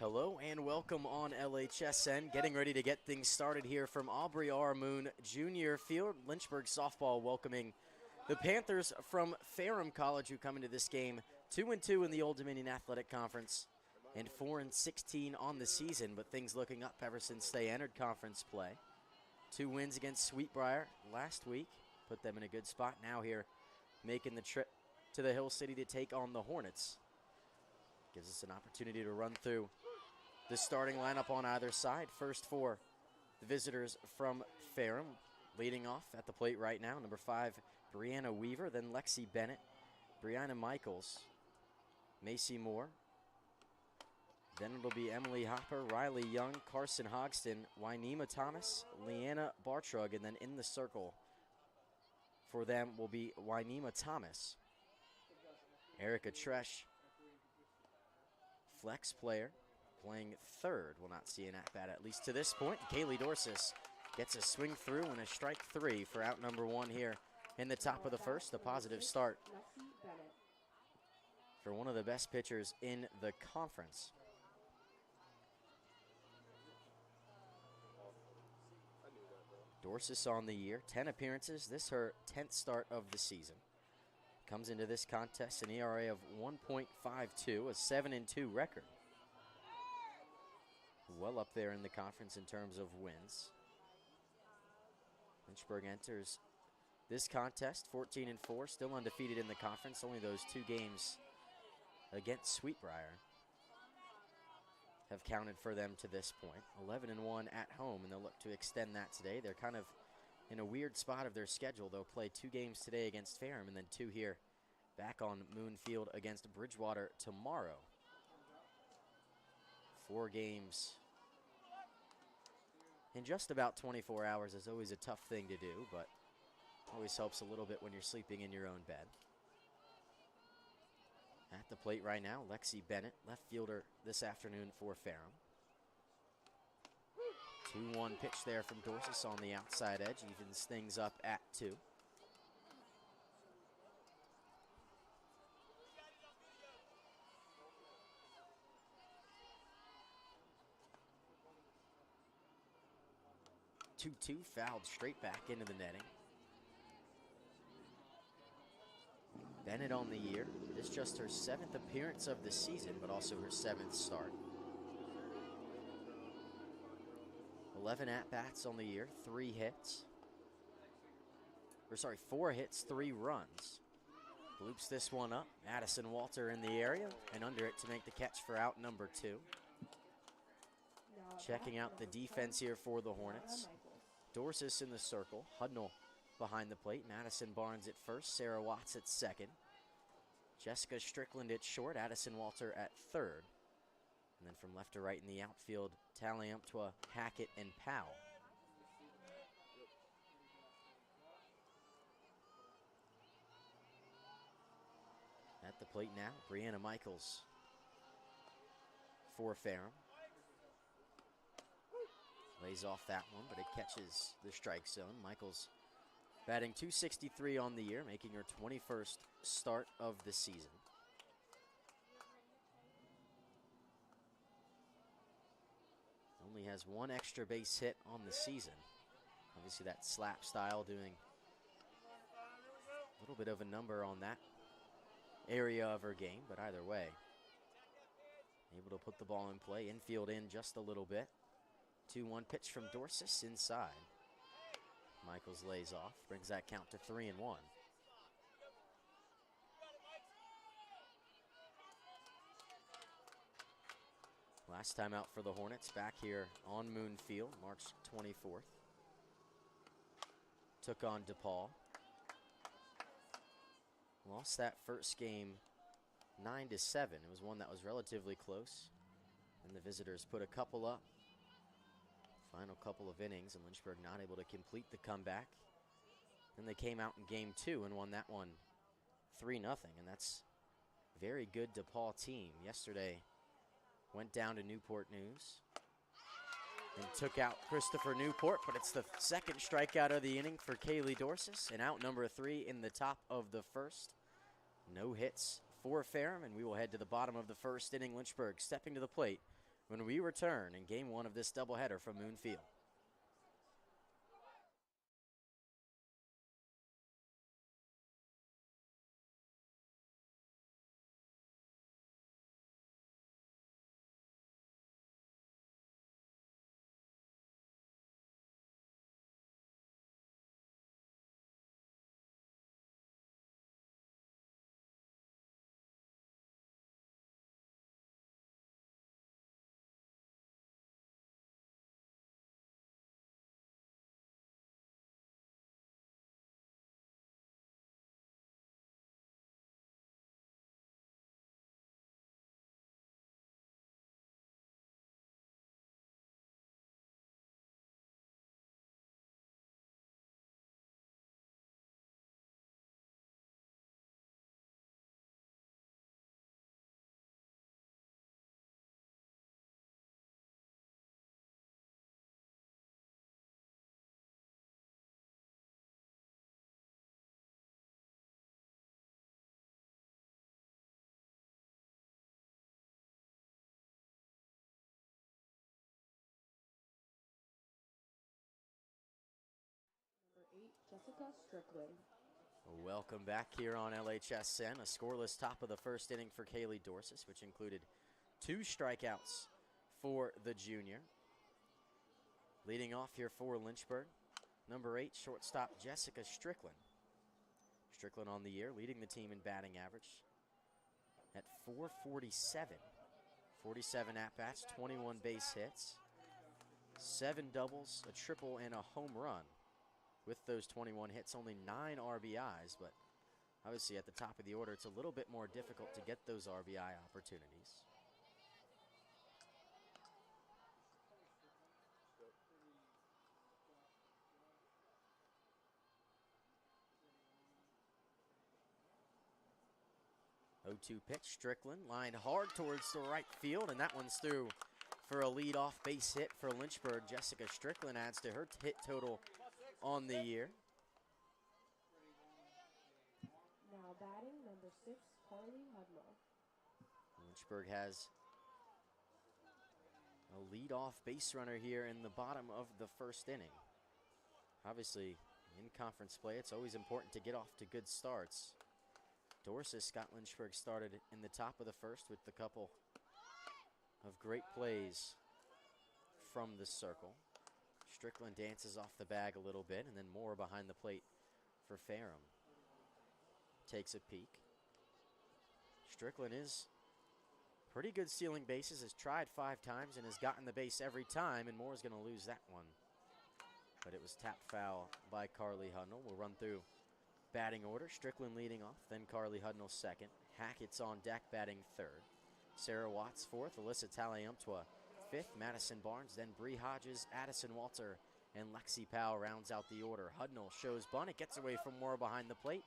Hello and welcome on LHSN. Getting ready to get things started here from Aubrey R. Moon Junior Field. Lynchburg softball welcoming the Panthers from Ferrum College, who come into this game 2-2 in the Old Dominion Athletic Conference and 4-16 on the season, but things looking up ever since they entered conference play. 2 wins against Sweetbriar last week put them in a good spot. Now here making the trip to the Hill City to take on the Hornets. Gives us an opportunity to run through the starting lineup on either side. First for the visitors from Ferrum. Leading off at the plate right now, number 5, Brianna Weaver, then Lexi Bennett, Brianna Michaels, Macy Moore. Then it'll be Emily Hopper, Riley Young, Carson Hogston, Wynema Thomas, Leanna Bartrug, and then in the circle for them will be Wynema Thomas, Erica Tresh, flex player, playing third. Will not see an at-bat at least to this point. Kaylee Dorsis gets a swing through and a strike 3 for out number 1 here in the top of the first. A positive start for one of the best pitchers in the conference. Dorsis on the year, 10 appearances. This her 10th start of the season. Comes into this contest an ERA of 1.52, a 7-2 record. Well up there in the conference in terms of wins. Lynchburg enters this contest 14-4, still undefeated in the conference. Only those 2 games against Sweetbriar have counted for them to this point. 11-1 at home, and they'll look to extend that today. They're kind of in a weird spot of their schedule. They'll play 2 games today against Ferrum and then 2 here back on Moon Field against Bridgewater tomorrow. 4 games in just about 24 hours is always a tough thing to do, but always helps a little bit when you're sleeping in your own bed. At the plate right now, Lexi Bennett, left fielder this afternoon for Ferrum. 2-1 pitch there from Dorsis on the outside edge, evens things up at 2. Two fouled straight back into the netting. Bennett on the year. It is just her 7th appearance of the season, but also her 7th start. 11 at-bats on the year, 4 hits, 3 runs. Bloops this one up. Addison Walter in the area and under it to make the catch for out number 2. Checking out the defense here for the Hornets. Dorsis in the circle, Hudnall behind the plate, Madison Barnes at first, Sarah Watts at second, Jessica Strickland at short, Addison Walter at third. And then from left to right in the outfield, Taliamptua, Hackett, and Powell. At the plate now, Brianna Michaels for Ferrum. Lays off that one, but it catches the strike zone. Michaels batting .263 on the year, making her 21st start of the season. Only has 1 extra base hit on the season. Obviously that slap style doing a little bit of a number on that area of her game, but either way, able to put the ball in play, infield in just a little bit. 2-1 pitch from Dorsis inside. Michaels lays off, brings that count to 3-1. Last time out for the Hornets, back here on Moon Field, March 24th. Took on DePaul. Lost that first game 9-7. It was one that was relatively close. And the visitors put a couple up. Final couple of innings, and Lynchburg not able to complete the comeback. Then they came out in game 2 and won that one 3-0, and that's a very good DePaul team. Yesterday went down to Newport News and took out Christopher Newport, but it's the 2nd strikeout of the inning for Kaylee Dorsis, and out number 3 in the top of the first. No hits for Ferrum, and we will head to the bottom of the first inning. Lynchburg stepping to the plate when we return in Game 1 of this doubleheader from Moon Field. Welcome back here on LHSN. A scoreless top of the first inning for Kaylee Dorsis, which included 2 strikeouts for the junior. Leading off here for Lynchburg, number 8, shortstop Jessica Strickland. Strickland on the year, leading the team in batting average at .447. 47 at-bats, 21 base hits, 7 doubles, a triple, and a home run. With those 21 hits, only 9 RBIs, but obviously at the top of the order, it's a little bit more difficult to get those RBI opportunities. Oh-2 pitch, Strickland lined hard towards the right field, and that one's through for a leadoff base hit for Lynchburg. Jessica Strickland adds to her hit total on the year. Now batting, number 6, Carly Hudlow. Lynchburg has a leadoff base runner here in the bottom of the first inning. Obviously, in conference play, it's always important to get off to good starts. Dorsis got Lynchburg started in the top of the first with a couple of great plays from the circle. Strickland dances off the bag a little bit, and then more behind the plate for Ferrum. Takes a peek. Strickland is pretty good stealing bases, has tried 5 times and has gotten the base every time, and Moore's going to lose that one. But it was tapped foul by Carly Hudnall. We'll run through batting order. Strickland leading off, then Carly Hudnall second. Hackett's on deck batting third. Sarah Watts fourth, Alyssa Taliumptua fifth, Madison Barnes, then Bree Hodges, Addison Walter, and Lexi Powell rounds out the order. Hudnall shows bunt. It gets away from Moore behind the plate.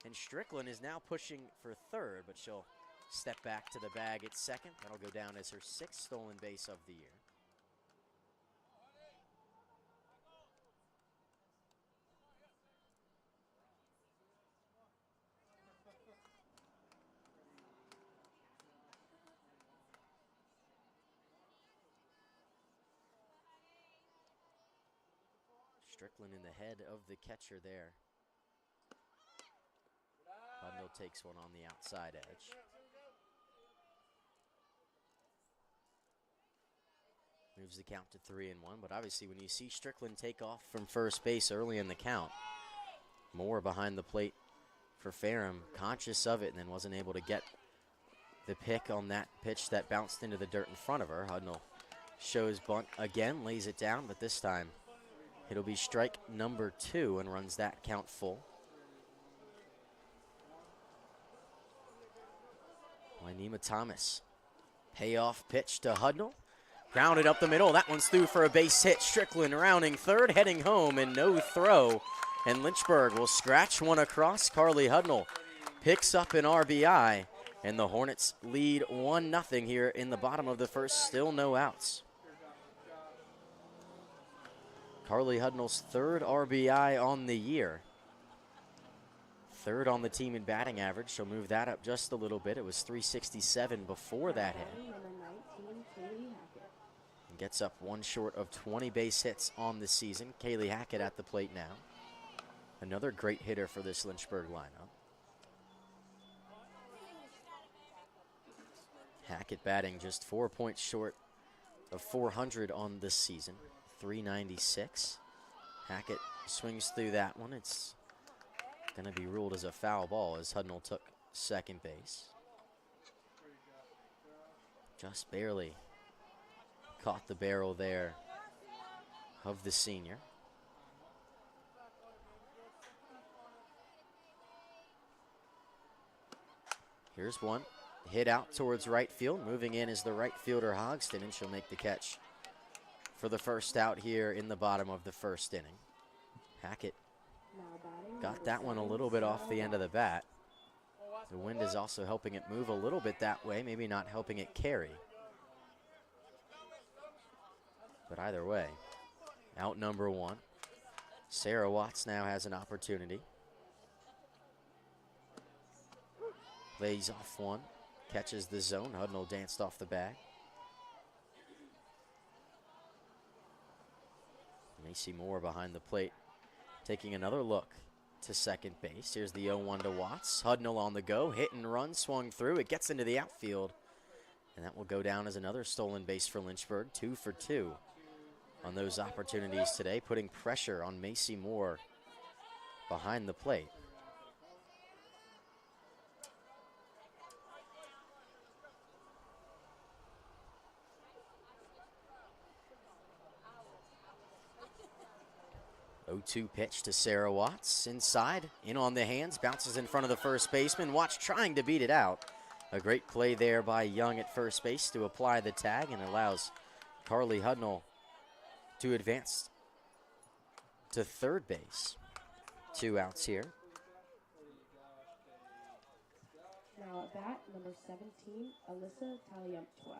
And Strickland is now pushing for third, but she'll step back to the bag at second. That'll go down as her 6th stolen base of the year. Strickland in the head of the catcher there. Hudnall takes one on the outside edge. Moves the count to 3-1, but obviously when you see Strickland take off from first base early in the count, Moore behind the plate for Ferrum, conscious of it, and then wasn't able to get the pick on that pitch that bounced into the dirt in front of her. Hudnall shows bunt again, lays it down, but this time it'll be strike number 2 and runs that count full. Lynema Thomas, payoff pitch to Hudnall. Grounded up the middle. That one's through for a base hit. Strickland rounding third, heading home, and no throw. And Lynchburg will scratch one across. Carly Hudnall picks up an RBI, and the Hornets lead 1-0 here in the bottom of the first. Still no outs. Carly Hudnall's 3rd RBI on the year. 3rd on the team in batting average. She'll move that up just a little bit. It was .367 before that hit. Gets up one short of 20 base hits on the season. Kaylee Hackett at the plate now. Another great hitter for this Lynchburg lineup. Hackett batting just 4 points short of 400 on this season. 396. Hackett swings through that one. It's going to be ruled as a foul ball as Hudnall took second base. Just barely caught the barrel there of the senior. Here's one. Hit out towards right field. Moving in is the right fielder Hogston, and she'll make the catch for the first out here in the bottom of the first inning. Hackett got that one a little bit off the end of the bat. The wind is also helping it move a little bit that way, maybe not helping it carry. But either way, out number one. Sarah Watts now has an opportunity. Lays off one, catches the zone. Hudnall danced off the bag. Macy Moore behind the plate, taking another look to second base. Here's the 0-1 to Watts. Hudnall on the go, hit and run, swung through. It gets into the outfield, and that will go down as another stolen base for Lynchburg. 2 for 2 on those opportunities today, putting pressure on Macy Moore behind the plate. Oh, 0-2 pitch to Sarah Watts. Inside, in on the hands, bounces in front of the first baseman. Watts trying to beat it out. A great play there by Young at first base to apply the tag, and allows Carly Hudnall to advance to third base. 2 outs here. Now at bat, number 17, Alyssa Taliumptua.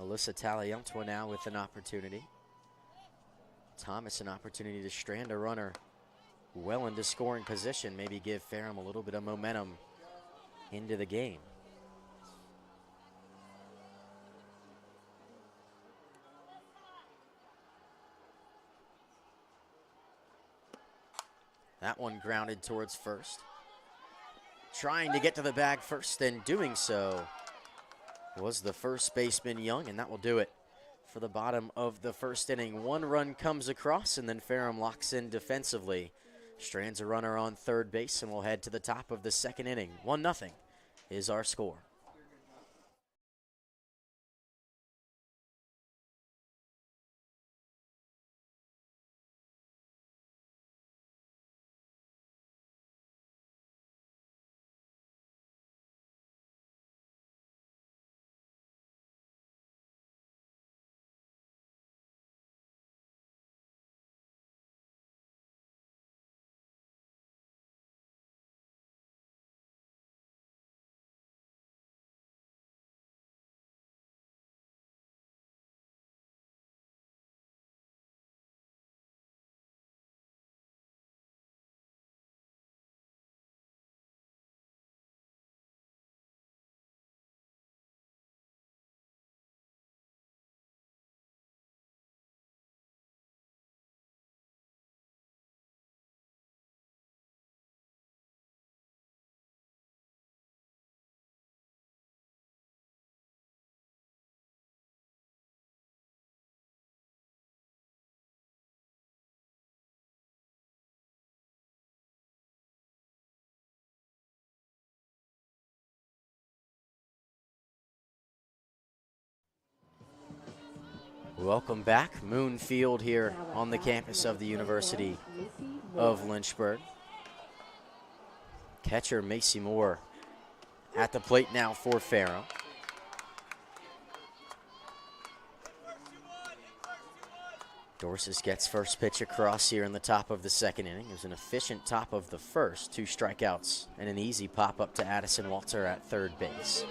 Alyssa Taliumptua now with an opportunity. Thomas an opportunity to strand a runner well into scoring position, maybe give Ferrum a little bit of momentum into the game. That one grounded towards first. Trying to get to the bag first, and doing so was the first baseman Young, and that will do it for the bottom of the first inning. 1 run comes across, and then Ferrum locks in defensively. Strands a runner on third base, and we'll head to the top of the second inning. 1-0 is our score. Welcome back. Moon Field here on the campus of the University of Lynchburg. Catcher Macy Moore at the plate now for Ferrum. Dorsis gets first pitch across here in the top of the second inning. It was an efficient top of the first. 2 strikeouts and an easy pop up to Addison Walter at third base.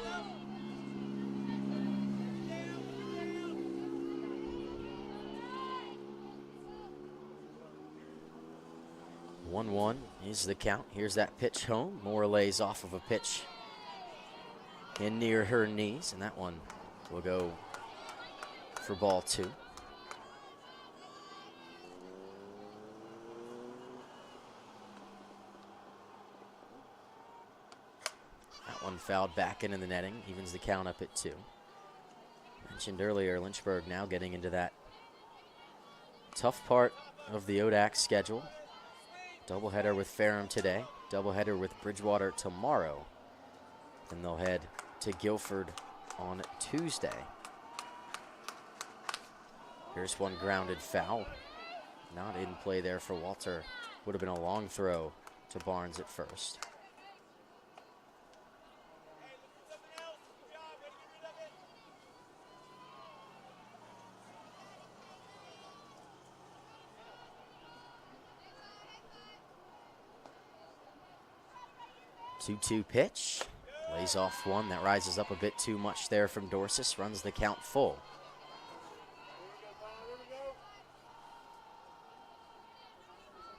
One is the count. Here's that pitch home. Moore lays off of a pitch in near her knees, and that one will go for ball 2. That one fouled back into the netting, evens the count up at 2. Mentioned earlier, Lynchburg now getting into that tough part of the ODAC schedule. Doubleheader with Ferrum today, doubleheader with Bridgewater tomorrow. Then they'll head to Guilford on Tuesday. Here's one grounded foul. Not in play there for Walter. Would have been a long throw to Barnes at first. Two-two pitch. Lays off one. That rises up a bit too much there from Dorsis. Runs the count full.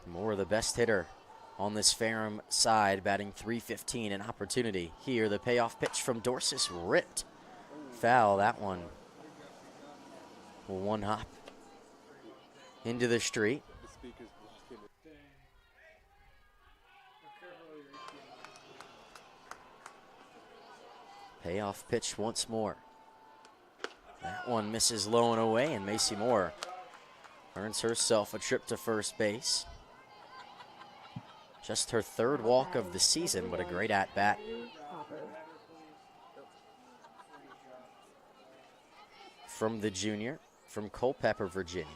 Moore, the best hitter on this Ferrum side, batting .315. An opportunity here. The payoff pitch from Dorsis ripped. Foul, that one. One hop into the street. Payoff pitch once more. That one misses low and away, and Macy Moore earns herself a trip to first base. Just her 3rd walk of the season, but a great at-bat. From the junior, from Culpeper, Virginia.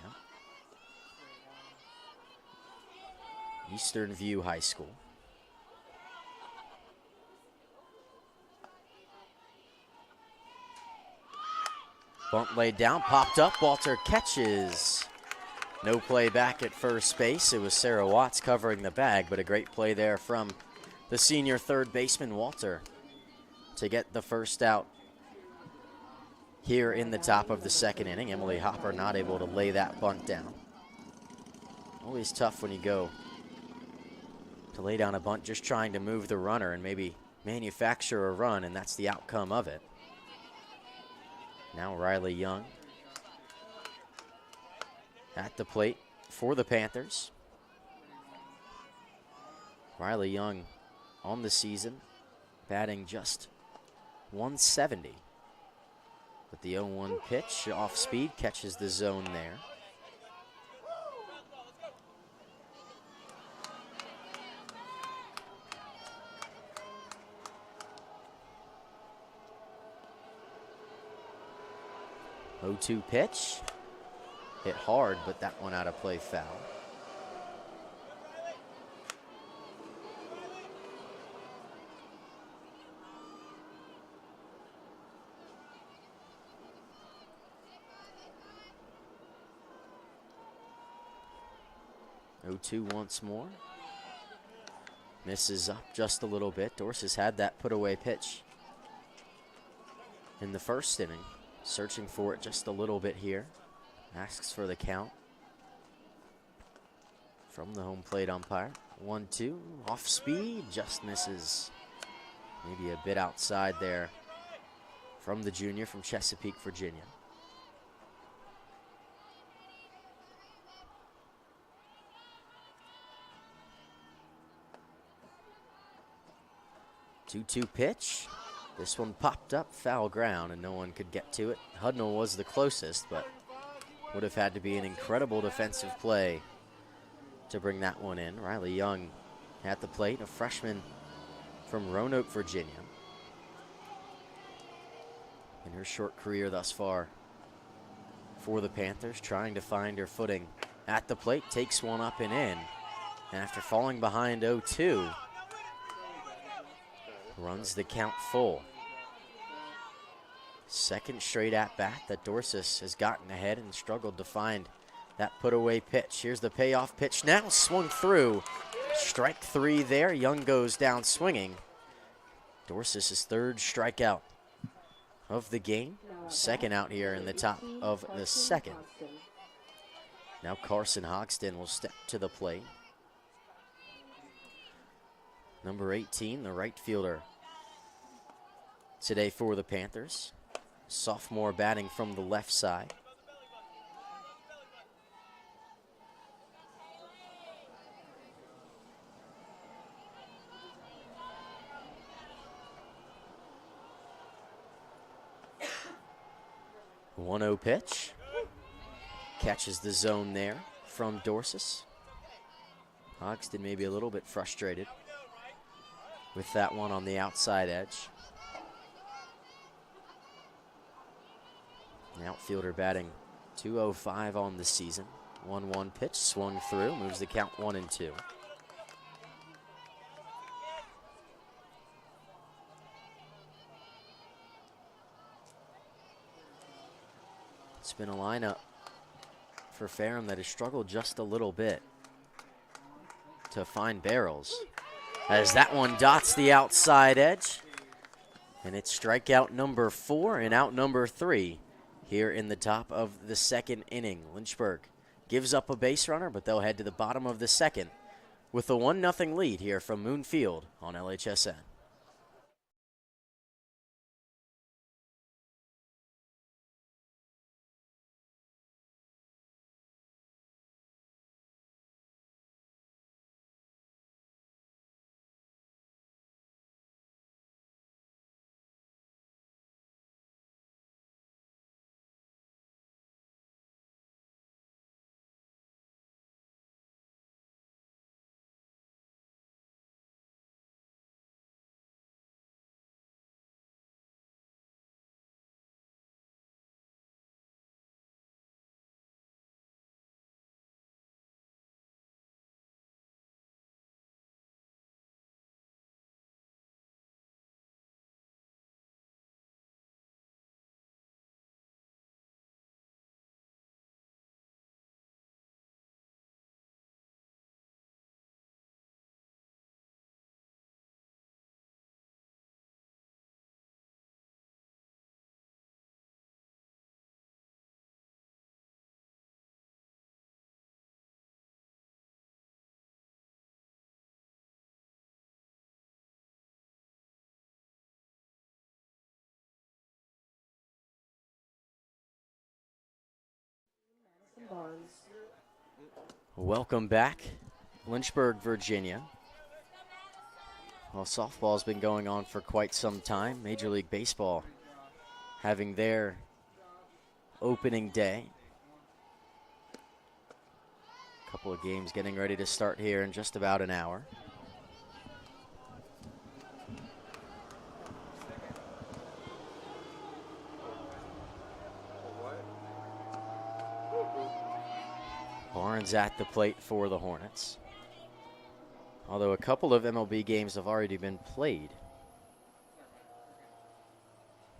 Eastern View High School. Bunt laid down, popped up, Walter catches. No play back at first base. It was Sarah Watts covering the bag, but a great play there from the senior 3rd baseman, Walter, to get the first out here in the top of the 2nd inning. Emily Hopper not able to lay that bunt down. Always tough when you go to lay down a bunt just trying to move the runner and maybe manufacture a run, and that's the outcome of it. Now Riley Young at the plate for the Panthers. Riley Young on the season, batting just .170. With the 0-1 pitch, off speed, catches the zone there. .02 pitch, hit hard, but that one out of play, foul. .02 once more. Misses up just a little bit. Dorsis had that put away pitch in the 1st inning. Searching for it just a little bit here. Asks for the count from the home plate umpire. 1-2, off speed, just misses. Maybe a bit outside there from the junior from Chesapeake, Virginia. Two-two pitch. This one popped up, foul ground, and no one could get to it. Hudnall was the closest, but would have had to be an incredible defensive play to bring that one in. Riley Young at the plate, a freshman from Roanoke, Virginia. In her short career thus far for the Panthers, trying to find her footing at the plate, takes one up and in. And after falling behind 0-2, runs the count full. 2nd straight at bat that Dorsis has gotten ahead and struggled to find that put away pitch. Here's the payoff pitch now, swung through. Strike 3 there. Young goes down swinging. Dorsis' 3rd strikeout of the game. 2nd out here in the top of the 2nd. Now Carson Hogston will step to the plate. Number 18, the right fielder today for the Panthers. Sophomore batting from the left side. The 1-0 pitch. Catches the zone there from Dorsis. Hoxton maybe a little bit frustrated with that one on the outside edge. The outfielder batting .205 on the season. 1-1 pitch, swung through, moves the count 1-2. It's been a lineup for Ferrum that has struggled just a little bit to find barrels. As that one dots the outside edge. And it's strikeout number 4 and out number 3 here in the top of the second inning. Lynchburg gives up a base runner, but they'll head to the bottom of the second with a 1-0 lead here from Moon Field on LHSN. Barnes. Welcome back, Lynchburg, Virginia. Well, softball's been going on for quite some time. Major League Baseball having their opening day. A couple of games getting ready to start here in just about an hour. Barnes at the plate for the Hornets. Although a couple of MLB games have already been played.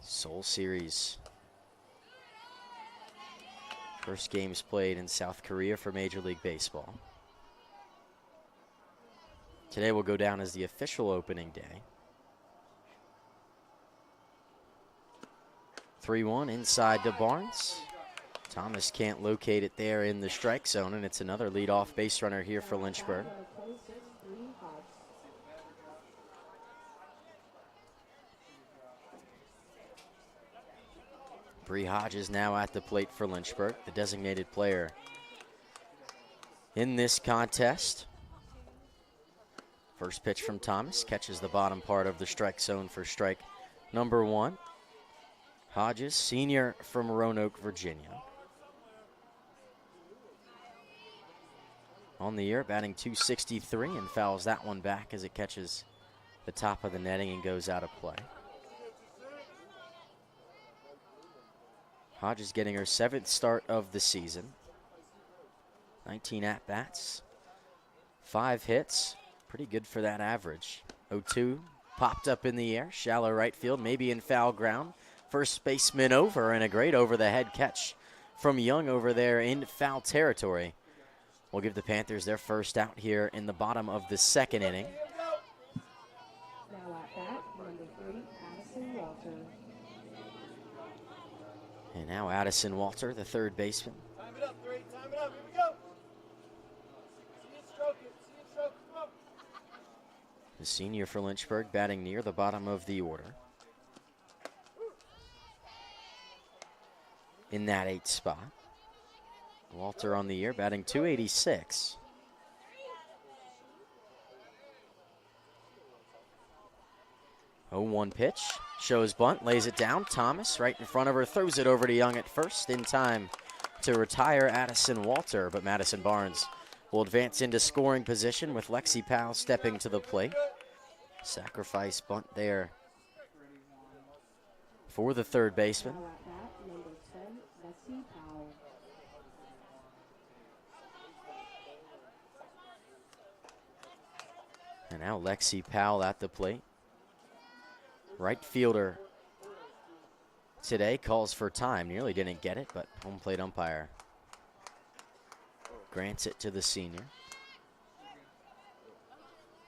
Seoul Series. First games played in South Korea for Major League Baseball. Today will go down as the official opening day. 3-1 inside to Barnes. Thomas can't locate it there in the strike zone, and it's another leadoff base runner here for Lynchburg. Bree Hodges now at the plate for Lynchburg, the designated player in this contest. First pitch from Thomas, catches the bottom part of the strike zone for strike number 1. Hodges, senior from Roanoke, Virginia. On the year, batting .263, and fouls that one back as it catches the top of the netting and goes out of play. Hodges getting her 7th start of the season. 19 at-bats, 5 hits. Pretty good for that average. 0-2 popped up in the air, shallow right field, maybe in foul ground. First baseman over, and a great over-the-head catch from Young over there in foul territory. We'll give the Panthers their first out here in the bottom of the second inning. Now at bat, number 3, Addison Walter. And now Addison Walter, the third baseman. Time it up, 3. Time it up. Here we go. See it, stroke it. See it, stroke it. Come on. The senior for Lynchburg batting near the bottom of the order. in that 8th spot. Walter on the year batting .286. Oh, 1 pitch. Shows bunt, lays it down. Thomas right in front of her, throws it over to Young at first in time to retire Addison Walter. But Madison Barnes will advance into scoring position with Lexi Powell stepping to the plate. Sacrifice bunt there for the third baseman. Now at bat, number 10, Lexi Powell. And now Lexi Powell at the plate. Right fielder today calls for time. Nearly didn't get it, but home plate umpire grants it to the senior.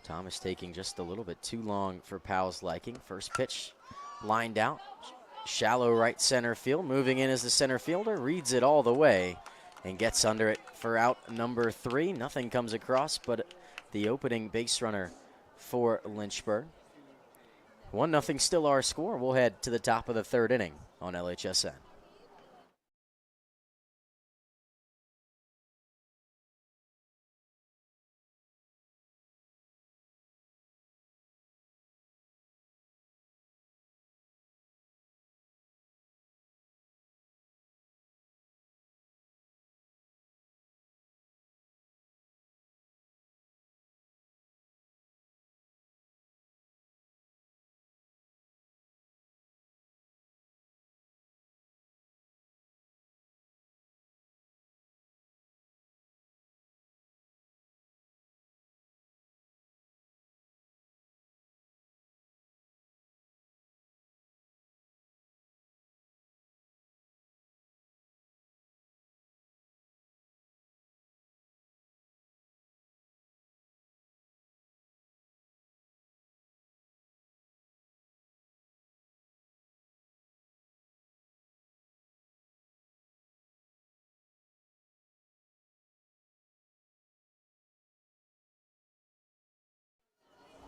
Thomas taking just a little bit too long for Powell's liking. First pitch lined out. Shallow right center field. Moving in as the center fielder. Reads it all the way and gets under it for out number 3. Nothing comes across but the opening base runner for Lynchburg. 1-0 still our score. We'll head to the top of the 3rd inning on LHSN.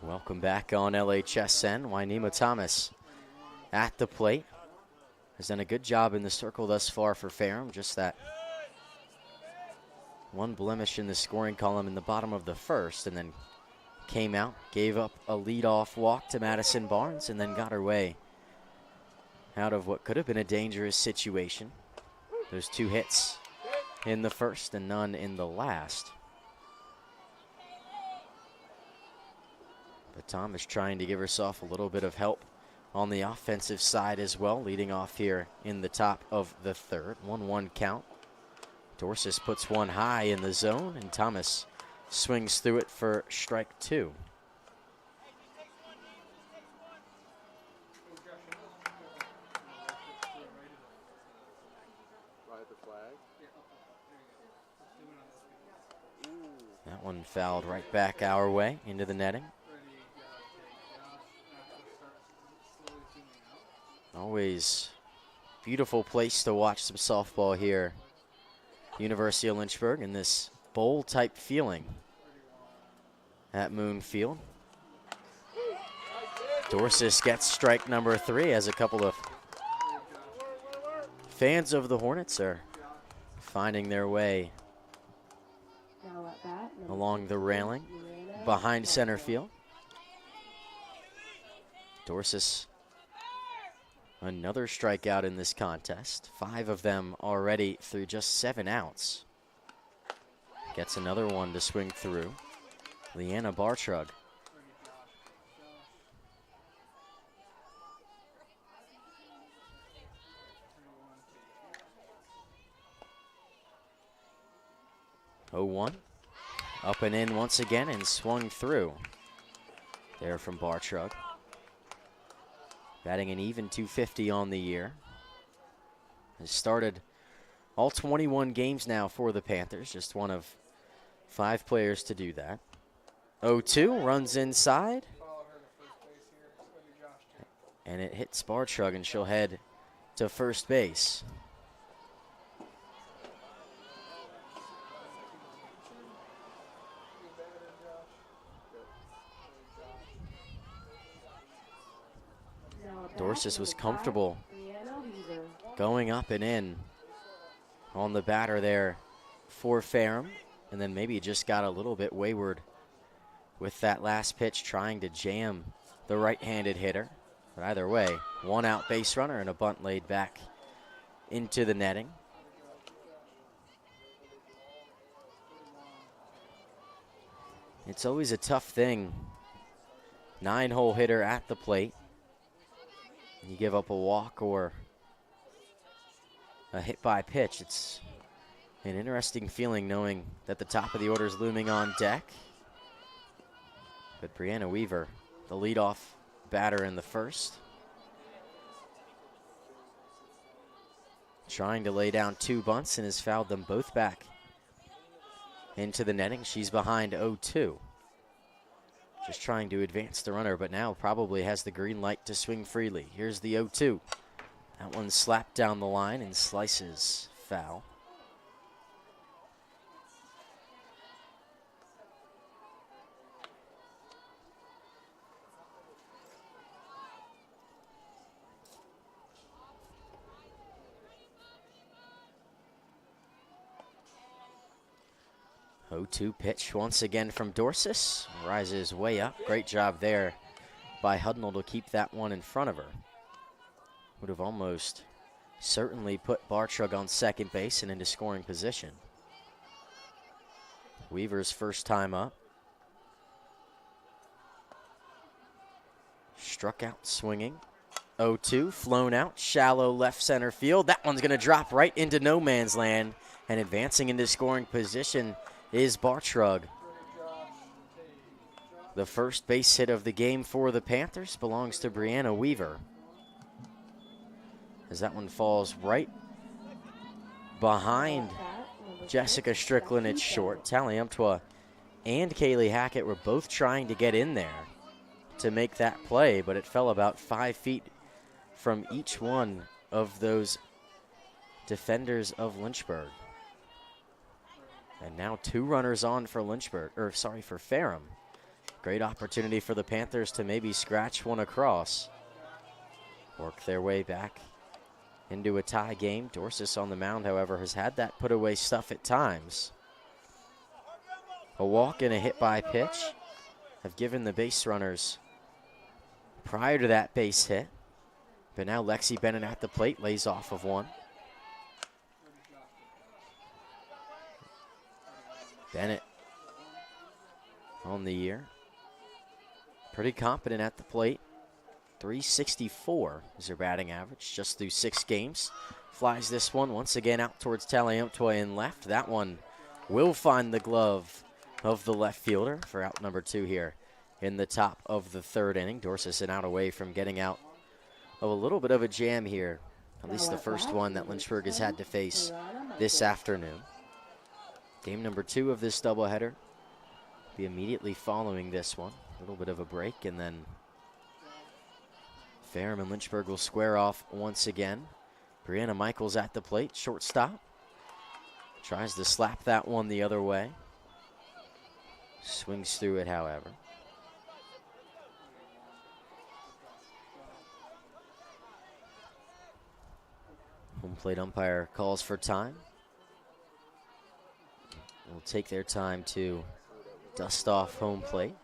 Welcome back on LHSN. Wainima Thomas at the plate. Has done a good job in the circle thus far for Ferrum. Just that one blemish in the scoring column in the bottom of the 1st, and then came out, gave up a leadoff walk to Madison Barnes, and then got her way out of what could have been a dangerous situation. Those 2 hits in the 1st and none in the last. But Thomas trying to give herself a little bit of help on the offensive side as well, leading off here in the top of the 3rd. 1-1 count. Dorsis puts one high in the zone, and Thomas swings through it for strike 2. That one fouled right back our way into the netting. Always beautiful place to watch some softball here. University of Lynchburg in this bowl type feeling at Moon Field. Dorsis gets strike number 3 as a couple of fans of the Hornets are finding their way Now at bat, along the railing behind center field. Dorsis, another strikeout in this contest. 5 of them already through just 7 outs. Gets another one to swing through. Leanna Bartrug. Oh, 1. Up and in once again and swung through. There from Bartrug. Batting an even .250 on the year. Has started all 21 games now for the Panthers. Just one of 5 players to do that. 0-2, runs inside. And it hits Bartrug, and she'll head to first base. Dorsis was comfortable going up and in on the batter there for Ferrum, and then maybe just got a little bit wayward with that last pitch, trying to jam the right-handed hitter. But either way, 1 out base runner and a bunt laid back into the netting. It's always a tough thing. 9-hole hitter at the plate. You give up a walk or a hit by pitch. It's an interesting feeling knowing that the top of the order is looming on deck. But Brianna Weaver, the leadoff batter in the first, trying to lay down 2 bunts and has fouled them both back into the netting. She's behind 0-2. Just trying to advance the runner, but now probably has the green light to swing freely. Here's the 0-2. That one slapped down the line and slices foul. Oh, 2 pitch once again from Dorsis. Rises way up. Great job there by Hudnall to keep that one in front of her. Would have almost certainly put Bartrug on second base and into scoring position. Weaver's first time up. Struck out swinging. 0-2, flown out, shallow left center field. That one's going to drop right into no man's land, and advancing into scoring position is Bartrug. The first base hit of the game for the Panthers belongs to Brianna Weaver, as that one falls right behind Jessica Strickland at short. Taliumptua and Kaylee Hackett were both trying to get in there to make that play, but it fell about 5 feet from each one of those defenders of Lynchburg. And now 2 runners on for for Ferrum. Great opportunity for the Panthers to maybe scratch one across. Work their way back into a tie game. Dorsis on the mound, however, has had that put away stuff at times. A walk and a hit by pitch have given the base runners prior to that base hit. But now Lexi Bennett at the plate lays off of one. Bennett on the year. Pretty competent at the plate. .364 is her batting average just through 6 games. Flies this one once again out towards Taliumptua in left. That one will find the glove of the left fielder for out number 2 here in the top of the 3rd inning. Dorsis an out away from getting out of a little bit of a jam here. At least the first one that Lynchburg has had to face this afternoon. Game number 2 of this doubleheader be immediately following this one. A little bit of a break, and then Ferrum and Lynchburg will square off once again. Brianna Michaels at the plate, shortstop. Tries to slap that one the other way. Swings through it, however. Home plate umpire calls for time. Will take their time to dust off home plate.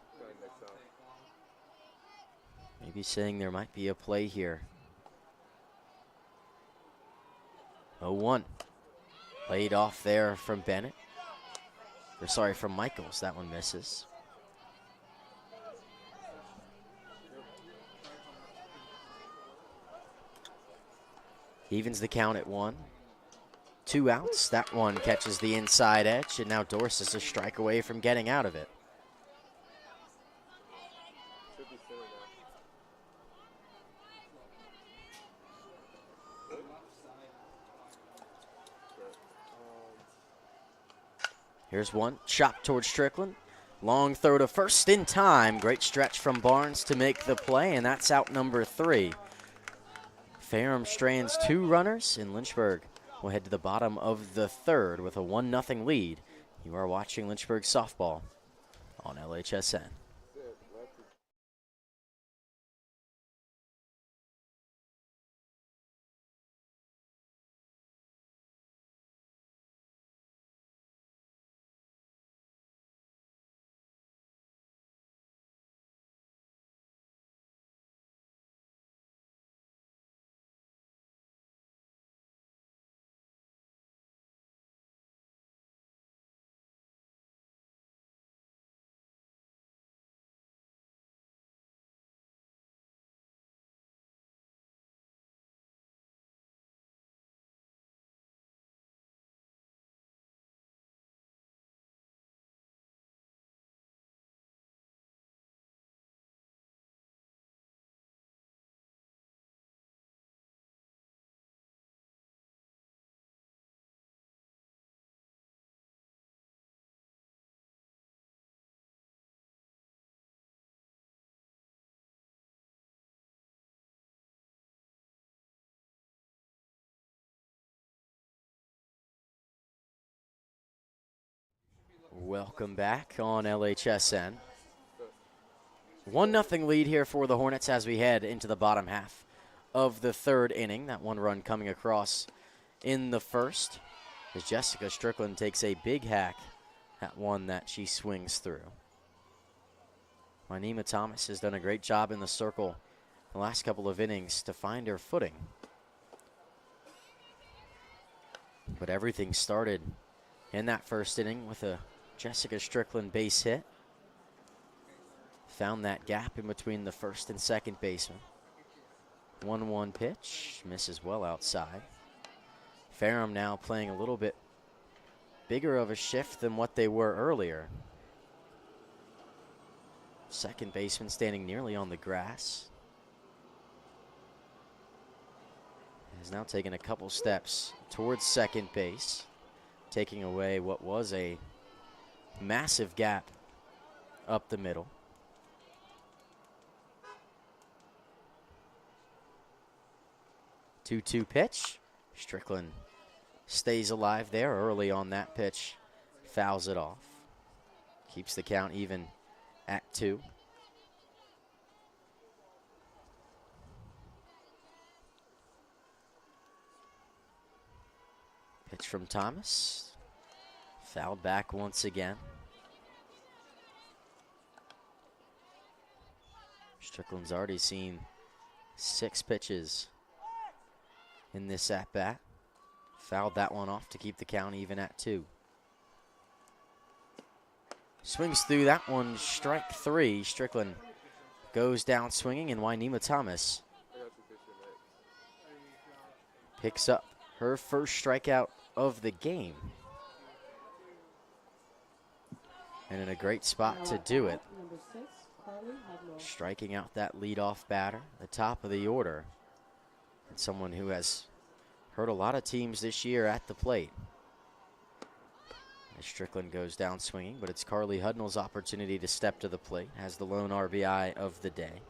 Maybe saying there might be a play here. 0-1. Laid off there from Bennett. From Michaels. That one misses. Evens the count at 1. 2 outs. That one catches the inside edge, and now Dorsis a strike away from getting out of it. Here's one, chopped towards Strickland. Long throw to first in time. Great stretch from Barnes to make the play, and that's out number 3. Ferrum strands 2 runners, and Lynchburg will head to the bottom of the 3rd with a 1-0 lead. You are watching Lynchburg softball on LHSN. Welcome back on LHSN. 1-0 lead here for the Hornets as we head into the bottom half of the third inning. That one run coming across in the first as Jessica Strickland takes a big hack at one that she swings through. Wynema Thomas has done a great job in the circle the last couple of innings to find her footing. But everything started in that first inning with a Jessica Strickland base hit. Found that gap in between the first and second baseman. 1-1 pitch, misses well outside. Ferrum now playing a little bit bigger of a shift than what they were earlier. Second baseman standing nearly on the grass. Has now taken a couple steps towards second base, taking away what was a massive gap up the middle. 2-2 pitch. Strickland stays alive there early on that pitch. Fouls it off. Keeps the count even at 2. Pitch from Thomas. Fouled back once again. Strickland's already seen 6 pitches in this at-bat. Fouled that one off to keep the count even at 2. Swings through that one, strike 3. Strickland goes down swinging, and Wynema Thomas picks up her first strikeout of the game. And in a great spot to do it. Striking out that leadoff batter, the top of the order. And someone who has hurt a lot of teams this year at the plate. As Strickland goes down swinging, but it's Carly Hudnall's opportunity to step to the plate, has the lone RBI of the day.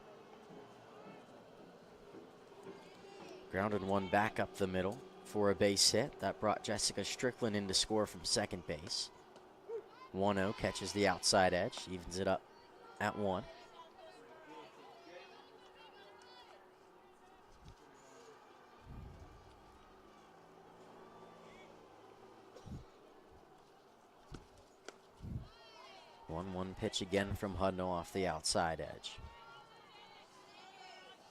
Grounded one back up the middle for a base hit. That brought Jessica Strickland in to score from second base. 1-0, catches the outside edge, evens it up at 1. One pitch again from Hudnall off the outside edge.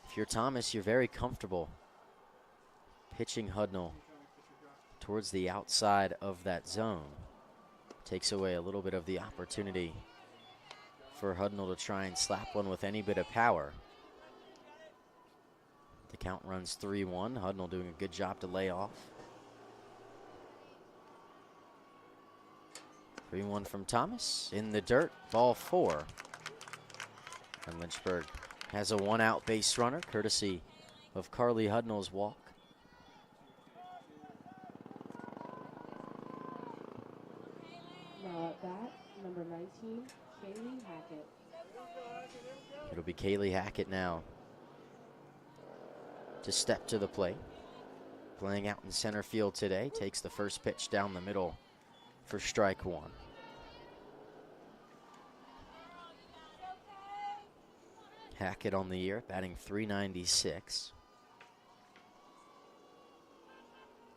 If you're Thomas, you're very comfortable pitching Hudnall towards the outside of that zone. Takes away a little bit of the opportunity for Hudnall to try and slap one with any bit of power. The count runs 3-1. Hudnall doing a good job to lay off. 3-1 from Thomas. In the dirt, ball 4. And Lynchburg has a 1-out base runner, courtesy of Carly Hudnall's walk. Now at bat, number 19, Kaylee Hackett. It'll be Kaylee Hackett now to step to the plate. Playing out in center field today, takes the first pitch down the middle for strike 1. Hackett on the year, batting .396.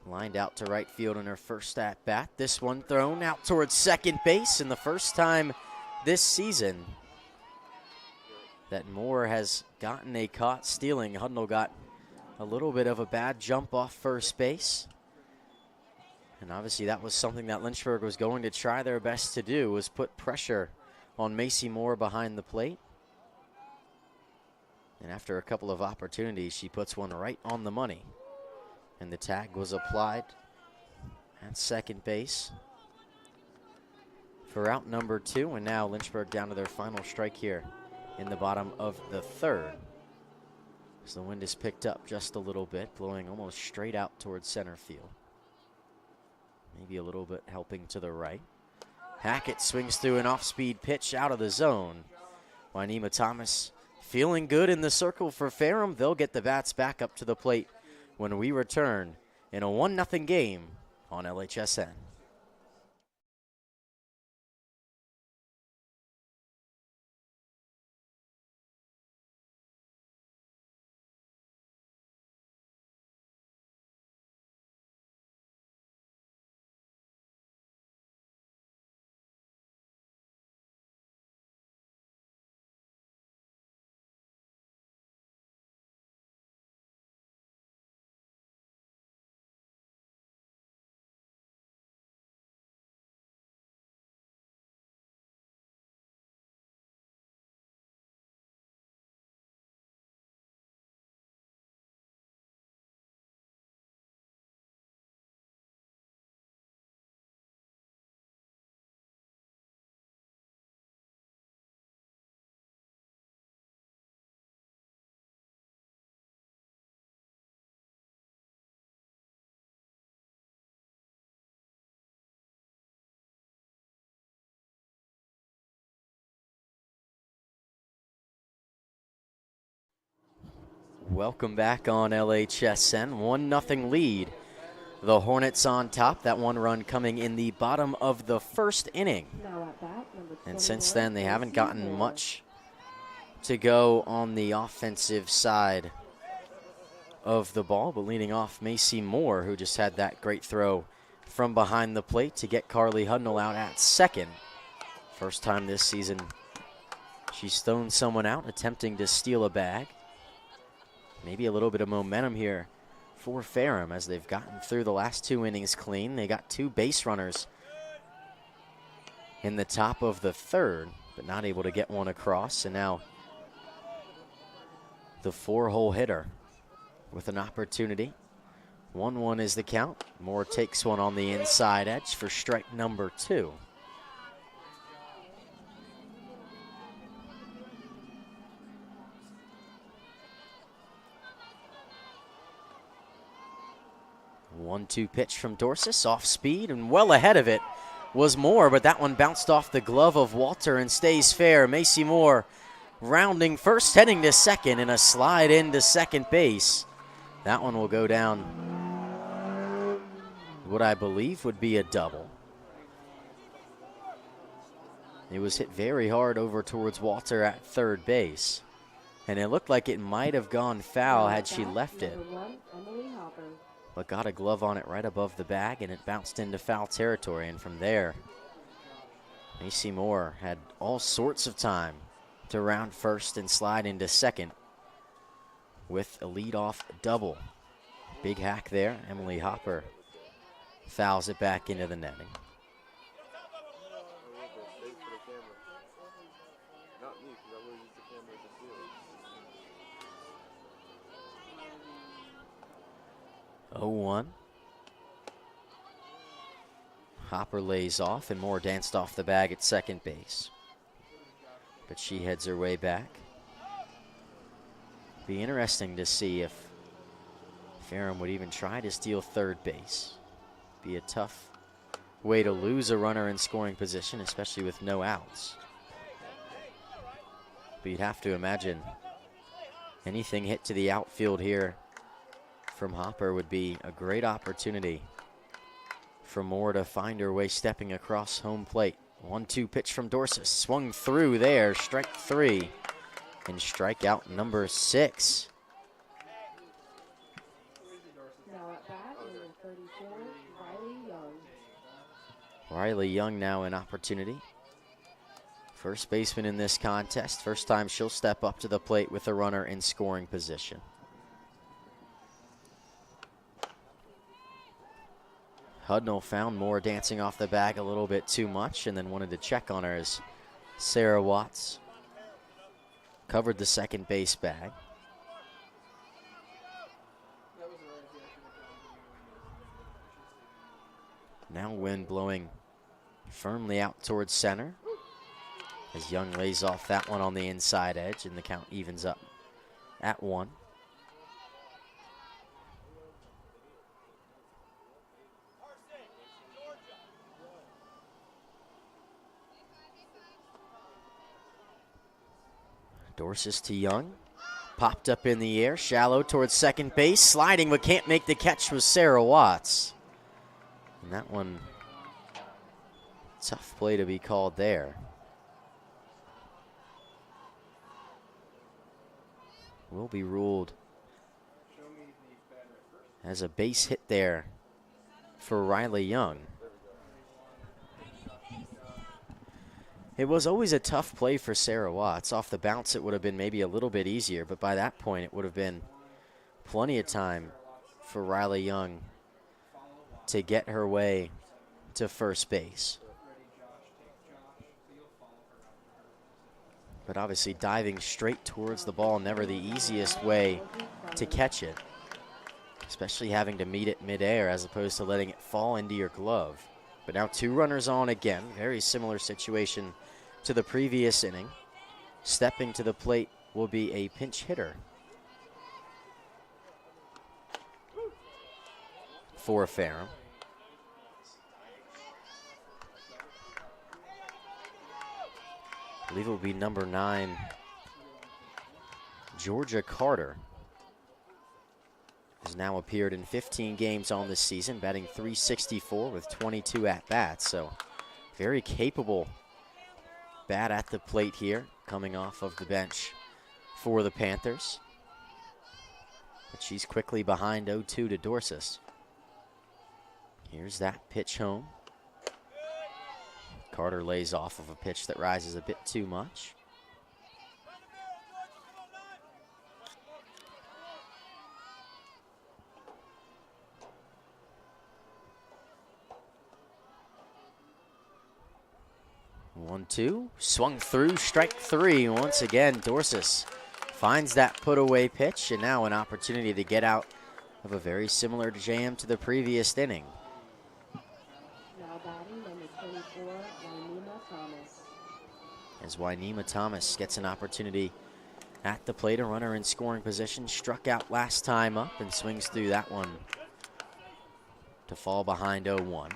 Lined out to right field in her first at bat. This one thrown out towards second base, and the first time this season that Moore has gotten a caught stealing. Hudnall got a little bit of a bad jump off first base. And obviously that was something that Lynchburg was going to try their best to do, was put pressure on Macy Moore behind the plate. And after a couple of opportunities, she puts one right on the money. And the tag was applied at second base for out number 2. And now Lynchburg down to their final strike here in the bottom of the third. As the wind is picked up just a little bit, blowing almost straight out towards center field. Maybe a little bit helping to the right. Hackett swings through an off-speed pitch out of the zone. Wynema Thomas feeling good in the circle for Ferrum. They'll get the bats back up to the plate when we return in a 1-0 game on LHSN. Welcome back on LHSN. 1-0 lead. The Hornets on top. That one run coming in the bottom of the first inning. Now at bat, number And since 21, then, they haven't Macy gotten Moore. much to go on the offensive side of the ball. But leading off, Macy Moore, who just had that great throw from behind the plate to get Carly Hudnall out at second. First time this season she's thrown someone out attempting to steal a bag. Maybe a little bit of momentum here for Ferrum as they've gotten through the last 2 innings clean. They got 2 base runners in the top of the third, but not able to get one across. And now the 4-hole hitter with an opportunity. 1-1 is the count. Moore takes one on the inside edge for strike number 2. One-two pitch from Dorsis, off speed, and well ahead of it was Moore, but that one bounced off the glove of Walter and stays fair. Macy Moore rounding first, heading to second, and a slide into second base. That one will go down what I believe would be a double. It was hit very hard over towards Walter at third base, and it looked like it might have gone foul had she left it, but got a glove on it right above the bag, and it bounced into foul territory. And from there, Macy Moore had all sorts of time to round first and slide into second with a leadoff double. Big hack there. Emily Hopper fouls it back into the netting. Oh, 1. Hopper lays off, and Moore danced off the bag at second base. But she heads her way back. Be interesting to see if Ferrum would even try to steal third base. Be a tough way to lose a runner in scoring position, especially with no outs. But you'd have to imagine anything hit to the outfield here from Hopper would be a great opportunity for Moore to find her way stepping across home plate. 1-2 pitch from Dorsis, swung through there, strike 3, and strikeout number 6. Now at bat, number 34, Riley Young. Riley Young now an opportunity. First baseman in this contest. First time she'll step up to the plate with a runner in scoring position. Hudnall found Moore dancing off the bag a little bit too much and then wanted to check on her as Sarah Watts covered the second base bag. Now wind blowing firmly out towards center as Young lays off that one on the inside edge, and the count evens up at 1. Dorsis to Young, popped up in the air, shallow towards second base, sliding but can't make the catch was Sarah Watts. And that one, tough play to be called there. Will be ruled as a base hit there for Riley Young. It was always a tough play for Sarah Watts. Off the bounce, it would have been maybe a little bit easier, but by that point, it would have been plenty of time for Riley Young to get her way to first base. But obviously diving straight towards the ball, never the easiest way to catch it, especially having to meet it midair as opposed to letting it fall into your glove. But now 2 runners on again, very similar situation to the previous inning. Stepping to the plate will be a pinch hitter for Ferrum. I believe it will be number 9, Georgia Carter, Has now appeared in 15 games on this season, batting .364 with 22 at-bats. So very capable bat at the plate here, coming off of the bench for the Panthers. But she's quickly behind 0-2 to Dorsis. Here's that pitch home. Carter lays off of a pitch that rises a bit too much. One, two, swung through, strike three. Once again, Dorsis finds that put away pitch, and now an opportunity to get out of a very similar jam to the previous inning. Now batting number 24, Wynema Thomas. As Wynema Thomas gets an opportunity at the plate, a runner in scoring position, struck out last time up and swings through that one to fall behind 0-1.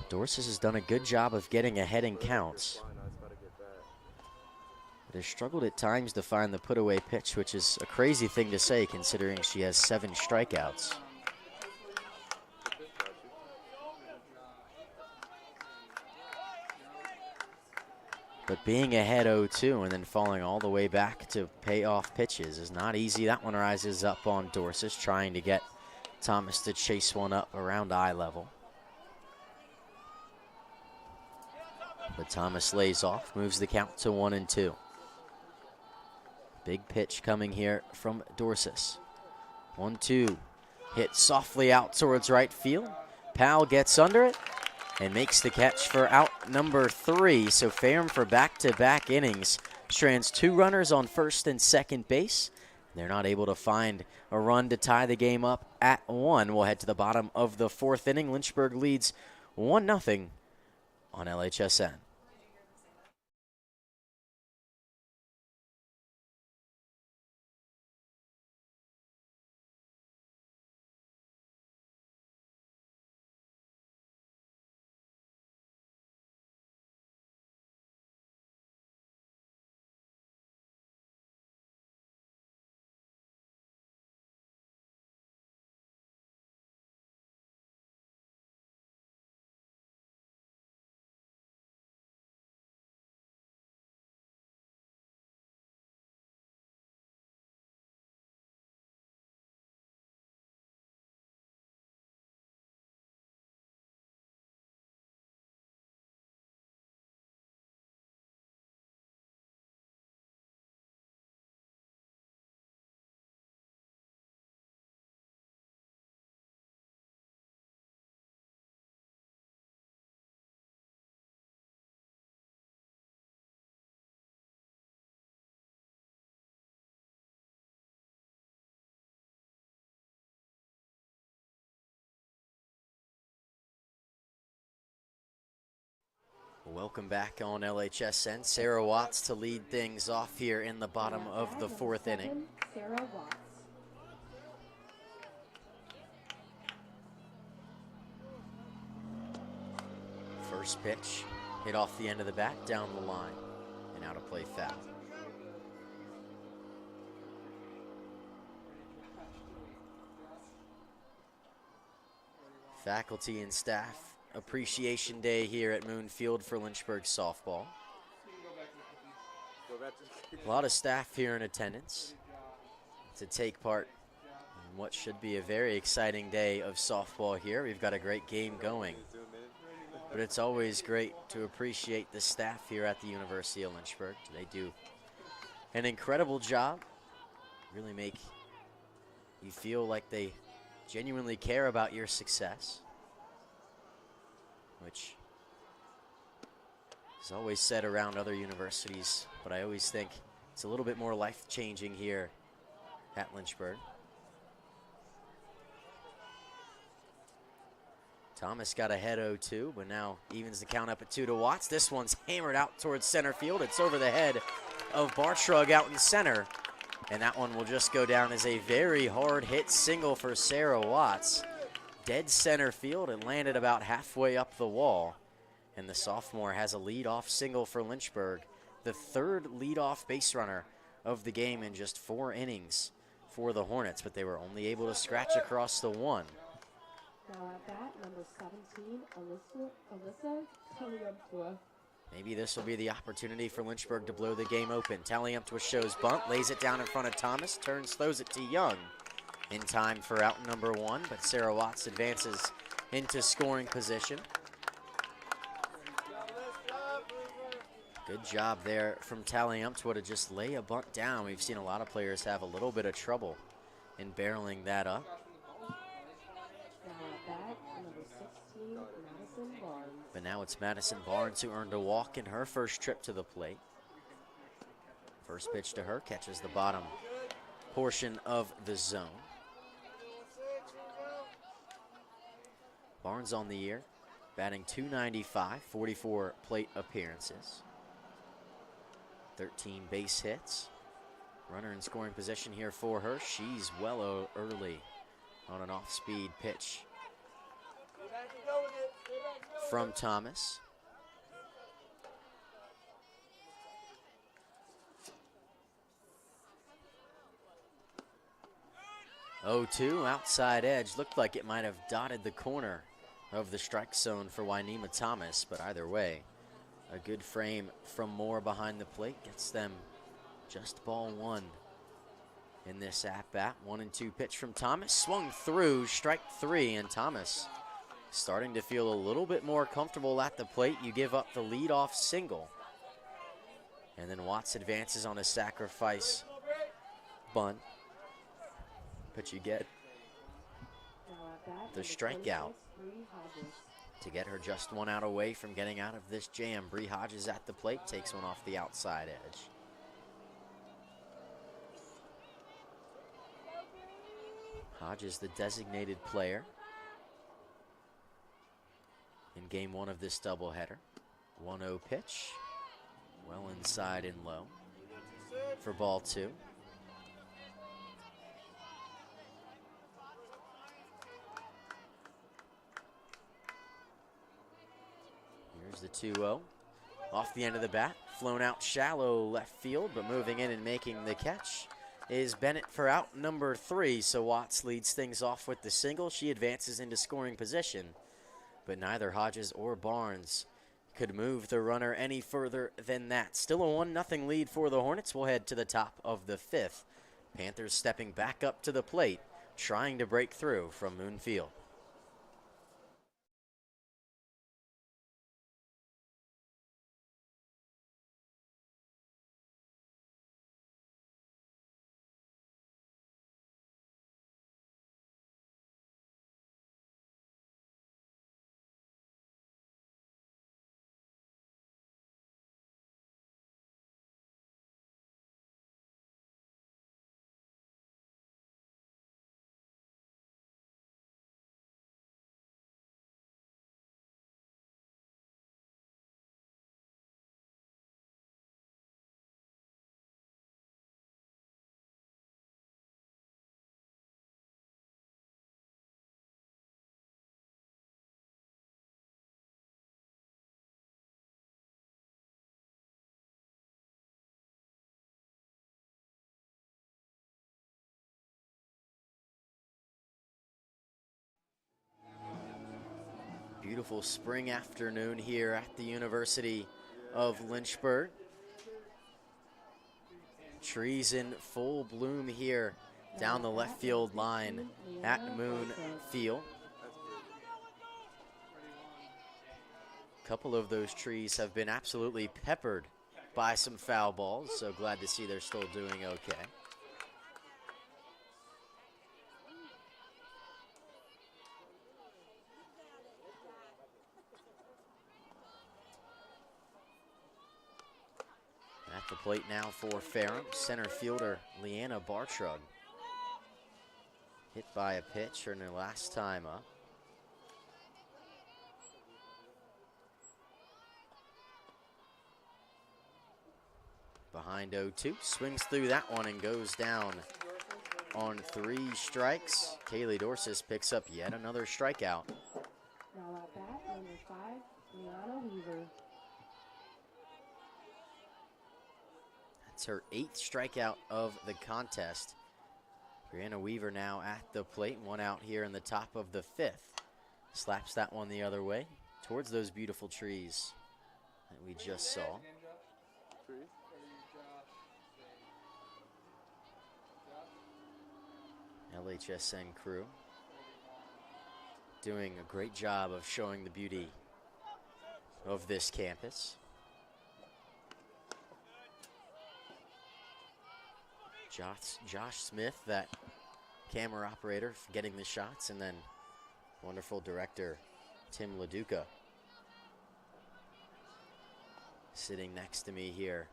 Dorsis has done a good job of getting ahead in counts, but has struggled at times to find the put-away pitch, which is a crazy thing to say considering she has 7 strikeouts. But being ahead 0-2 and then falling all the way back to pay off pitches is not easy. That one rises up on Dorsis, trying to get Thomas to chase one up around eye level. But Thomas lays off, moves the count to 1-2. Big pitch coming here from Dorsis. 1-2, hit softly out towards right field. Powell gets under it and makes the catch for out number 3. So Ferrum for back-to-back innings strands 2 runners on first and second base. They're not able to find a run to tie the game up at 1. We'll head to the bottom of the 4th inning. Lynchburg leads 1-0 on LHSN. Welcome back on LHSN. Sarah Watts to lead things off here in the bottom of the 4th inning. Sarah Watts. First pitch hit off the end of the bat, down the line, and out of play foul. Faculty and staff appreciation day here at Moon Field for Lynchburg softball. A lot of staff here in attendance to take part in what should be a very exciting day of softball here. We've got a great game going, but it's always great to appreciate the staff here at the University of Lynchburg. They do an incredible job, really make you feel like they genuinely care about your success, which is always said around other universities, but I always think it's a little bit more life-changing here at Lynchburg. Thomas got ahead 0-2, but now evens the count up at 2 to Watts. This one's hammered out towards center field. It's over the head of Bartrug out in center, and that one will just go down as a very hard hit single for Sarah Watts. Dead center field and landed about halfway up the wall. And the sophomore has a leadoff single for Lynchburg, the 3rd leadoff base runner of the game in just 4 innings for the Hornets, but they were only able to scratch across the one. Now at bat, number 17, Alyssa Taliumptua. Maybe this will be the opportunity for Lynchburg to blow the game open. Taliumptua shows bunt, lays it down in front of Thomas, turns, throws it to Young. In time for out number one, but Sarah Watts advances into scoring position. Good job there from Taliumptua to just lay a bunt down. We've seen a lot of players have a little bit of trouble in barreling that up. Now at bat, number 16, Madison Barnes. But now it's Madison Barnes who earned a walk in her first trip to the plate. First pitch to her, catches the bottom portion of the zone. Barnes on the year, batting .295, 44 plate appearances, 13 base hits. Runner in scoring position here for her. She's well early on an off-speed pitch from Thomas. Oh, 2 outside edge. Looked like it might have dotted the corner of the strike zone for Wynema Thomas, but either way, a good frame from Moore behind the plate gets them just ball one in this at-bat. 1-2 pitch from Thomas, swung through, strike 3, and Thomas starting to feel a little bit more comfortable at the plate. You give up the leadoff single, and then Watts advances on a sacrifice bunt, but you get the strikeout to get her just one out away from getting out of this jam. Bree Hodges at the plate, takes one off the outside edge. Hodges, the designated player in game one of this doubleheader. 1-0 pitch, well inside and low for ball 2. Here's the 2-0. Off the end of the bat, flown out shallow left field, but moving in and making the catch is Bennett for out number 3. So Watts leads things off with the single. She advances into scoring position, but neither Hodges or Barnes could move the runner any further than that. Still a 1-0 lead for the Hornets. We'll head to the top of the 5th. Panthers stepping back up to the plate, trying to break through from Moon Field. Beautiful spring afternoon here at the University of Lynchburg. Trees in full bloom here down the left field line at Moon Field. A couple of those trees have been absolutely peppered by some foul balls, so glad to see they're still doing okay. At the plate now for Ferrum, center fielder Leanna Bartrug. Hit by a pitch in her last time up. Behind 0-2, swings through that one and goes down on 3 strikes. Kaylee Dorsis picks up yet another strikeout. Now at bat, number 5, Liana Weaver. It's her 8th strikeout of the contest. Brianna Weaver now at the plate. One out here in the top of the 5th. Slaps that one the other way towards those beautiful trees that we just saw. LHSN crew doing a great job of showing the beauty of this campus. Josh Smith, that camera operator, getting the shots, and then wonderful director Tim LaDuca sitting next to me here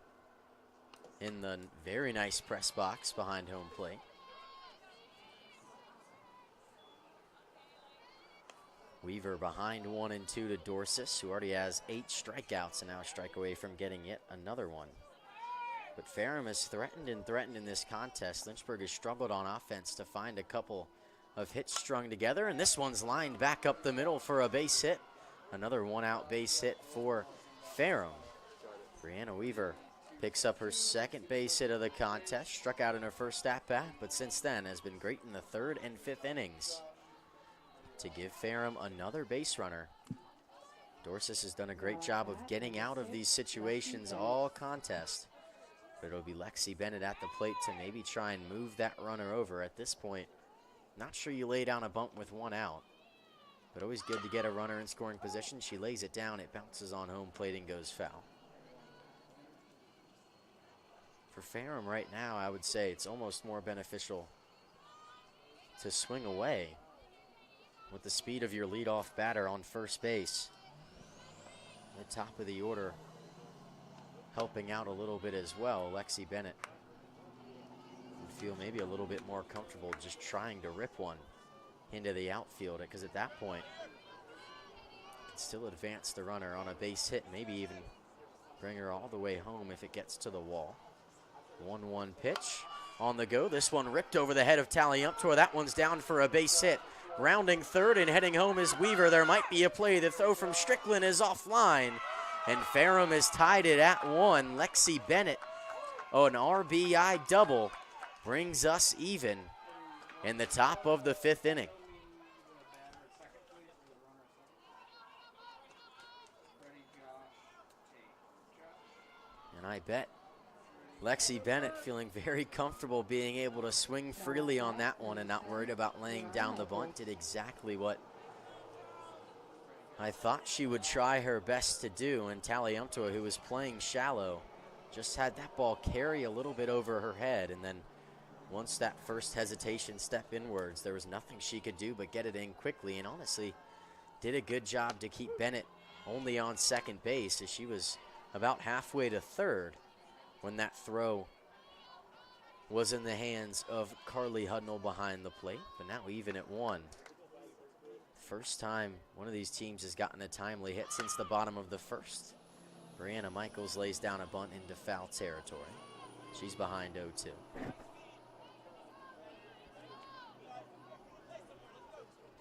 in the very nice press box behind home plate. Weaver behind 1 and 2 to Dorsis, who already has 8 strikeouts and now a strike away from getting yet another one. But Ferrum has threatened in this contest. Lynchburg has struggled on offense to find a couple of hits strung together, and this one's lined back up the middle for a base hit. Another 1-out base hit for Ferrum. Brianna Weaver picks up her 2nd base hit of the contest, struck out in her first at-bat, but since then has been great in the 3rd and 5th innings to give Ferrum another base runner. Dorsis has done a great job of getting out of these situations all contest. But it'll be Lexi Bennett at the plate to maybe try and move that runner over at this point. Not sure you lay down a bunt with 1 out, but always good to get a runner in scoring position. She lays it down, it bounces on home plate and goes foul. For Ferrum right now, I would say it's almost more beneficial to swing away with the speed of your leadoff batter on first base. The top of the order helping out a little bit as well. Lexi Bennett would feel maybe a little bit more comfortable just trying to rip one into the outfield, because at that point, you can still advance the runner on a base hit, maybe even bring her all the way home if it gets to the wall. 1-1 pitch on the go. This one ripped over the head of Taliumptor. That one's down for a base hit. Rounding third and heading home is Weaver. There might be a play. The throw from Strickland is offline, and Ferrum has tied it at 1. Lexi Bennett, an RBI double, brings us even in the top of the 5th inning. And I bet Lexi Bennett feeling very comfortable being able to swing freely on that one and not worried about laying down the bunt. Did exactly what I thought she would try her best to do. And Taliumptor, who was playing shallow, just had that ball carry a little bit over her head. And then once that first hesitation step inwards, there was nothing she could do but get it in quickly. And honestly, did a good job to keep Bennett only on second base, as she was about halfway to third when that throw was in the hands of Carly Hudnall behind the plate. But now even at 1. First time one of these teams has gotten a timely hit since the bottom of the 1st. Brianna Michaels lays down a bunt into foul territory. She's behind 0-2.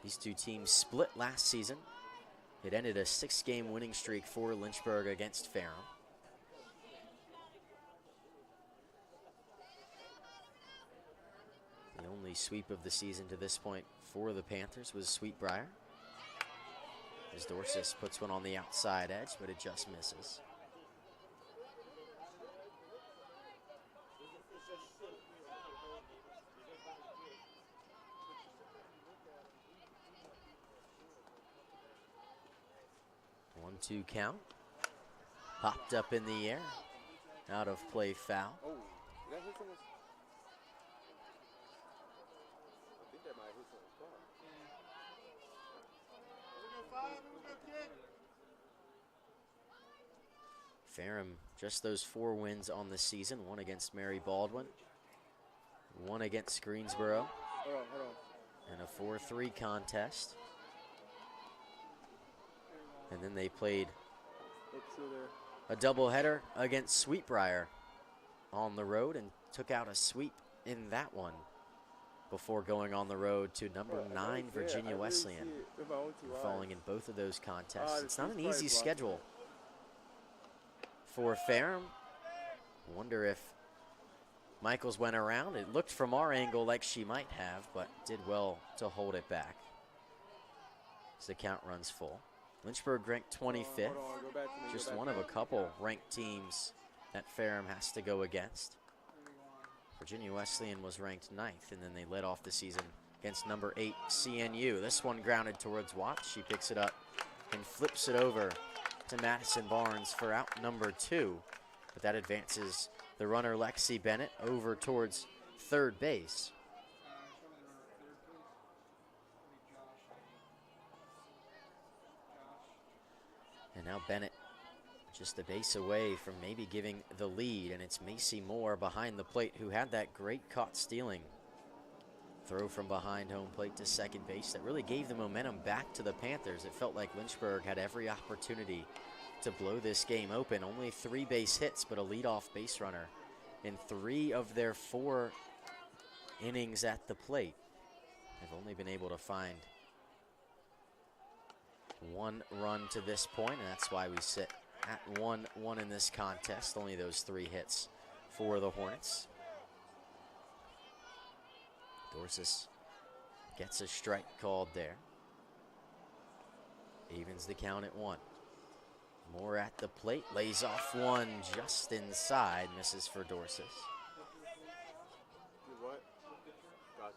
These two teams split last season. It ended a 6-game winning streak for Lynchburg against Ferrum. The only sweep of the season to this point for the Panthers was Sweetbriar, as Dorsis puts one on the outside edge, but it just misses. One-two count. Popped up in the air. Out of play, foul. Oh, did that hit someone's? I think that might hit someone's car. Ferrum, just those 4 wins on the season. 1 against Mary Baldwin, 1 against Greensboro, Hold on. and a 4-3 contest. And then they played a doubleheader against Sweetbriar on the road and took out a sweep in that one before going on the road to number 9 Virginia Wesleyan, falling in both of those contests. It's not an easy schedule for Ferrum. Wonder if Michaels went around. It looked from our angle like she might have, but did well to hold it back as the count runs full. Lynchburg ranked 25th, just one of a couple ranked teams that Ferrum has to go against. Virginia Wesleyan was ranked 9th, and then they led off the season against number 8 CNU. This one grounded towards Watts. She picks it up and flips it over to Madison Barnes for out number 2. But that advances the runner Lexi Bennett over towards third base. And now Bennett just a base away from maybe giving the lead, and it's Macy Moore behind the plate who had that great caught stealing throw from behind home plate to second base that really gave the momentum back to the Panthers. It felt like Lynchburg had every opportunity to blow this game open. Only 3 base hits, but a leadoff base runner in 3 of their 4 innings at the plate. They've only been able to find 1 run to this point, and that's why we sit at 1-1 in this contest. Only those 3 hits for the Hornets. Dorsis gets a strike called there. Evens the count at 1. Moore at the plate, lays off one just inside, misses for Dorsis. What? Gotcha.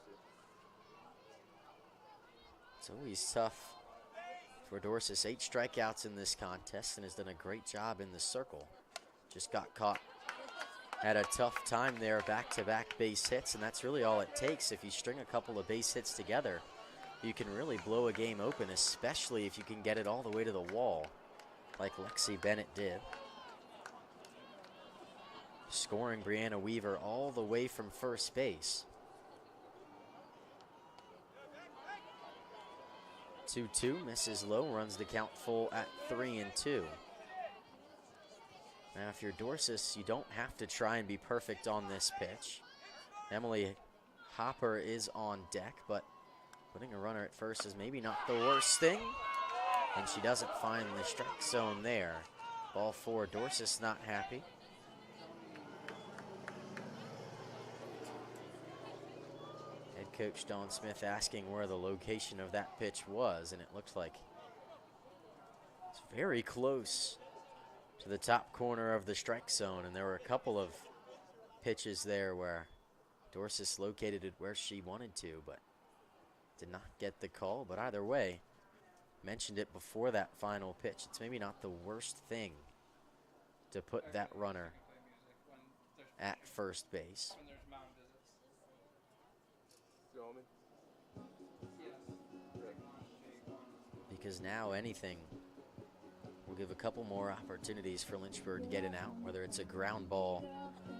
It's always tough for Dorsis. 8 strikeouts in this contest and has done a great job in the circle. Just got caught at a tough time there, back-to-back base hits, and that's really all it takes. If you string a couple of base hits together, you can really blow a game open, especially if you can get it all the way to the wall, like Lexi Bennett did. Scoring Brianna Weaver all the way from first base. 2-2, misses low, runs the count full at 3-2. Now, if you're Dorsis, you don't have to try and be perfect on this pitch. Emily Hopper is on deck, but putting a runner at first is maybe not the worst thing. And she doesn't find the strike zone there. Ball 4, Dorsis not happy. Head coach Dawn Smith asking where the location of that pitch was, and it looks like it's very close to the top corner of the strike zone, and there were a couple of pitches there where Dorsis located it where she wanted to, but did not get the call. But either way, mentioned it before that final pitch, it's maybe not the worst thing to put that runner at first base. Because now anything will give a couple more opportunities for Lynchburg to get an out, whether it's a ground ball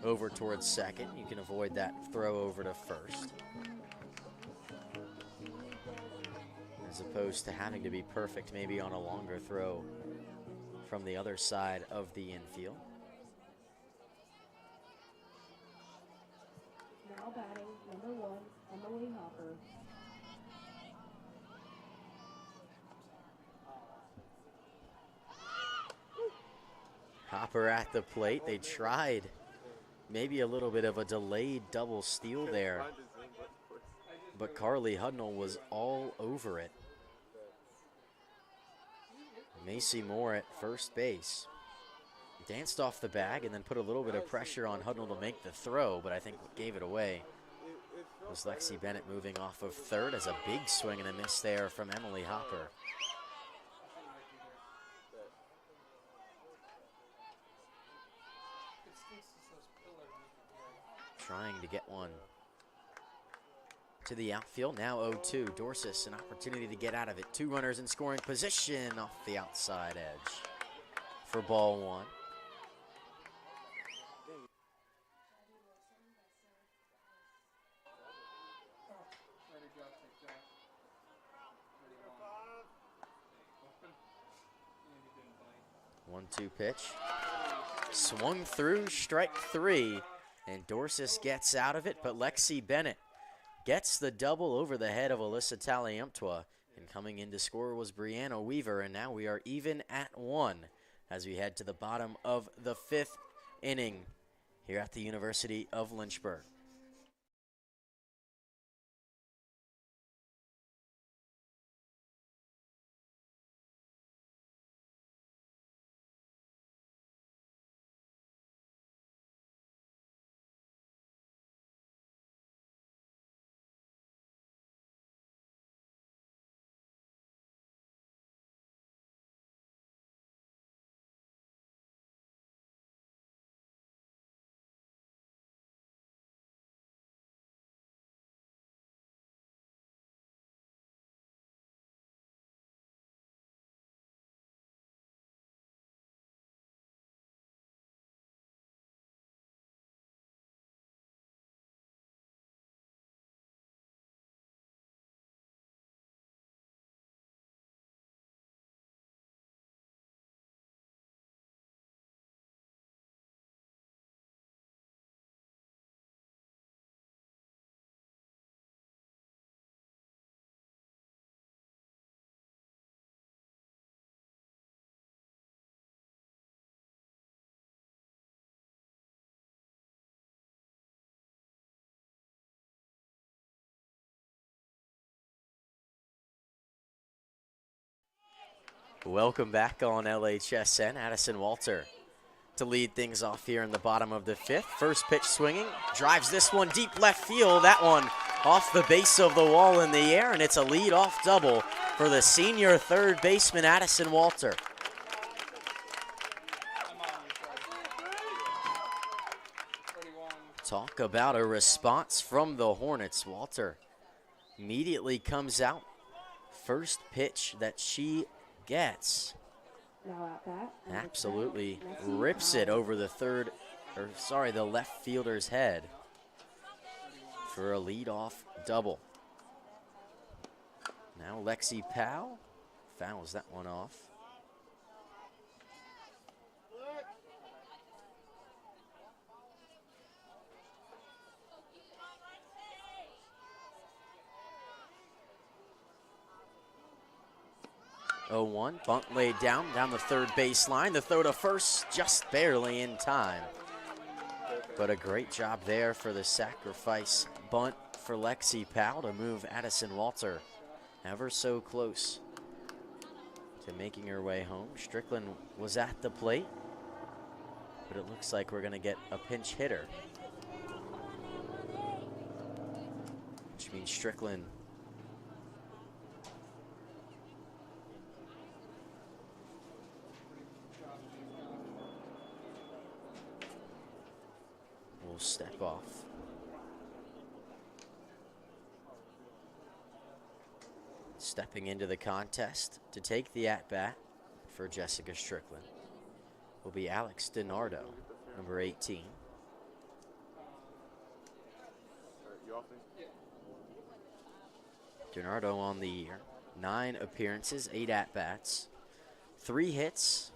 over towards second. You can avoid that throw over to first, as opposed to having to be perfect maybe on a longer throw from the other side of the infield. Now batting, number 1, Emily Hopper. Hopper at the plate. They tried maybe a little bit of a delayed double steal there, but Carly Hudnall was all over it. Macy Moore at first base. Danced off the bag and then put a little bit of pressure on Hudnall to make the throw, but I think what gave it away was Lexi Bennett moving off of third, as a big swing and a miss there from Emily Hopper. Trying to get one to the outfield. Now 0-2. Dorsis, an opportunity to get out of it. 2 runners in scoring position off the outside edge for ball 1. One-two pitch. Swung through, strike 3. And Dorsis gets out of it, but Lexi Bennett gets the double over the head of Alyssa Taliamptua. And coming in to score was Brianna Weaver, and now we are even at 1 as we head to the bottom of the 5th inning here at the University of Lynchburg. Welcome back on LHSN. Addison Walter to lead things off here in the bottom of the 5th. First pitch swinging, drives this one deep left field. That one off the base of the wall in the air, and it's a lead-off double for the senior third baseman, Addison Walter. Talk about a response from the Hornets. Walter immediately comes out. First pitch that she gets. Now at bat. Absolutely rips it over the the left fielder's head for a leadoff double. Now Lexi Powell fouls that one off. Oh, 1, bunt laid down the third baseline. The throw to first just barely in time. But a great job there for the sacrifice bunt for Lexi Powell to move Addison Walter ever so close to making her way home. Strickland was at the plate, but it looks like we're going to get a pinch hitter, which means Strickland will step off. Stepping into the contest to take the at-bat for Jessica Strickland will be Alex DiNardo, number 18. DiNardo on the year, 9 appearances, 8 at-bats, 3 hits,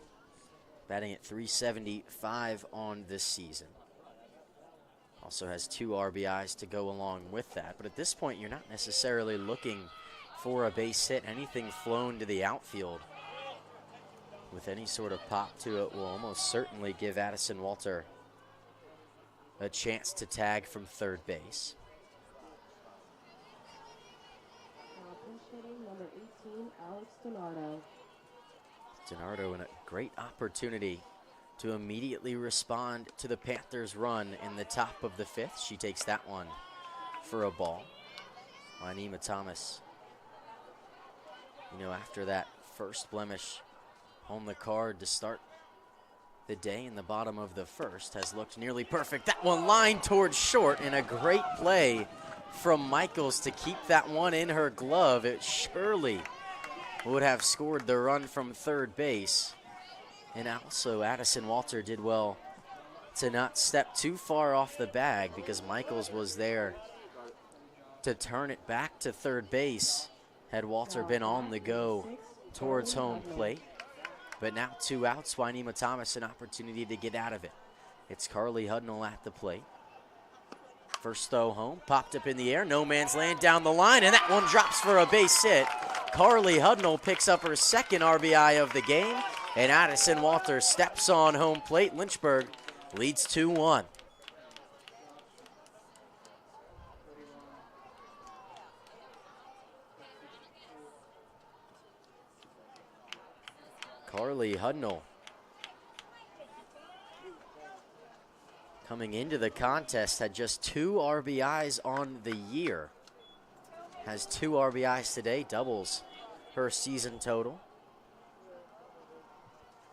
batting at .375 on this season. Also has 2 RBIs to go along with that. But at this point, you're not necessarily looking for a base hit. Anything flown to the outfield with any sort of pop to it will almost certainly give Addison Walter a chance to tag from third base. Now pinch hitting number 18, Alex DiNardo. DiNardo in a great opportunity to immediately respond to the Panthers' run in the top of the 5th. She takes that one for a ball. Anima Thomas, after that first blemish on the card to start the day in the bottom of the 1st, has looked nearly perfect. That one lined towards short, and a great play from Michaels to keep that one in her glove. It surely would have scored the run from third base. And also, Addison Walter did well to not step too far off the bag because Michaels was there to turn it back to third base had Walter been on the go towards home plate. But now 2 outs, Anima Thomas an opportunity to get out of it. It's Carly Hudnall at the plate. First throw home, popped up in the air, no man's land down the line, and that one drops for a base hit. Carly Hudnall picks up her second RBI of the game, and Addison Walter steps on home plate. Lynchburg leads 2-1. Carly Hudnall. Coming into the contest, had just 2 RBIs on the year. Has 2 RBIs today, doubles her season total.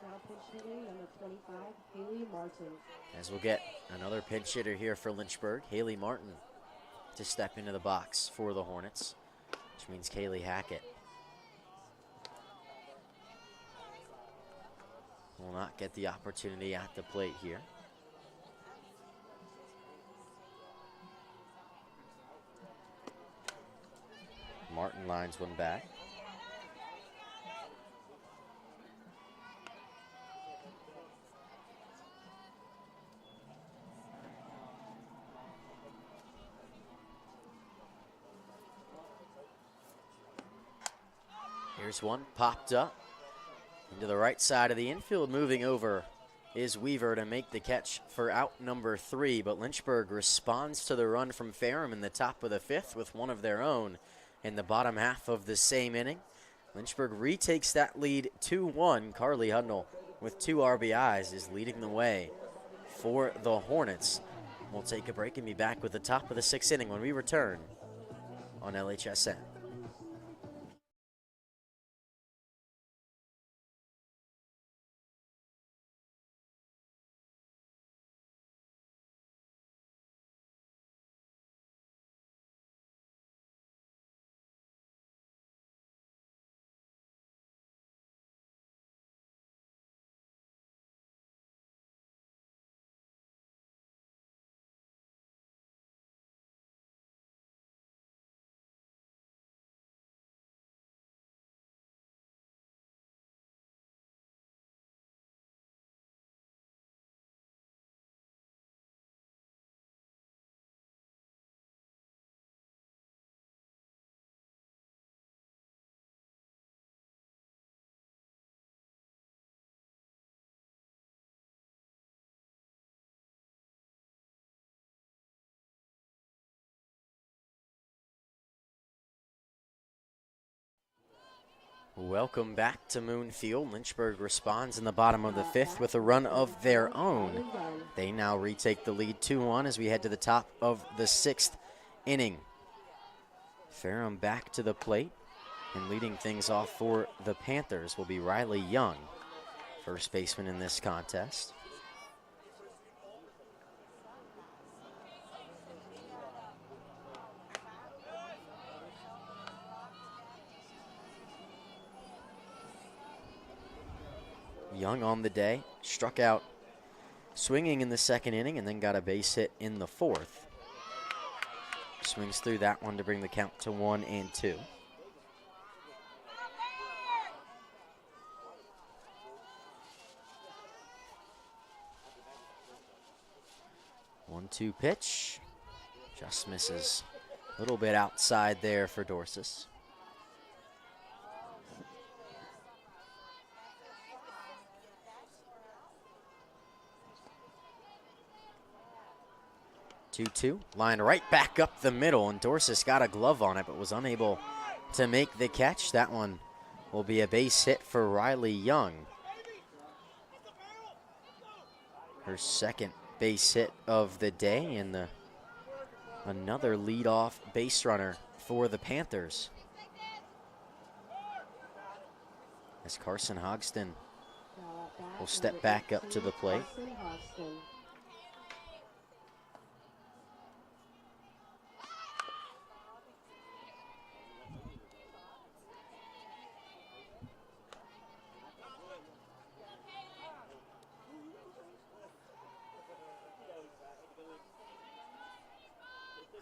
Now pinch hitting number 25, Haley Martin. As we'll get another pinch hitter here for Lynchburg, Haley Martin, to step into the box for the Hornets, which means Kaylee Hackett will not get the opportunity at the plate here. Martin lines one back. Here's one, popped up into the right side of the infield. Moving over is Weaver to make the catch for out number 3, but Lynchburg responds to the run from Ferrum in the top of the 5th with one of their own in the bottom half of the same inning. Lynchburg retakes that lead 2-1. Carly Hudnall with 2 RBIs is leading the way for the Hornets. We'll take a break and be back with the top of the 6th inning when we return on LHSN. Welcome back to Moon Field. Lynchburg responds in the bottom of the 5th with a run of their own. They now retake the lead 2-1 as we head to the top of the 6th inning. Ferrum back to the plate, and leading things off for the Panthers will be Riley Young, first baseman in this contest. Young on the day, struck out swinging in the 2nd inning and then got a base hit in the 4th. Swings through that one to bring the count to 1-2. One-two pitch, just misses a little bit outside there for Dorsis. 2-2, line right back up the middle, and Dorsis got a glove on it but was unable to make the catch. That one will be a base hit for Riley Young. Her 2nd base hit of the day, and another leadoff base runner for the Panthers. As Carson Hogston will step back up to the plate.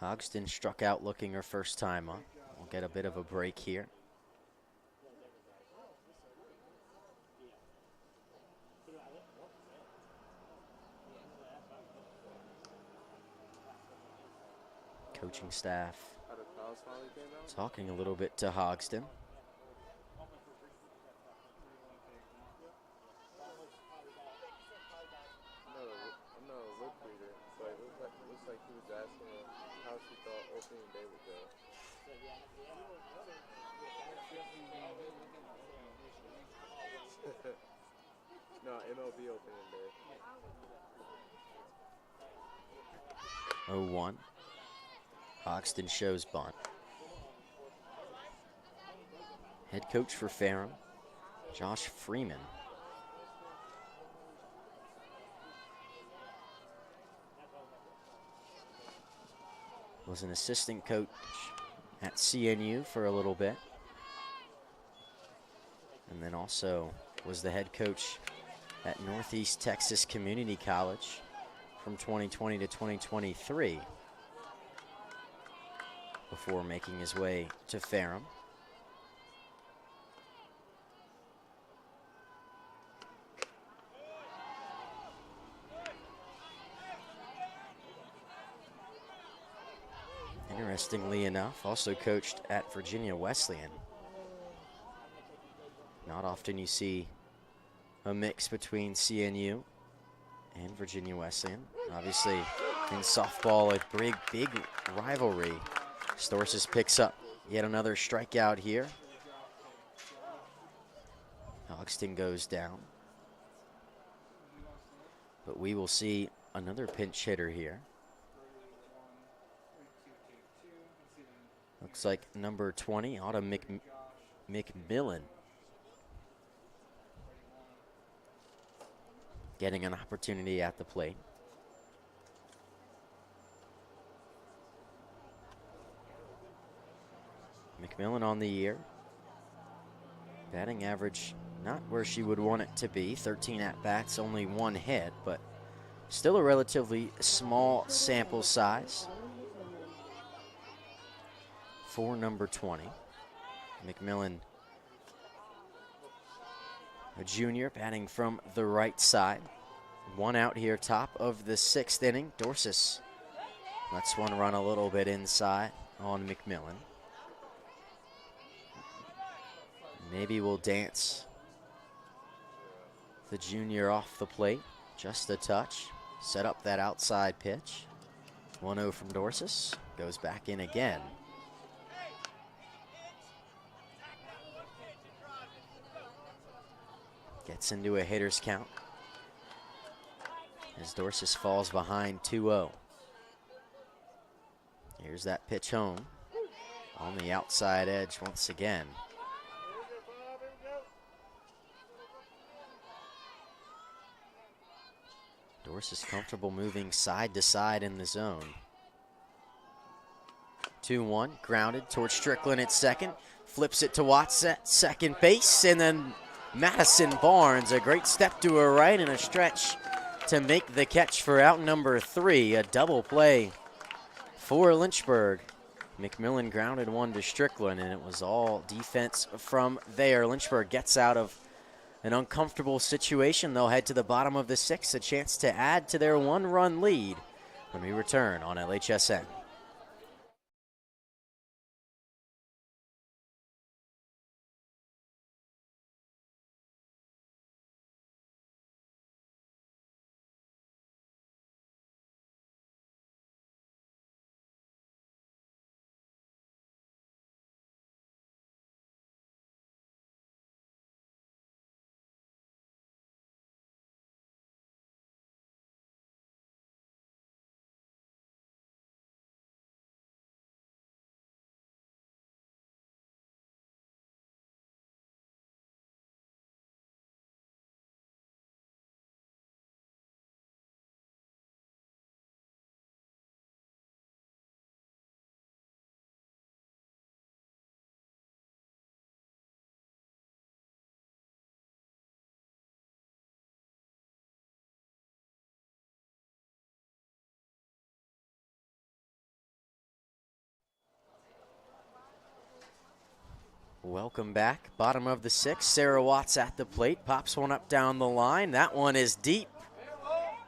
Hogston struck out looking her first time up. We'll get a bit of a break here. Coaching staff talking a little bit to Hogston. No, MLB opening day. 0-1. Hoxton shows bunt. Head coach for Ferrum, Josh Freeman. Was an assistant coach at CNU for a little bit. And then also was the head coach at Northeast Texas Community College from 2020 to 2023 before making his way to Ferrum. Interestingly enough, also coached at Virginia Wesleyan. Not often you see a mix between CNU and Virginia Wesleyan. Obviously, in softball, a big rivalry. Storsis picks up yet another strikeout here. Hoxton goes down. But we will see another pinch hitter here. Looks like number 20, Autumn McMillan. Getting an opportunity at the plate. McMillan on the year. Batting average not where she would want it to be. 13 at-bats, only 1 hit, but still a relatively small sample size for number 20. McMillan, a junior, batting from the right side. 1 out here, top of the 6th inning. Dorsis lets one run a little bit inside on McMillan. Maybe we'll dance the junior off the plate, just a touch. Set up that outside pitch. 1-0 from Dorsis, goes back in again. Gets into a hitter's count as Dorsis falls behind 2-0. Here's that pitch home on the outside edge once again. Dorsis comfortable moving side to side in the zone. 2-1, grounded towards Strickland at second. Flips it to Watts at second base, and then Madison Barnes, a great step to her right and a stretch to make the catch for out number 3. A double play for Lynchburg. McMillan grounded one to Strickland, and it was all defense from there. Lynchburg gets out of an uncomfortable situation. They'll head to the bottom of the 6th, a chance to add to their 1-run lead when we return on LHSN. Welcome back. Bottom of the 6th. Sarah Watts at the plate. Pops one up down the line. That one is deep.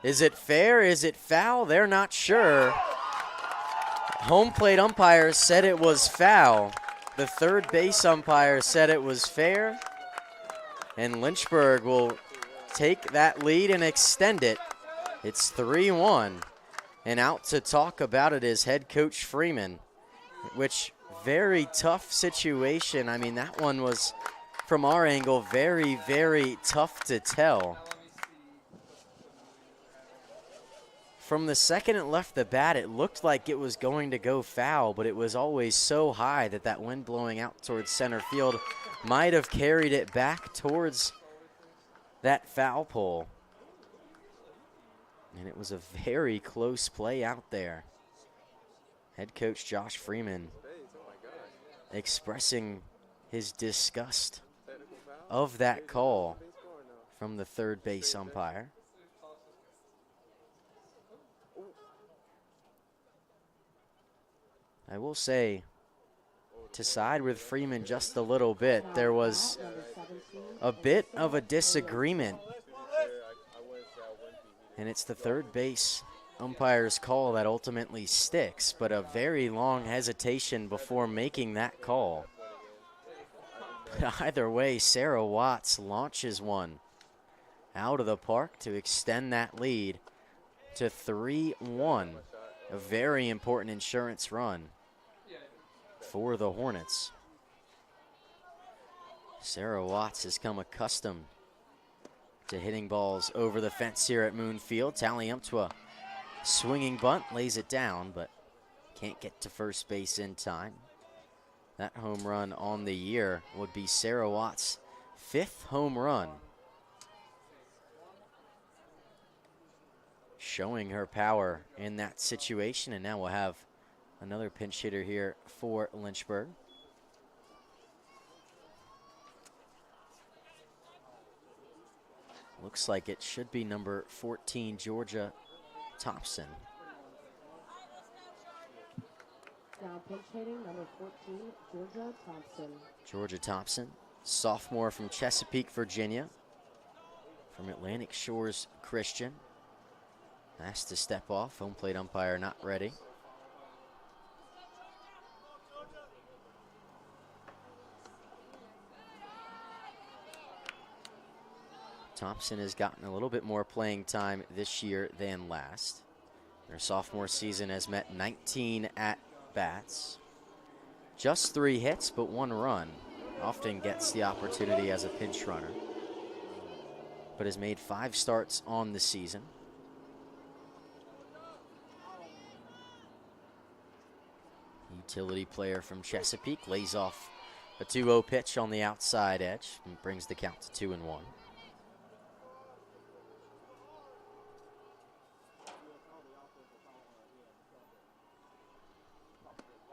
Is it fair? Is it foul? They're not sure. Home plate umpire said it was foul. The third base umpire said it was fair. And Lynchburg will take that lead and extend it. It's 3-1. And out to talk about it is head coach Freeman, which very tough situation. I mean, that one was, from our angle, very, very tough to tell. From the second it left the bat, it looked like it was going to go foul, but it was always so high that that wind blowing out towards center field might have carried it back towards that foul pole. And it was a very close play out there. Head coach Josh Freeman expressing his disgust of that call from the third base umpire. I will say, to side with Freeman just a little bit, there was a bit of a disagreement. And it's the third base umpire's call that ultimately sticks, but a very long hesitation before making that call. But either way, Sarah Watts launches one out of the park to extend that lead to 3-1. A very important insurance run for the Hornets. Sarah Watts has come accustomed to hitting balls over the fence here at Moon Field. Taliumptua swinging bunt, lays it down, but can't get to first base in time. That home run on the year would be Sarah Watts' 5th home run. Showing her power in that situation, and now we'll have another pinch hitter here for Lynchburg. Looks like it should be number 14, Georgia Thompson. Now pinch hitting number 14, Georgia Thompson. Georgia Thompson, sophomore from Chesapeake, Virginia, from Atlantic Shores Christian. Asked to step off, home plate umpire not ready. Thompson has gotten a little bit more playing time this year than last. Their sophomore season has met 19 at-bats. Just 3 hits, but 1 run. Often gets the opportunity as a pinch runner, but has made 5 starts on the season. Utility player from Chesapeake lays off a 2-0 pitch on the outside edge and brings the count to 2-1.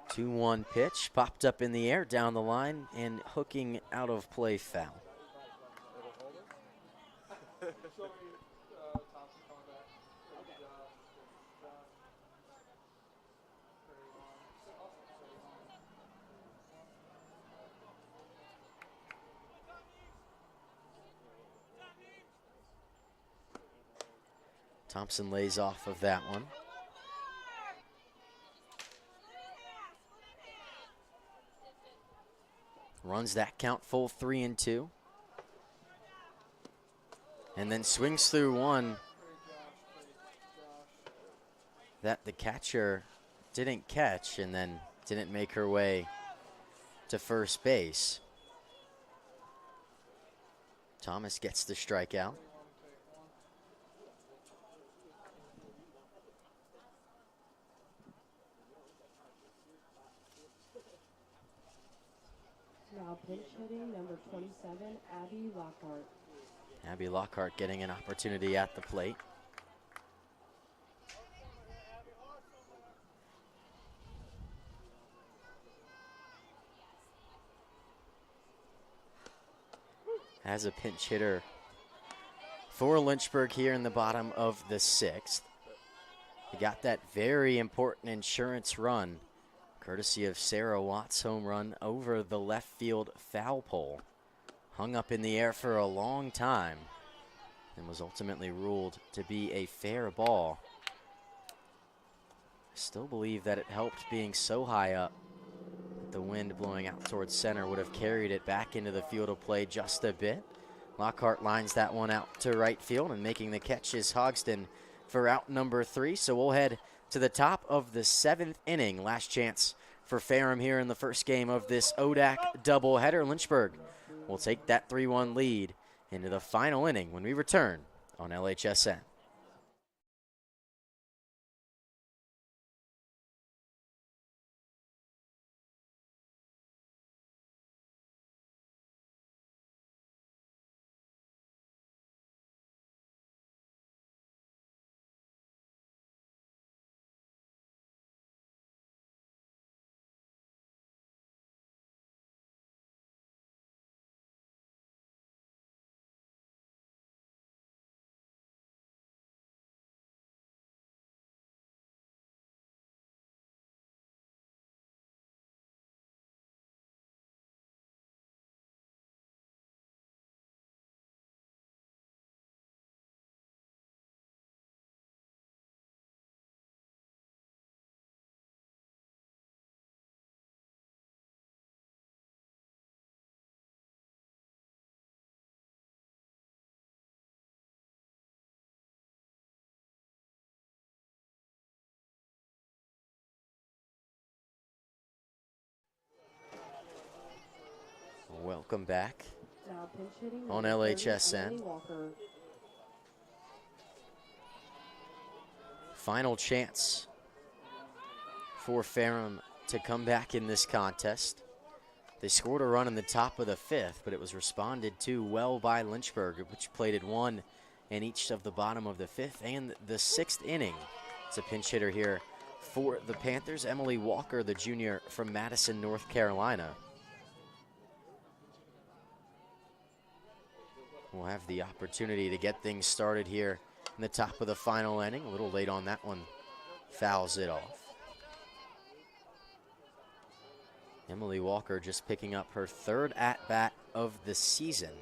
2-1 pitch, popped up in the air, down the line, and hooking out of play foul. Thompson lays off of that one. Runs that count full 3-2. And then swings through one that the catcher didn't catch and then didn't make her way to first base. Thomas gets the strikeout. Now pinch hitting number 27, Abby Lockhart. Abby Lockhart getting an opportunity at the plate. As a pinch hitter for Lynchburg here in the bottom of the 6th. He got that very important insurance run, courtesy of Sarah Watts' home run over the left field foul pole. Hung up in the air for a long time and was ultimately ruled to be a fair ball. I still believe that it helped being so high up that the wind blowing out towards center would have carried it back into the field of play just a bit. Lockhart lines that one out to right field, and making the catch is Hogston for out number 3. So we'll head to the top of the 7th inning. Last chance for Ferrum here in the first game of this ODAC doubleheader. Lynchburg will take that 3-1 lead into the final inning when we return on LHSN. welcome back Now pinch hitting on number 30, LHSN. Emily Walker. Final chance for Ferrum to come back in this contest. They scored a run in the top of the 5th, but it was responded to well by Lynchburg, which plated 1 in each of the bottom of the 5th and the 6th inning. It's a pinch hitter here for the Panthers, Emily Walker, the junior from Madison, North Carolina. We'll have the opportunity to get things started here in the top of the final inning. A little late on that one, fouls it off. Emily Walker just picking up her 3rd at-bat of the season.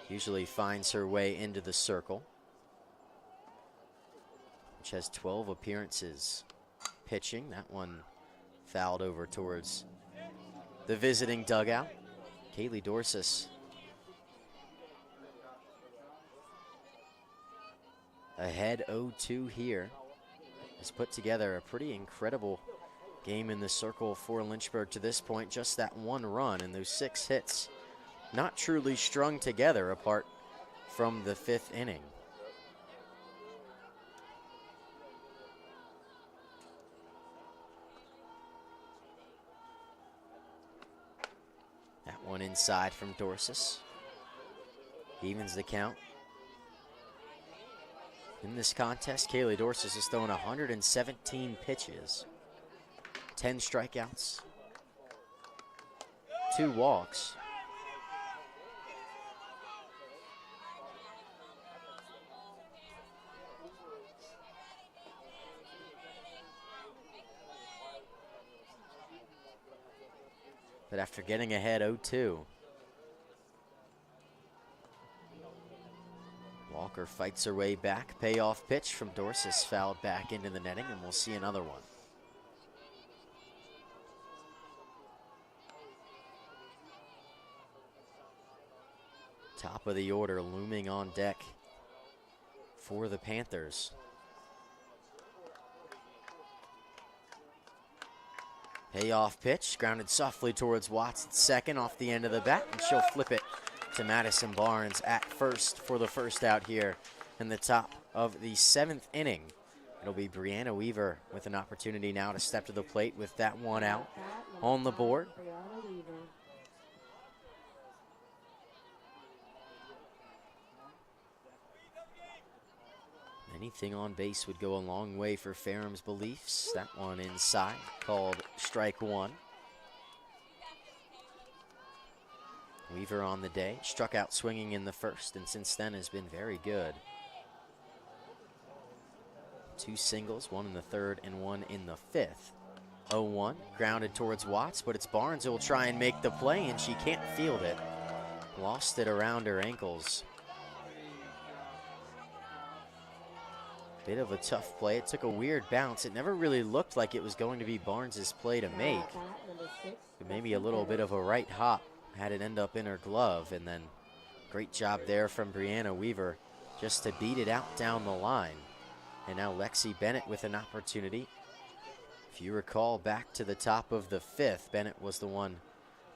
Usually finds her way into the circle, which has 12 appearances pitching. That one fouled over towards the visiting dugout. Kaylee Dorsis ahead 0-2 here. Has put together a pretty incredible game in the circle for Lynchburg to this point. Just that 1 run and those 6 hits not truly strung together apart from the 5th inning. That one inside from Dorsis evens the count. In this contest, Kaylee Dorsis has thrown 117 pitches, 10 strikeouts, 2 walks. But after getting ahead 0-2, Walker fights her way back. Payoff pitch from Dorsis fouled back into the netting, and we'll see another one. Top of the order looming on deck for the Panthers. Payoff pitch, grounded softly towards Watts at second off the end of the bat, and she'll flip it to Madison Barnes at first for the first out here in the top of the 7th inning. It'll be Brianna Weaver with an opportunity now to step to the plate with that one out on the board. Anything on base would go a long way for Ferrum's beliefs. That one inside, called strike 1. Weaver on the day, struck out swinging in the 1st, and since then has been very good. 2 singles, 1 in the 3rd and 1 in the 5th. 0-1, grounded towards Watts, but it's Barnes who will try and make the play, and she can't field it. Lost it around her ankles. Bit of a tough play. It took a weird bounce. It never really looked like it was going to be Barnes's play to make. Maybe a little bit of a right hop had it end up in her glove, and then great job there from Brianna Weaver just to beat it out down the line. And now Lexi Bennett with an opportunity. If you recall back to the top of the 5th, Bennett was the one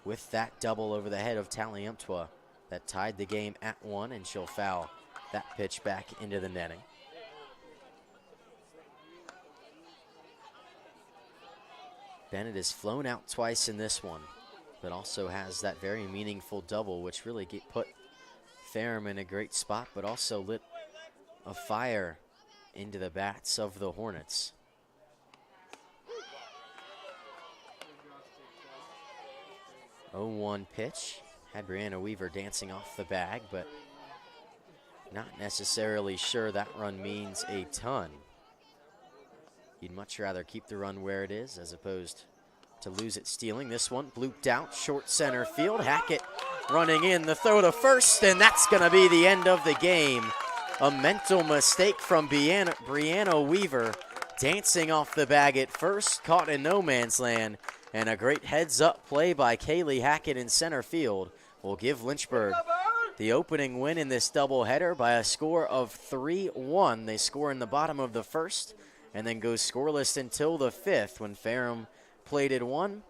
with that double over the head of Taliumptua that tied the game at 1, and she'll foul that pitch back into the netting. Bennett has flown out twice in this one, but also has that very meaningful double, which really put Ferrum in a great spot, but also lit a fire into the bats of the Hornets. Oh, 0-1 pitch. Had Brianna Weaver dancing off the bag, but not necessarily sure that run means a ton. You'd much rather keep the run where it is as opposed to lose it stealing. This one blooped out, short center field. Hackett running in, the throw to first, and that's going to be the end of the game. A mental mistake from Brianna Weaver, dancing off the bag at first, caught in no man's land, and a great heads-up play by Kaylee Hackett in center field will give Lynchburg the opening win in this doubleheader by a score of 3-1. They score in the bottom of the 1st, and then goes scoreless until the 5th when Ferrum plated 1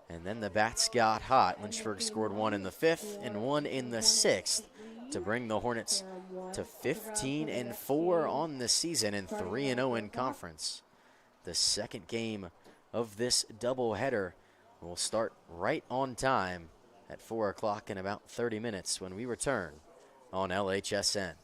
And then the bats got hot. Lynchburg scored one in the 5th and one in the 6th to bring the Hornets to 15-4 on the season and 3-0 in conference. The second game of this doubleheader will start right on time at 4 o'clock in about 30 minutes when we return on LHSN.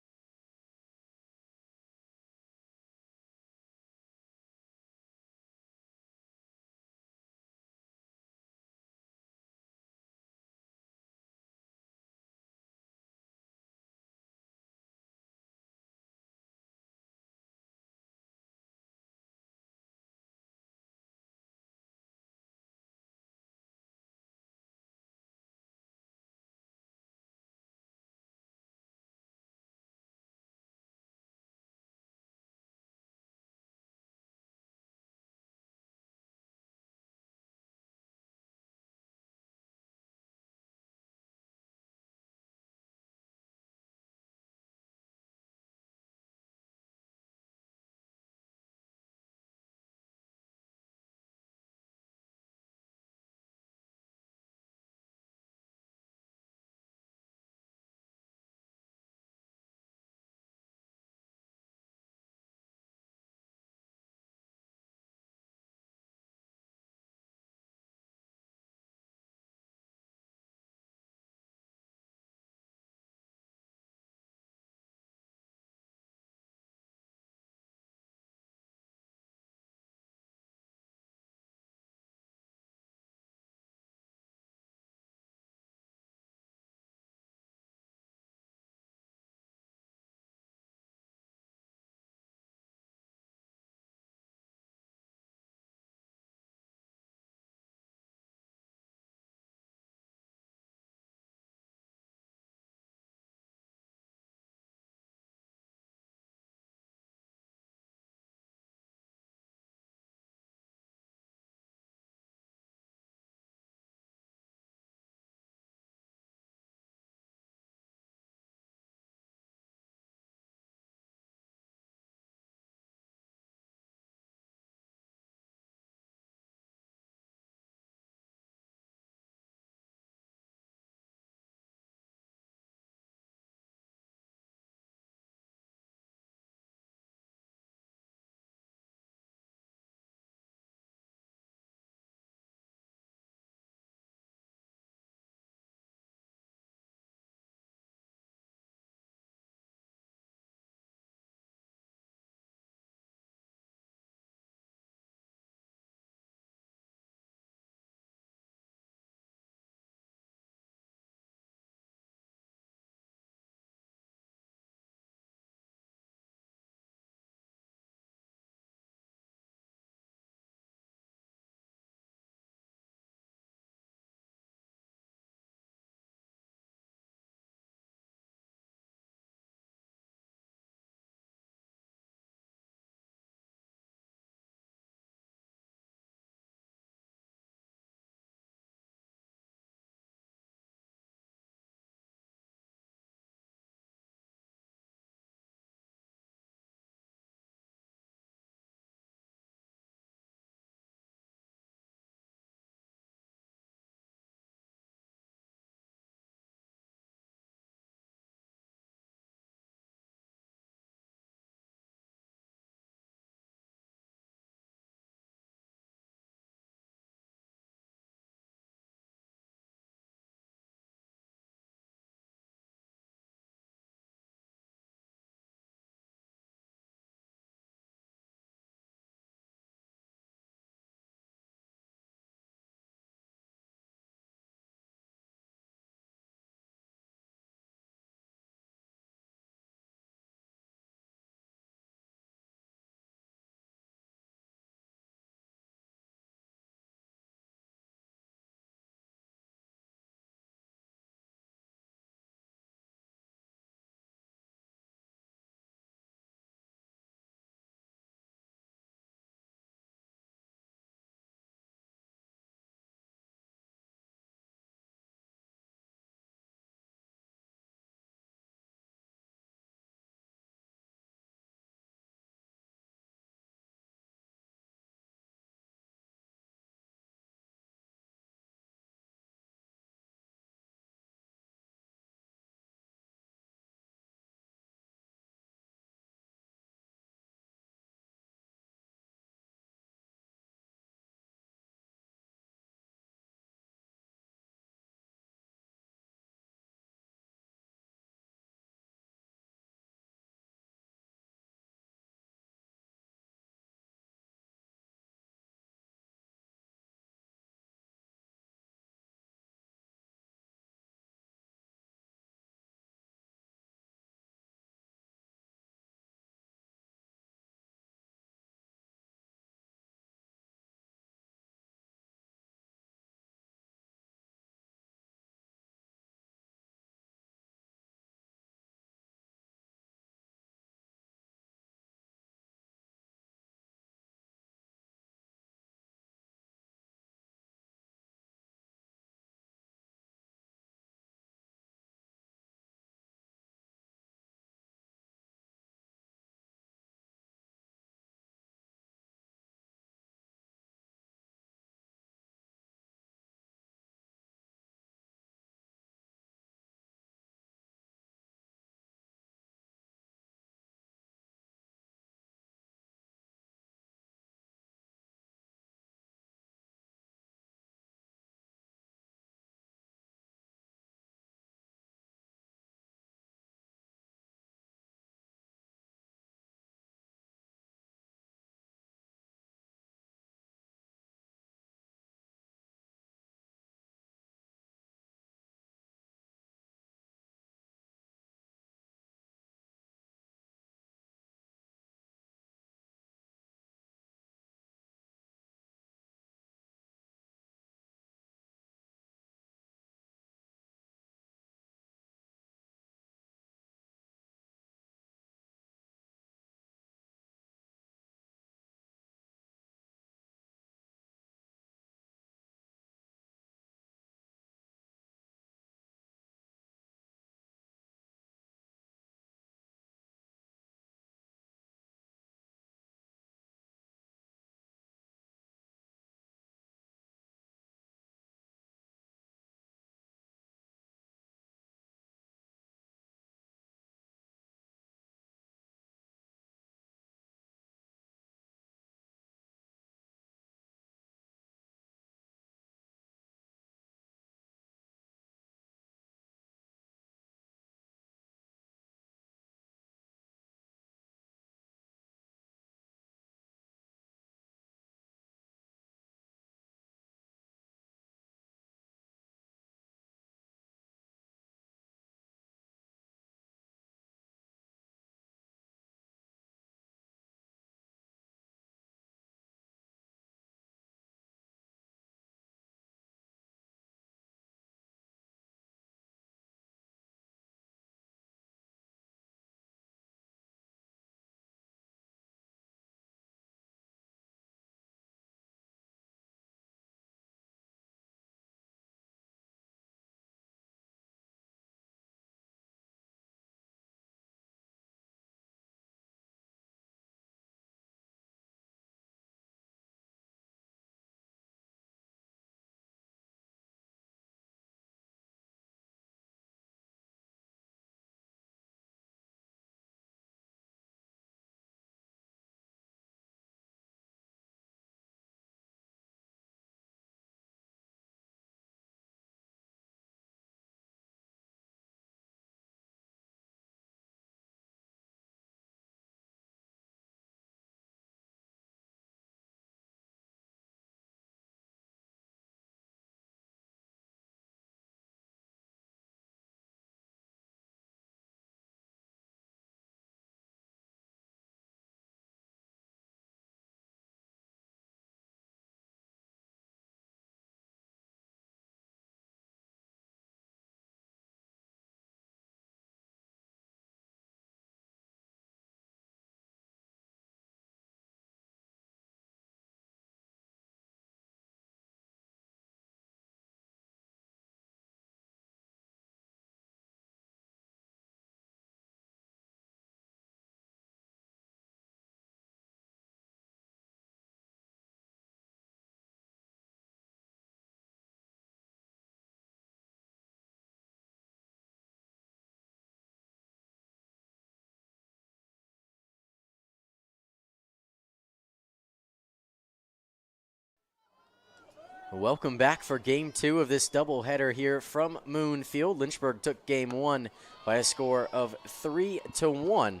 Welcome back for game 2 of this doubleheader here from Moon Field. Lynchburg took game 1 by a score of 3-1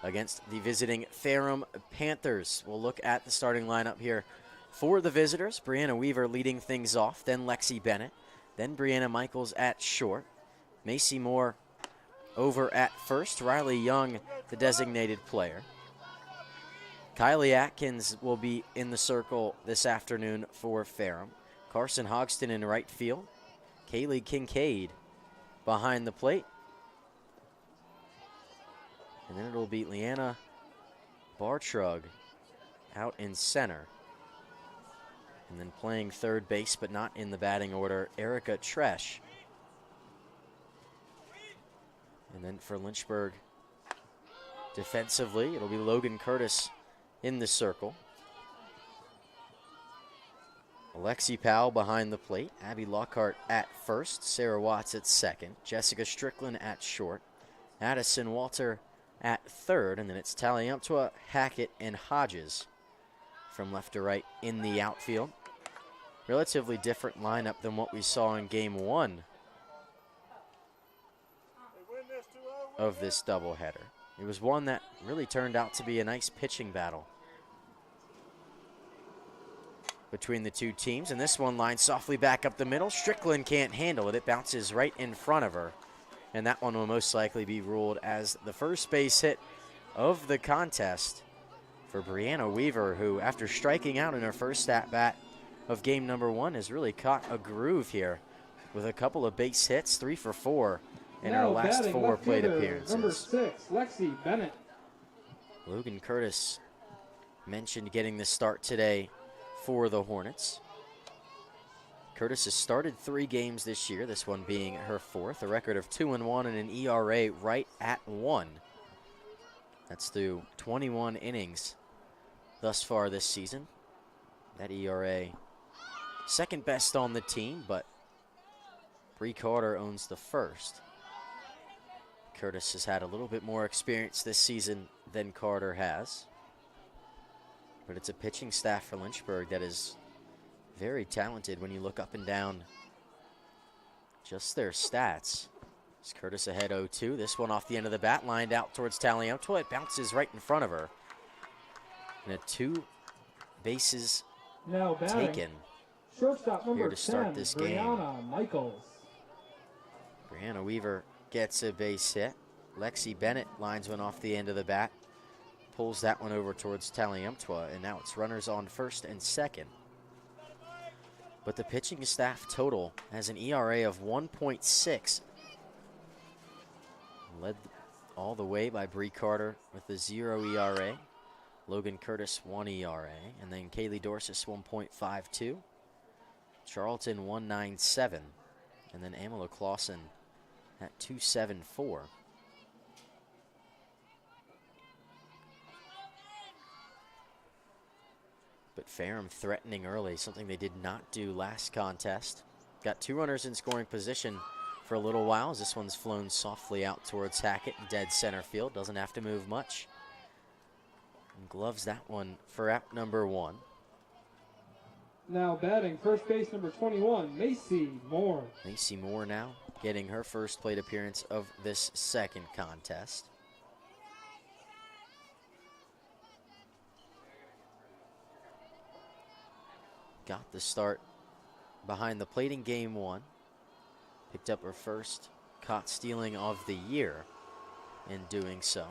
against the visiting Ferrum Panthers. We'll look at the starting lineup here for the visitors. Brianna Weaver leading things off, then Lexi Bennett, then Brianna Michaels at short. Macy Moore over at first, Riley Young the designated player. Kylie Atkins will be in the circle this afternoon for Ferrum. Carson Hogston in right field. Kaylee Kincaid behind the plate. And then it'll be Leanna Bartrug out in center. And then playing third base, but not in the batting order, Erica Tresh. And then for Lynchburg, defensively, it'll be Logan Curtis in the circle. Alexi Powell behind the plate. Abby Lockhart at first. Sarah Watts at second. Jessica Strickland at short. Addison Walter at third. And then it's Taliamptua, Hackett, and Hodges from left to right in the outfield. Relatively different lineup than what we saw in game 1 of this doubleheader. It was one that really turned out to be a nice pitching battle between the two teams, and this one lines softly back up the middle. Strickland can't handle it. It bounces right in front of her, and that one will most likely be ruled as the first base hit of the contest for Brianna Weaver, who, after striking out in her first at-bat of game number 1, has really caught a groove here with a couple of base hits, 3 for 4 in her last 4 plate appearances. Number 6, Lexi Bennett. Logan Curtis mentioned getting the start today for the Hornets. Curtis has started 3 games this year, this one being her 4th, a record of 2-1 and an ERA right at 1. That's through 21 innings thus far this season. That ERA, second best on the team, but Bree Carter owns the first. Curtis has had a little bit more experience this season than Carter has. But it's a pitching staff for Lynchburg that is very talented when you look up and down just their stats. It's Curtis ahead 0-2. This one off the end of the bat, lined out towards Taliamptua. It bounces right in front of her. And a 2 bases Now batting, taken shortstop number here to start 10, this game. Brianna Michaels. Brianna Weaver gets a base hit. Lexi Bennett lines one off the end of the bat. Pulls that one over towards Taliamptua, and now it's runners on first and second. But the pitching staff total has an ERA of 1.6. Led all the way by Bree Carter with a 0 ERA. Logan Curtis 1 ERA, and then Kaylee Dorsis 1.52. Charlton 1.97, and then Amela Clausen at 2.74. But Ferrum threatening early, something they did not do last contest. Got 2 runners in scoring position for a little while as this one's flown softly out towards Hackett, dead center field. Doesn't have to move much. And gloves that one for out number 1. Now batting, first base number 21, Macy Moore. Macy Moore now getting her first plate appearance of this second contest. Got the start behind the plate in game 1. Picked up her first caught stealing of the year in doing so.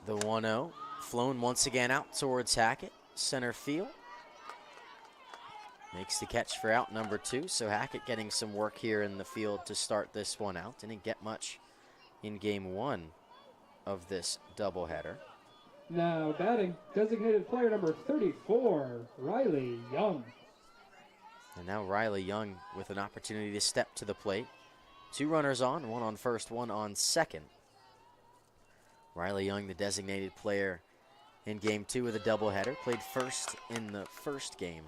The 1-0 flown once again out towards Hackett, center field. Makes the catch for out number 2, so Hackett getting some work here in the field to start this one out. Didn't get much in game 1 of this doubleheader. Now batting, designated player number 34, Riley Young. And now Riley Young with an opportunity to step to the plate. 2 runners on, 1 on first, 1 on second. Riley Young, the designated player in game 2 of the doubleheader, played first in the first game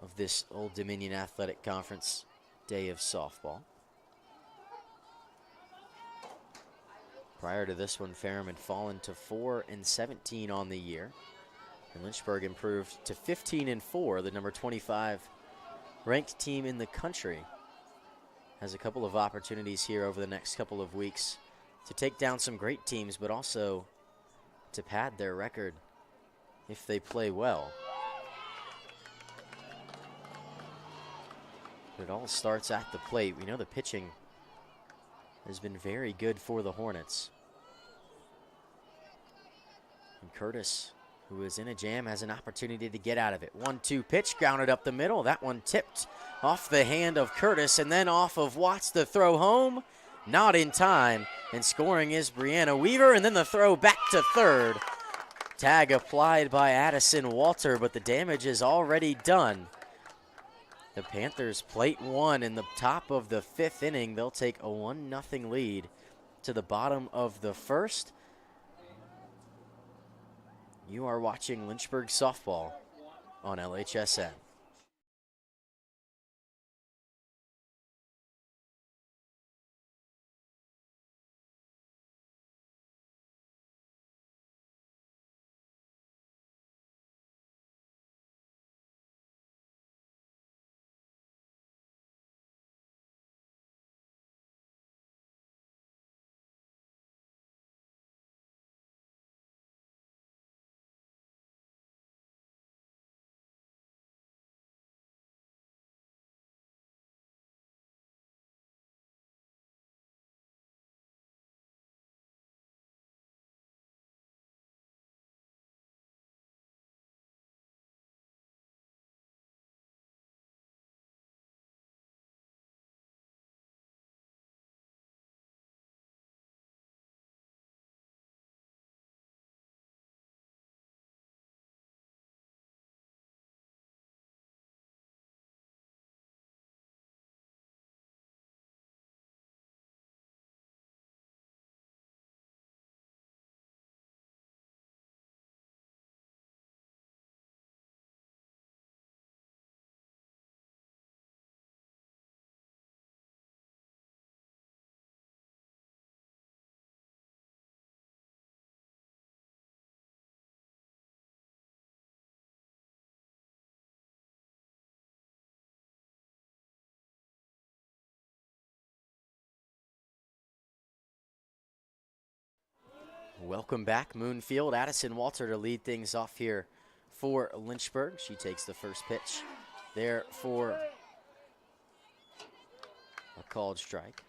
of this Old Dominion Athletic Conference day of softball. Prior to this one, Ferrum had fallen to 4-17 on the year. And Lynchburg improved to 15-4, the number 25 ranked team in the country. Has a couple of opportunities here over the next couple of weeks to take down some great teams, but also to pad their record if they play well. But it all starts at the plate. We know the pitching has been very good for the Hornets. And Curtis, who is in a jam, has an opportunity to get out of it. 1-2 pitch, grounded up the middle. That one tipped off the hand of Curtis and then off of Watts. The throw home, not in time. And scoring is Brianna Weaver, and then the throw back to third. Tag applied by Addison Walter, but the damage is already done. The Panthers plate one in the top of the 5th inning. They'll take a 1-0 lead to the bottom of the 1st. You are watching Lynchburg softball on LHSN. Welcome back, Moonfield. Addison Walter to lead things off here for Lynchburg. She takes the first pitch there for a called strike.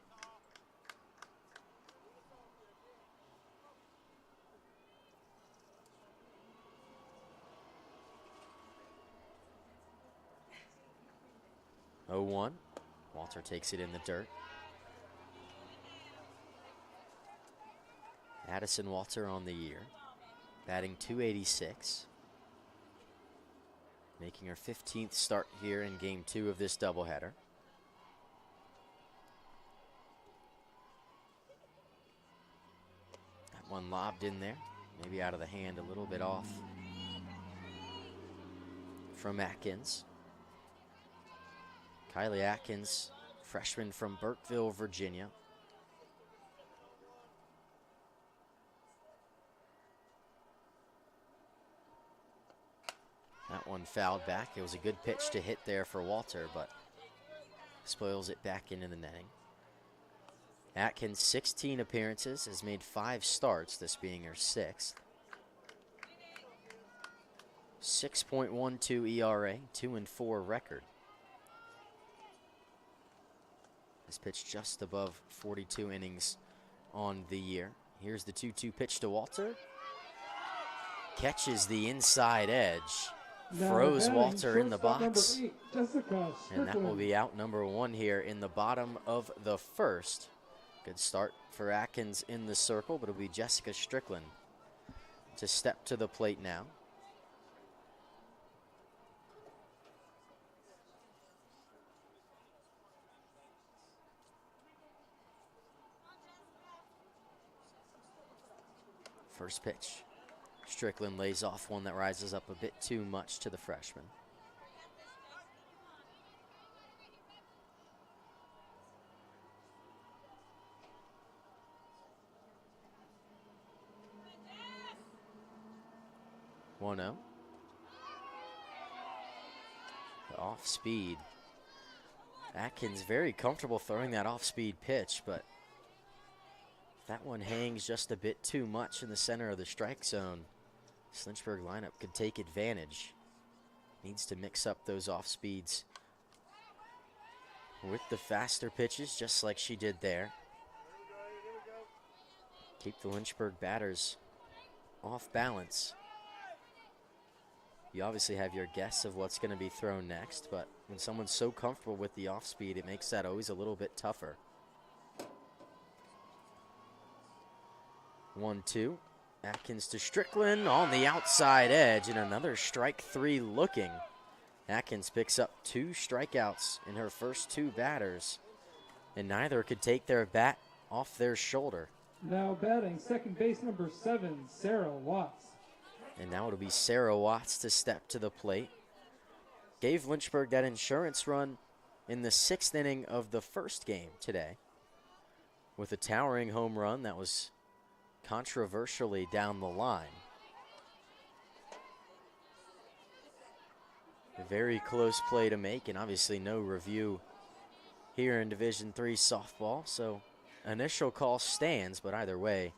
Oh, 1. Walter takes it in the dirt. Addison Walter on the year, batting .286, making her 15th start here in Game 2 of this doubleheader. That one lobbed in there, maybe out of the hand, a little bit off from Atkins. Kylie Atkins, freshman from Burkeville, Virginia. That one fouled back. It was a good pitch to hit there for Walter, but spoils it back into the netting. Atkins, 16 appearances, has made 5 starts, this being her 6th. 6.12 ERA, 2-4 record. This pitch just above 42 innings on the year. Here's the 2-2 pitch to Walter. Catches the inside edge. Froze Walter in the box. 8, and that will be out number 1 here in the bottom of the 1st. Good start for Atkins in the circle, but it'll be Jessica Strickland to step to the plate now. First pitch. Strickland lays off one that rises up a bit too much to the freshman. 1-0. Off speed. Atkins very comfortable throwing that off speed pitch, but that one hangs just a bit too much in the center of the strike zone. This Lynchburg lineup could take advantage. Needs to mix up those off speeds with the faster pitches, just like she did there. Keep the Lynchburg batters off balance. You obviously have your guess of what's going to be thrown next, but when someone's so comfortable with the off speed, it makes that always a little bit tougher. 1-2. Atkins to Strickland on the outside edge, and another strike three looking. Atkins picks up 2 strikeouts in her first 2 batters, and neither could take their bat off their shoulder. Now batting second base number 7, Sarah Watts. And now it'll be Sarah Watts to step to the plate. Gave Lynchburg that insurance run in the 6th inning of the first game today with a towering home run that was controversially down the line. A very close play to make, and obviously no review here in Division III softball, so initial call stands, but either way,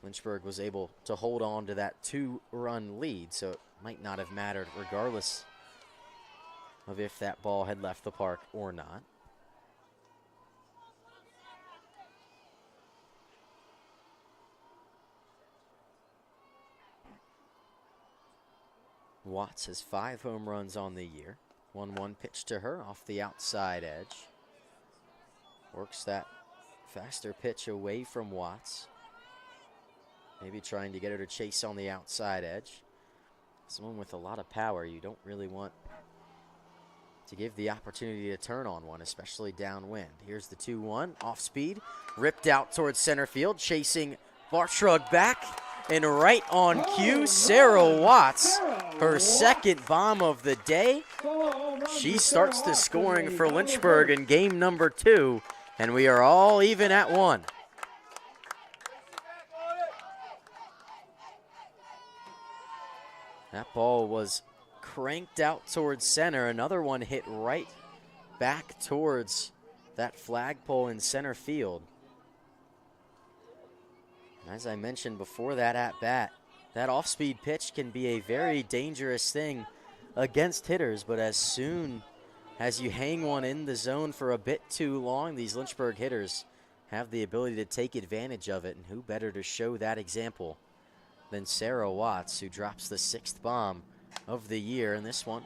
Lynchburg was able to hold on to that 2-run lead, so it might not have mattered regardless of if that ball had left the park or not. Watts has 5 home runs on the year. 1-1 pitch to her off the outside edge. Works that faster pitch away from Watts. Maybe trying to get her to chase on the outside edge. Someone with a lot of power, you don't really want to give the opportunity to turn on one, especially downwind. Here's the 2-1, off speed, ripped out towards center field, chasing Bartrug back, and right on cue, Sarah Watts, her second bomb of the day. She starts the scoring for Lynchburg in game number 2, and we are all even at 1. That ball was cranked out towards center. Another one hit right back towards that flagpole in center field. And as I mentioned before that at-bat, that off-speed pitch can be a very dangerous thing against hitters, but as soon as you hang one in the zone for a bit too long, these Lynchburg hitters have the ability to take advantage of it, and who better to show that example than Sarah Watts, who drops the 6th bomb of the year. And this one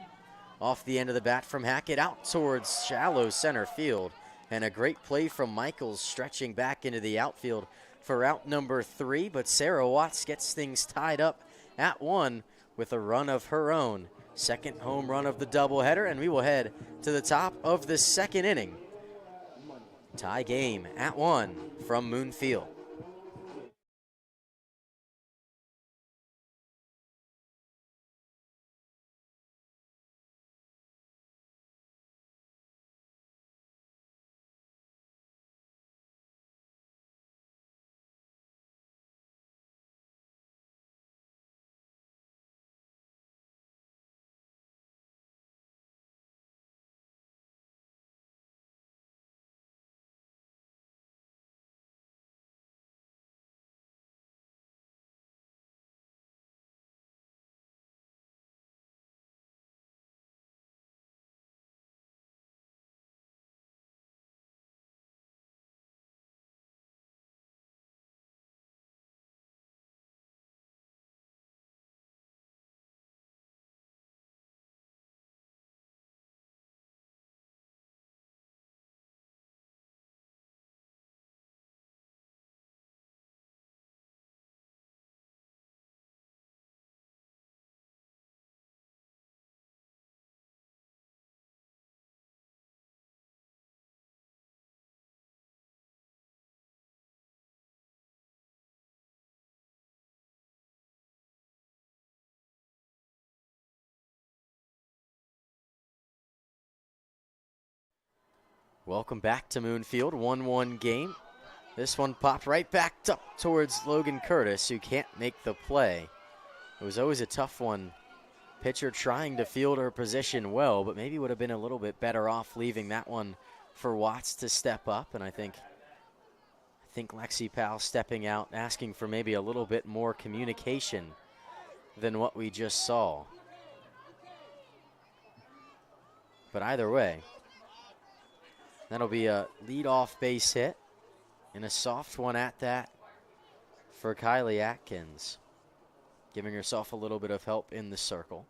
off the end of the bat from Hackett out towards shallow center field. And a great play from Michaels stretching back into the outfield for out number 3. But Sarah Watts gets things tied up at 1 with a run of her own. Second home run of the doubleheader, and we will head to the top of the 2nd inning. Tie game at 1 from Moon Field. Welcome back to Moon Field, 1-1 game. This one popped right back up towards Logan Curtis, who can't make the play. It was always a tough one. Pitcher trying to field her position well, but maybe would have been a little bit better off leaving that one for Watts to step up. And I think Lexi Powell stepping out, asking for maybe a little bit more communication than what we just saw. But either way, that'll be a leadoff base hit and a soft one at that for Kylie Atkins, giving herself a little bit of help in the circle.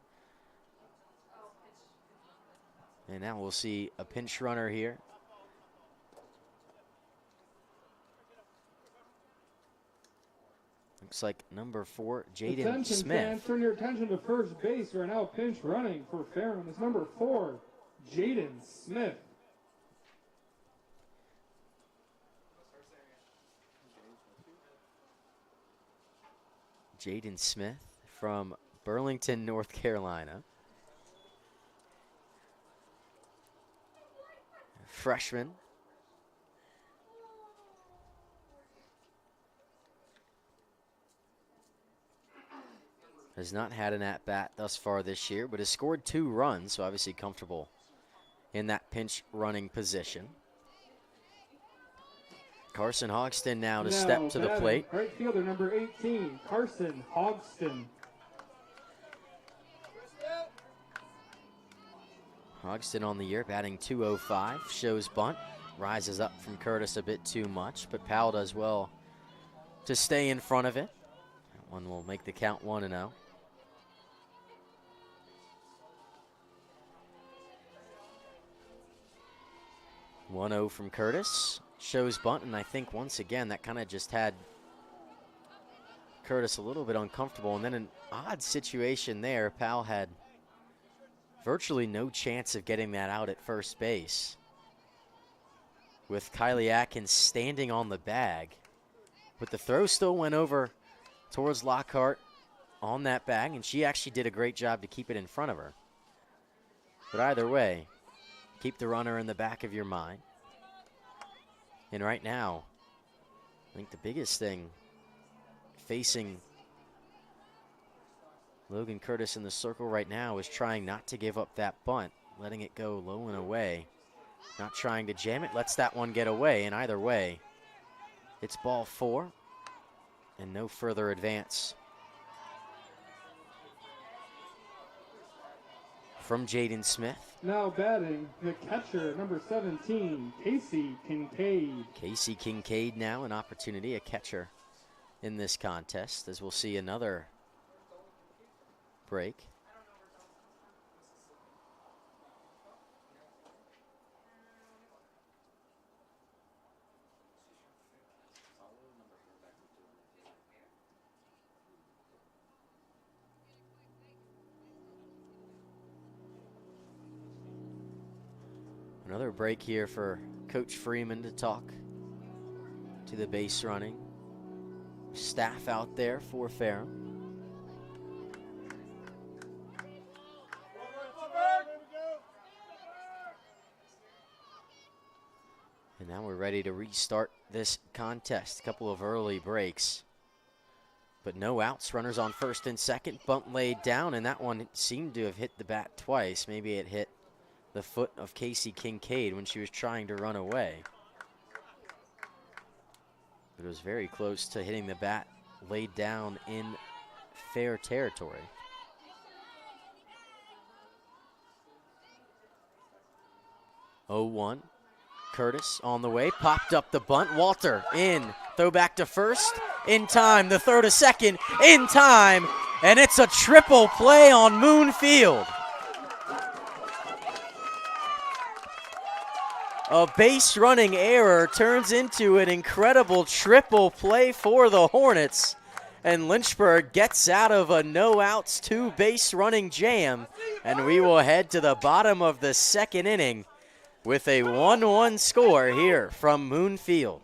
And now we'll see a pinch runner here. Looks like number 4, Jaden Smith. Fans, turn your attention to first base. Right now, pinch running for Ferrum is number 4, Jaden Smith. Jaden Smith from Burlington, North Carolina. Freshman. Has not had an at-bat thus far this year, but has scored 2 runs, so obviously comfortable in that pinch running position. Carson Hogston now to step to the plate. Right fielder number 18, Carson Hogston. Hogston on the year, batting .205, shows bunt, rises up from Curtis a bit too much, but Powell does well to stay in front of it. That one will make the count 1-0. .1-0 from Curtis, shows bunt, and I think once again that kind of just had Curtis a little bit uncomfortable, and then an odd situation there. Powell had virtually no chance of getting that out at first base with Kylie Atkins standing on the bag. But the throw still went over towards Lockhart on that bag, and she actually did a great job to keep it in front of her. But either way, keep the runner in the back of your mind. And right now, I think the biggest thing facing Logan Curtis in the circle right now is trying not to give up that bunt, letting it go low and away. Not trying to jam it, lets that one get away, and either way, it's ball 4 and no further advance from Jaden Smith. Now batting, the catcher, number 17, Casey Kincaid. Casey Kincaid now an opportunity, a catcher in this contest, as we'll see another break. Another break here for Coach Freeman to talk to the base running staff out there for Ferrum. And now we're ready to restart this contest. A couple of early breaks, but no outs. Runners on first and second. Bunt laid down, and that one seemed to have hit the bat twice. Maybe it hit the foot of Casey Kincaid when she was trying to run away. But it was very close to hitting the bat laid down in fair territory. (0-1). Curtis on the way, popped up the bunt. Walter in, throw back to first, in time. The throw to second, in time. And it's a triple play on Moon Field. A base running error turns into an incredible triple play for the Hornets. And Lynchburg gets out of a no outs, 2 base running jam. And we will head to the bottom of the second inning with a 1-1 score here from Moon Field.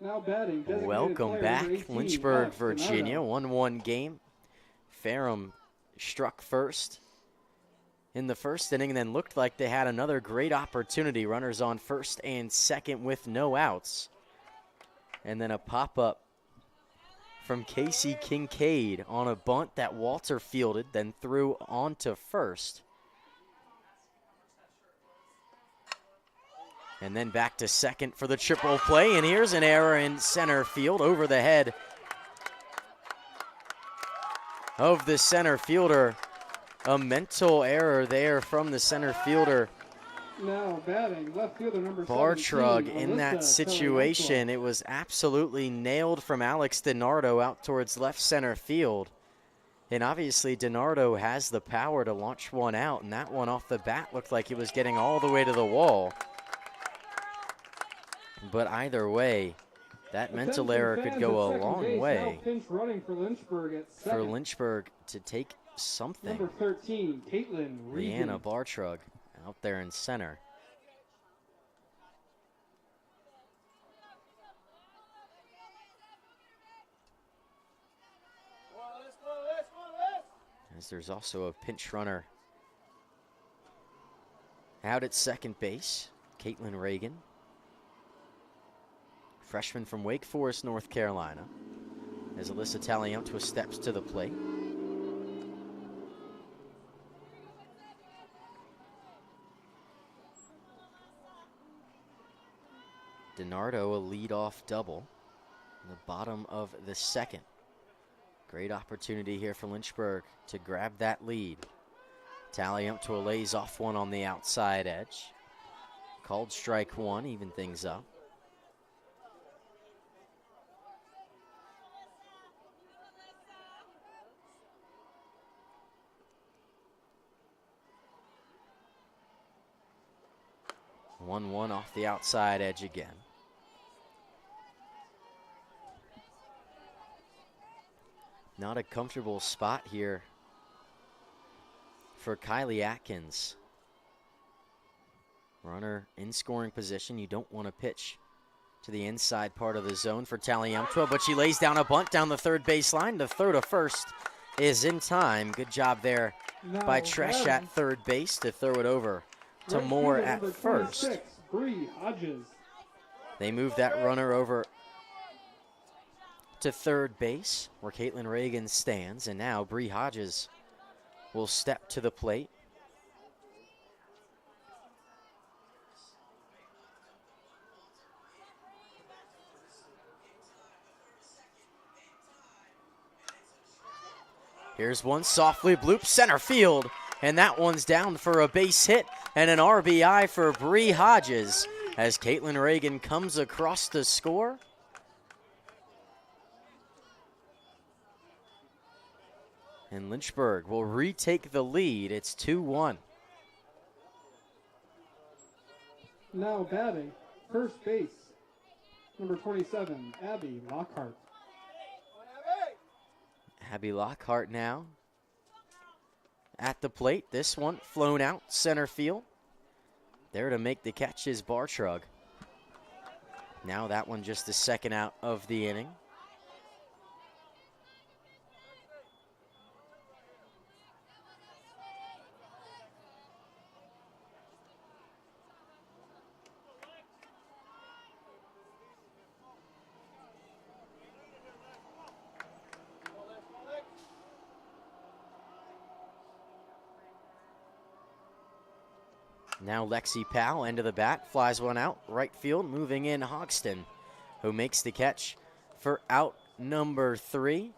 Now batting, designated Welcome player back, number 18, Lynchburg, Alex Virginia. Donardo. 1-1 game. Ferrum struck first in the first inning and then looked like they had another great opportunity. Runners on first and second with no outs. And then a pop-up from Casey Kincaid on a bunt that Walter fielded, then threw on to first. And then back to second for the triple play, and here's an error in center field over the head of the center fielder. A mental error there from the center fielder. Now batting, left fielder number Bartrug 17, in that Alyssa situation. Teleyanqua. It was absolutely nailed from Alex DiNardo out towards left center field. And obviously DiNardo has the power to launch one out, and that one off the bat looked like it was getting all the way to the wall. But either way, that mental error could go a long way Pinch running for Lynchburg at second. for Lynchburg to take something. Number 13, Caitlin Regan. Leanna Bartrug out there in center. As there's also a pinch runner out at second base, Caitlin Reagan. Freshman from Wake Forest, North Carolina. As Alyssa Teleyanqua steps to the plate. DiNardo, a leadoff double in the bottom of the second. Great opportunity here for Lynchburg to grab that lead. Teleyanqua lays off one on the outside edge. Called strike one, even things up. One off the outside edge again. Not a comfortable spot here for Kylie Atkins. Runner in scoring position. You don't want to pitch to the inside part of the zone for Teleyanqua, but she lays down a bunt down the third baseline. The throw to first is in time. Good job there by Tresh at third base to throw it over to Moore at first. Bree Hodges. They move that runner over to third base where Caitlin Reagan stands, and now Bree Hodges will step to the plate. Here's one softly bloop center field, and that one's down for a base hit and an RBI for Bree Hodges as Caitlin Reagan comes across the score. And Lynchburg will retake the lead. It's 2-1. Now batting, first base, number 27, Abby Lockhart. Abby Lockhart now at the plate. This one flown out center field. There to make the catch is Bartrug. Now that one just the second out of the inning. Now Lexi Powell, end of the bat, flies one out, right field, moving in Hogston, who makes the catch for out number 3.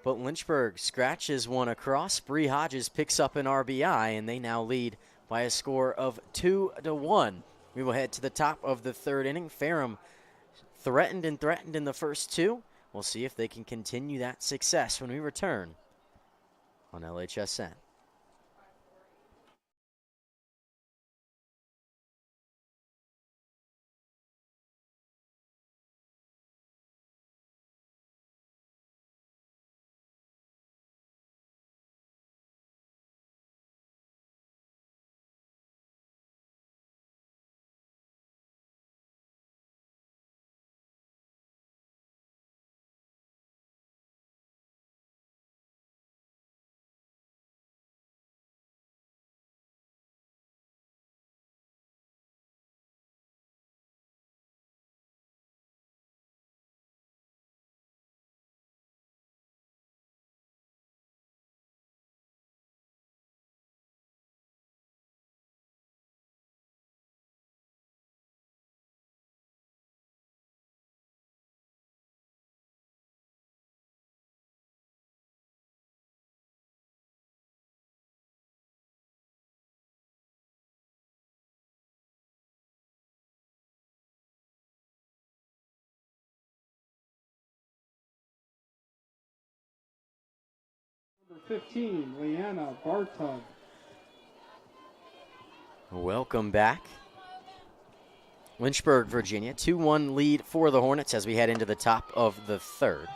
But Lynchburg scratches one across. Bree Hodges picks up an RBI, and they now lead by a score of 2-1. We will head to the top of the third inning. Ferrum threatened in the first two. We'll see if they can continue that success when we return on LHSN. Number 15, Leanna Bartug. Welcome back. Lynchburg, Virginia, 2-1 lead for the Hornets as we head into the top of the third.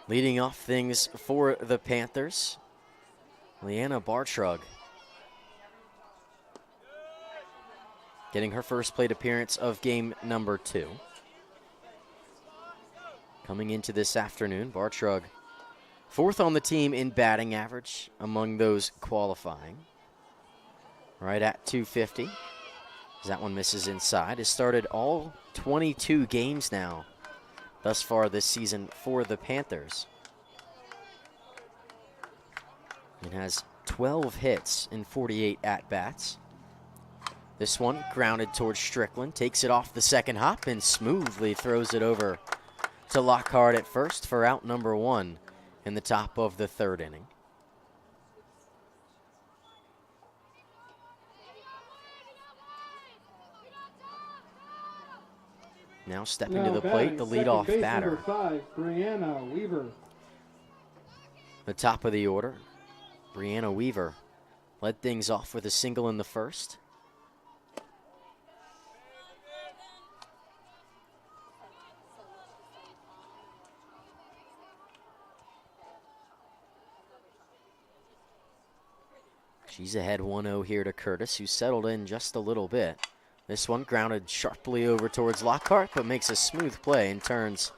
Leading off things for the Panthers, Leanna Bartrug. Getting her first plate appearance of game number 2. Coming into this afternoon, Bartrug, 4th on the team in batting average among those qualifying. Right at 250. As that one misses inside. Has started all 22 games now thus far this season for the Panthers. It has 12 hits in 48 at-bats. This one grounded towards Strickland, takes it off the second hop and smoothly throws it over to Lockhart at first for out number 1 in the top of the third inning. Now stepping to the plate, the leadoff batter. Number 5, Brianna Weaver. The top of the order, Brianna Weaver led things off with a single in the first. She's ahead 1-0 here to Curtis, who settled in just a little bit. This one grounded sharply over towards Lockhart, but makes a smooth play and turns,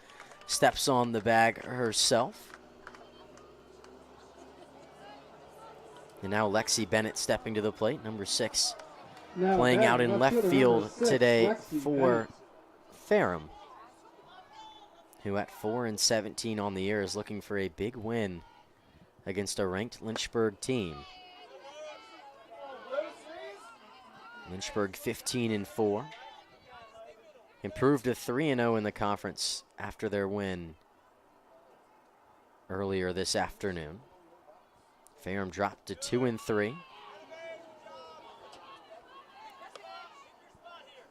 steps on the bag herself. And now Lexi Bennett stepping to the plate, number 6, playing out in left field today for Ferrum, who at 4-17 on the year is looking for a big win against a ranked Lynchburg team. Lynchburg 15-4. Improved to 3-0 in the conference after their win earlier this afternoon. Ferrum dropped to 2-3.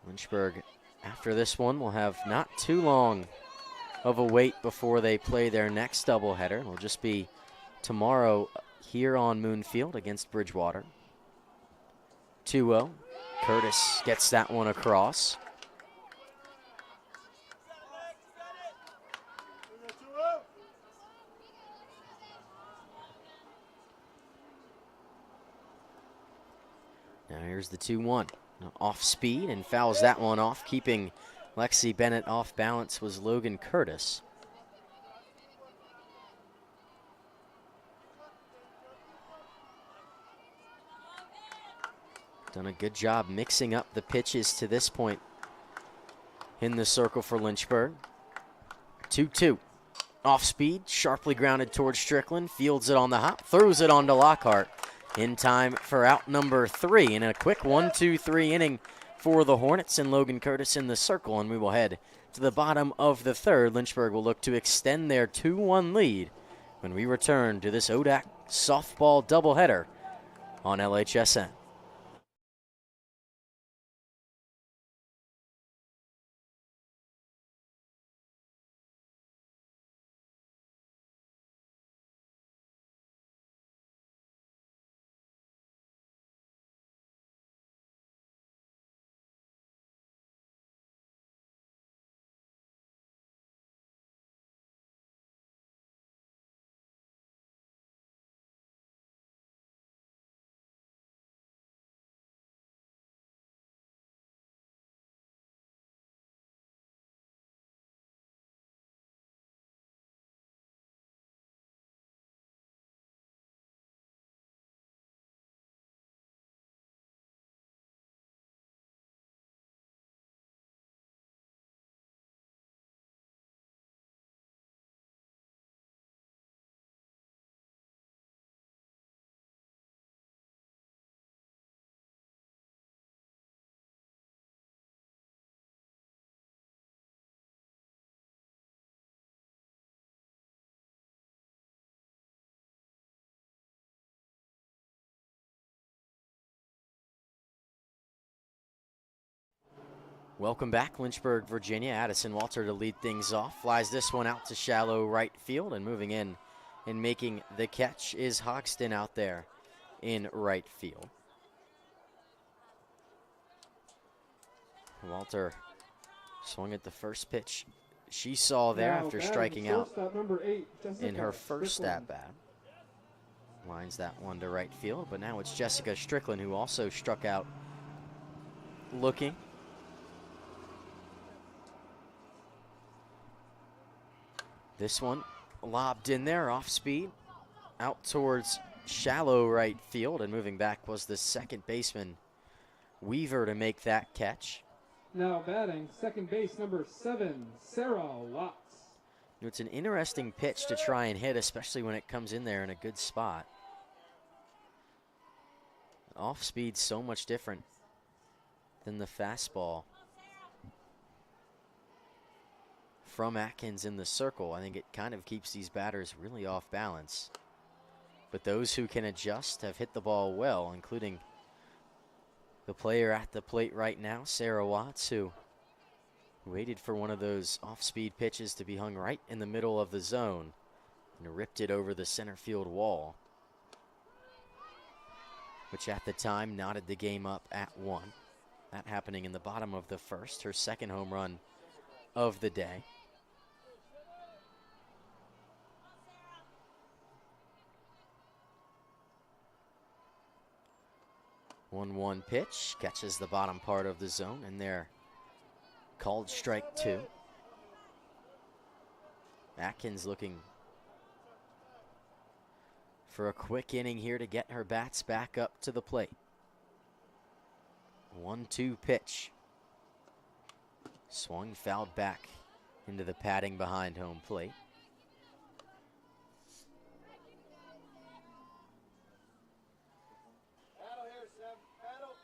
Lynchburg, after this one, will have not too long of a wait before they play their next doubleheader. It'll just be tomorrow here on Moonfield against Bridgewater. 2-0. Curtis gets that one across. Now here's the 2-1. Off speed and fouls that one off. Keeping Lexi Bennett off balance was Logan Curtis. Done a good job mixing up the pitches to this point in the circle for Lynchburg. 2-2. Off speed, sharply grounded towards Strickland. Fields it on the hop, throws it onto Lockhart in time for out number 3. In a quick 1-2-3 inning for the Hornets and Logan Curtis in the circle. And we will head to the bottom of the third. Lynchburg will look to extend their 2-1 lead when we return to this ODAC softball doubleheader on LHSN. Welcome back, Lynchburg, Virginia. Addison Walter to lead things off. Flies this one out to shallow right field, and moving in and making the catch is Hoxton out there in right field. Walter swung at the first pitch she saw there after striking out number 8, in her first at-bat. Lines that one to right field, but now it's Jessica Strickland who also struck out looking. This one lobbed in there off speed out towards shallow right field, and moving back was the second baseman Weaver to make that catch. Now batting second base number 7, Sarah Watts. It's an interesting pitch to try and hit, especially when it comes in there in a good spot. Off speed so much different than the fastball from Atkins in the circle. I think it kind of keeps these batters really off balance. But those who can adjust have hit the ball well, including the player at the plate right now, Sarah Watts, who waited for one of those off-speed pitches to be hung right in the middle of the zone and ripped it over the center field wall, which at the time knotted the game up at 1. That happening in the bottom of the first, her second home run of the day. One pitch, catches the bottom part of the zone, and there, called strike 2. Atkins looking for a quick inning here to get her bats back up to the plate. 1-2 pitch. Swung, fouled back into the padding behind home plate. Paddle here, Sam. Paddle.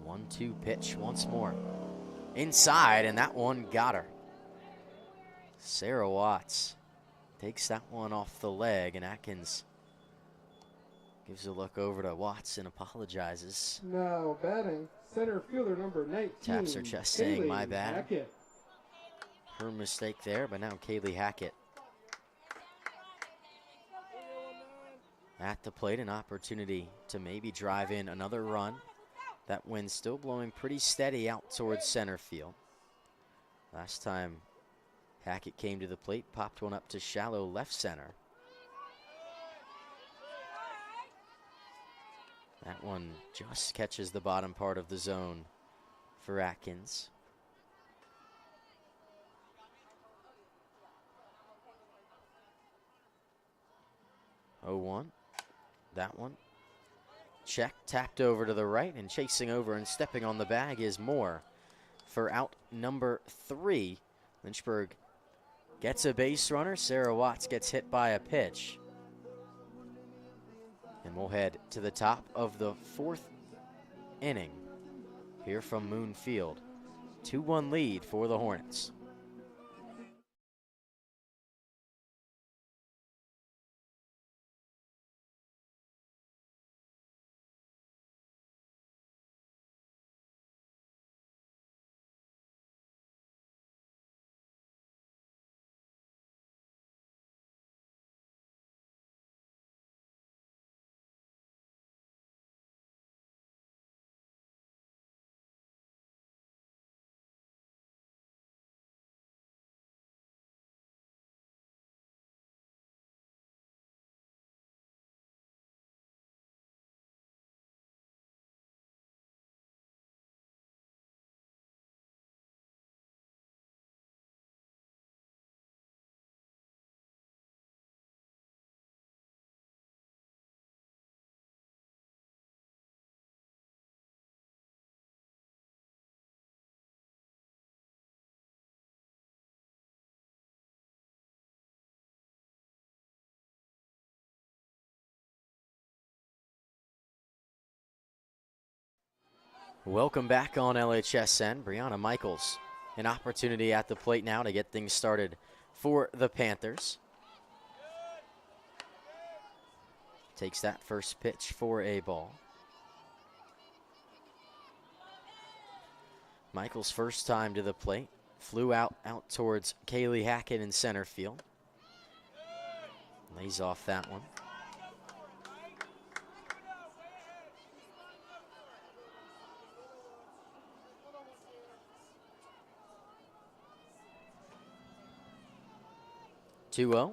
1-2 pitch once more. Inside, and that one got her. Sarah Watts takes that one off the leg, and Atkins gives a look over to Watts and apologizes. Now batting center fielder number 19. Taps her chest saying, "My Kaylee bad." Hackett. Her mistake there, but now Kaylee Hackett at the plate, an opportunity to maybe drive in another run. That wind still blowing pretty steady out towards center field. Last time Hackett came to the plate, popped one up to shallow left center. That one just catches the bottom part of the zone for Atkins. 0-1. That one. Check, tapped over to the right, and chasing over and stepping on the bag is Moore for out number 3. Lynchburg gets a base runner. Sarah Watts gets hit by a pitch. And we'll head to the top of the 4th inning here from Moon Field. 2-1 lead for the Hornets. Welcome back on LHSN. Brianna Michaels, an opportunity at the plate now to get things started for the Panthers. takes that first pitch for a ball. Michael's first time to the plate. Flew out towards Kaylee Hackett in center field. Lays off that one. Two-0.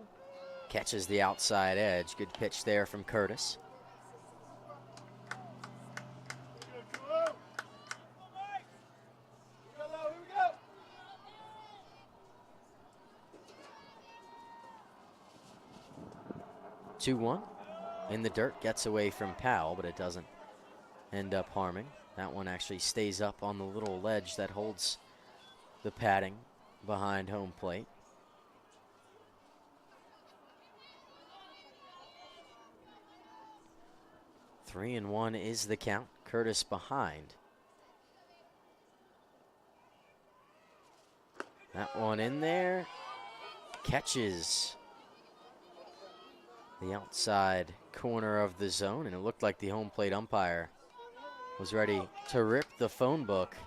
Catches the outside edge. Good pitch there from Curtis. Two one in the dirt, gets away from Powell, but it doesn't end up harming. That one actually stays up on the little ledge that holds the padding behind home plate. Three and one is the count. Curtis behind. That one in there. Catches the outside corner of the zone, and it looked like the home plate umpire was ready to rip the phone book,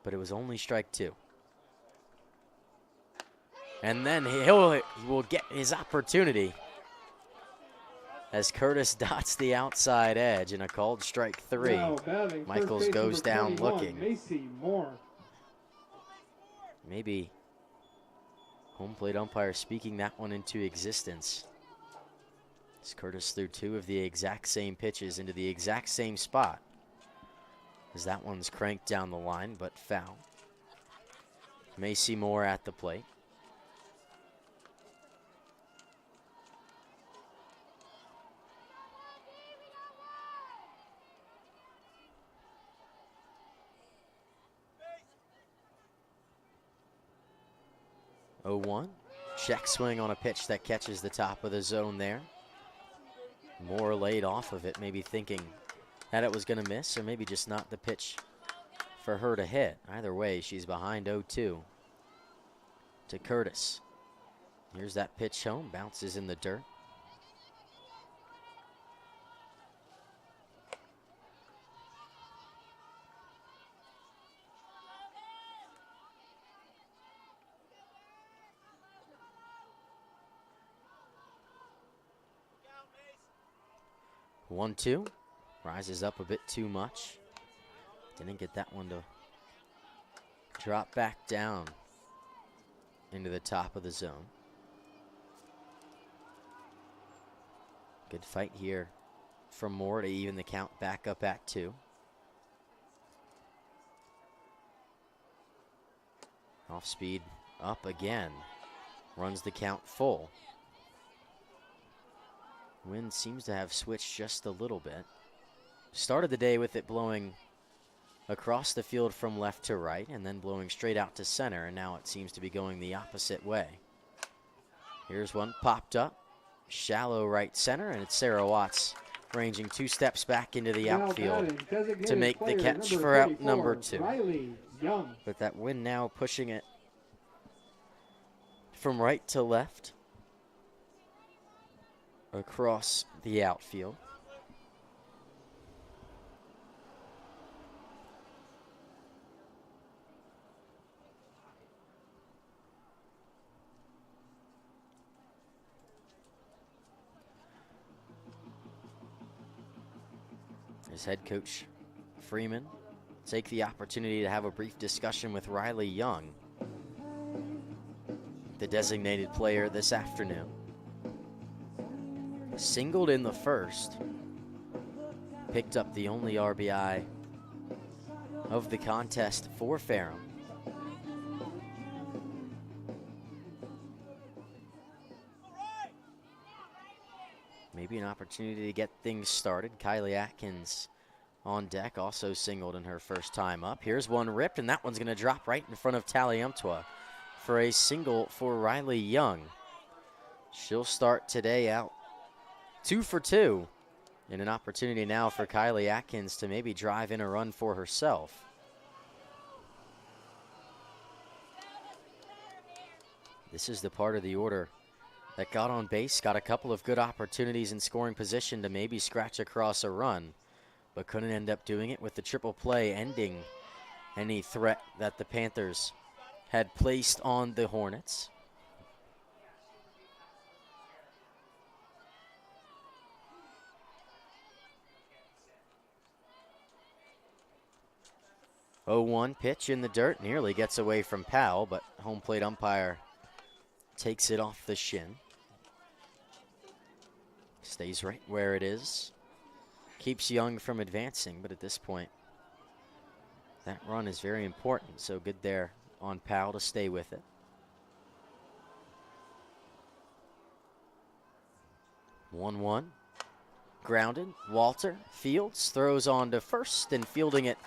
but it was only strike two. And then he will get his opportunity as Curtis dots the outside edge in a called strike three. Michaels goes down looking. Maybe home plate umpire speaking that one into existence. As Curtis threw two of the exact same pitches into the exact same spot. As that one's cranked down the line, but foul. Macy Moore at the plate. Oh, 1. Check swing on a pitch that catches the top of the zone there. Moore laid off of it, maybe thinking that it was going to miss, or maybe just not the pitch for her to hit. Either way, she's behind 0-2 to Curtis. Here's that pitch home, bounces in the dirt. 1-2, rises up a bit too much. Didn't get that one to drop back down into the top of the zone. Good fight here from Moore to even the count back up at 2. Off speed up again, runs the count full. Wind seems to have switched just a little bit. Started the day with it blowing across the field from left to right and then blowing straight out to center, and now it seems to be going the opposite way. Here's one popped up, shallow right center, and it's Sarah Watts ranging 2 steps back into the outfield to make the catch for out number 2. But that wind now pushing it from right to left across the outfield. As head coach Freeman take the opportunity to have a brief discussion with Riley Young, the designated player this afternoon. Singled in the first, picked up the only RBI of the contest for Ferrum. Maybe an opportunity to get things started. Kylie Atkins on deck, also singled in her first time up. Here's one ripped, and that one's going to drop right in front of Taliumptua for a single for Riley Young. She'll start today out 2 for 2, and an opportunity now for Kylie Atkins to maybe drive in a run for herself. This is the part of the order that got on base, got a couple of good opportunities in scoring position to maybe scratch across a run, but couldn't end up doing it, with the triple play ending any threat that the Panthers had placed on the Hornets. Oh, 1 pitch in the dirt, nearly gets away from Powell, but home plate umpire takes it off the shin. Stays right where it is. Keeps Young from advancing, but at this point, that run is very important, so good there on Powell to stay with it. 1-1. Grounded. Walter Fields throws on to first, and fielding it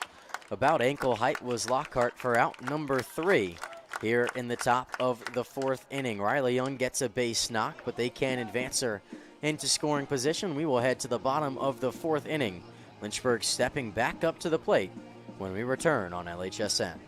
about ankle height was Lockhart for out number 3 here in the top of the 4th inning. Riley Young gets a base knock, but they can't advance her into scoring position. We will head to the bottom of the 4th inning. Lynchburg stepping back up to the plate when we return on LHSN.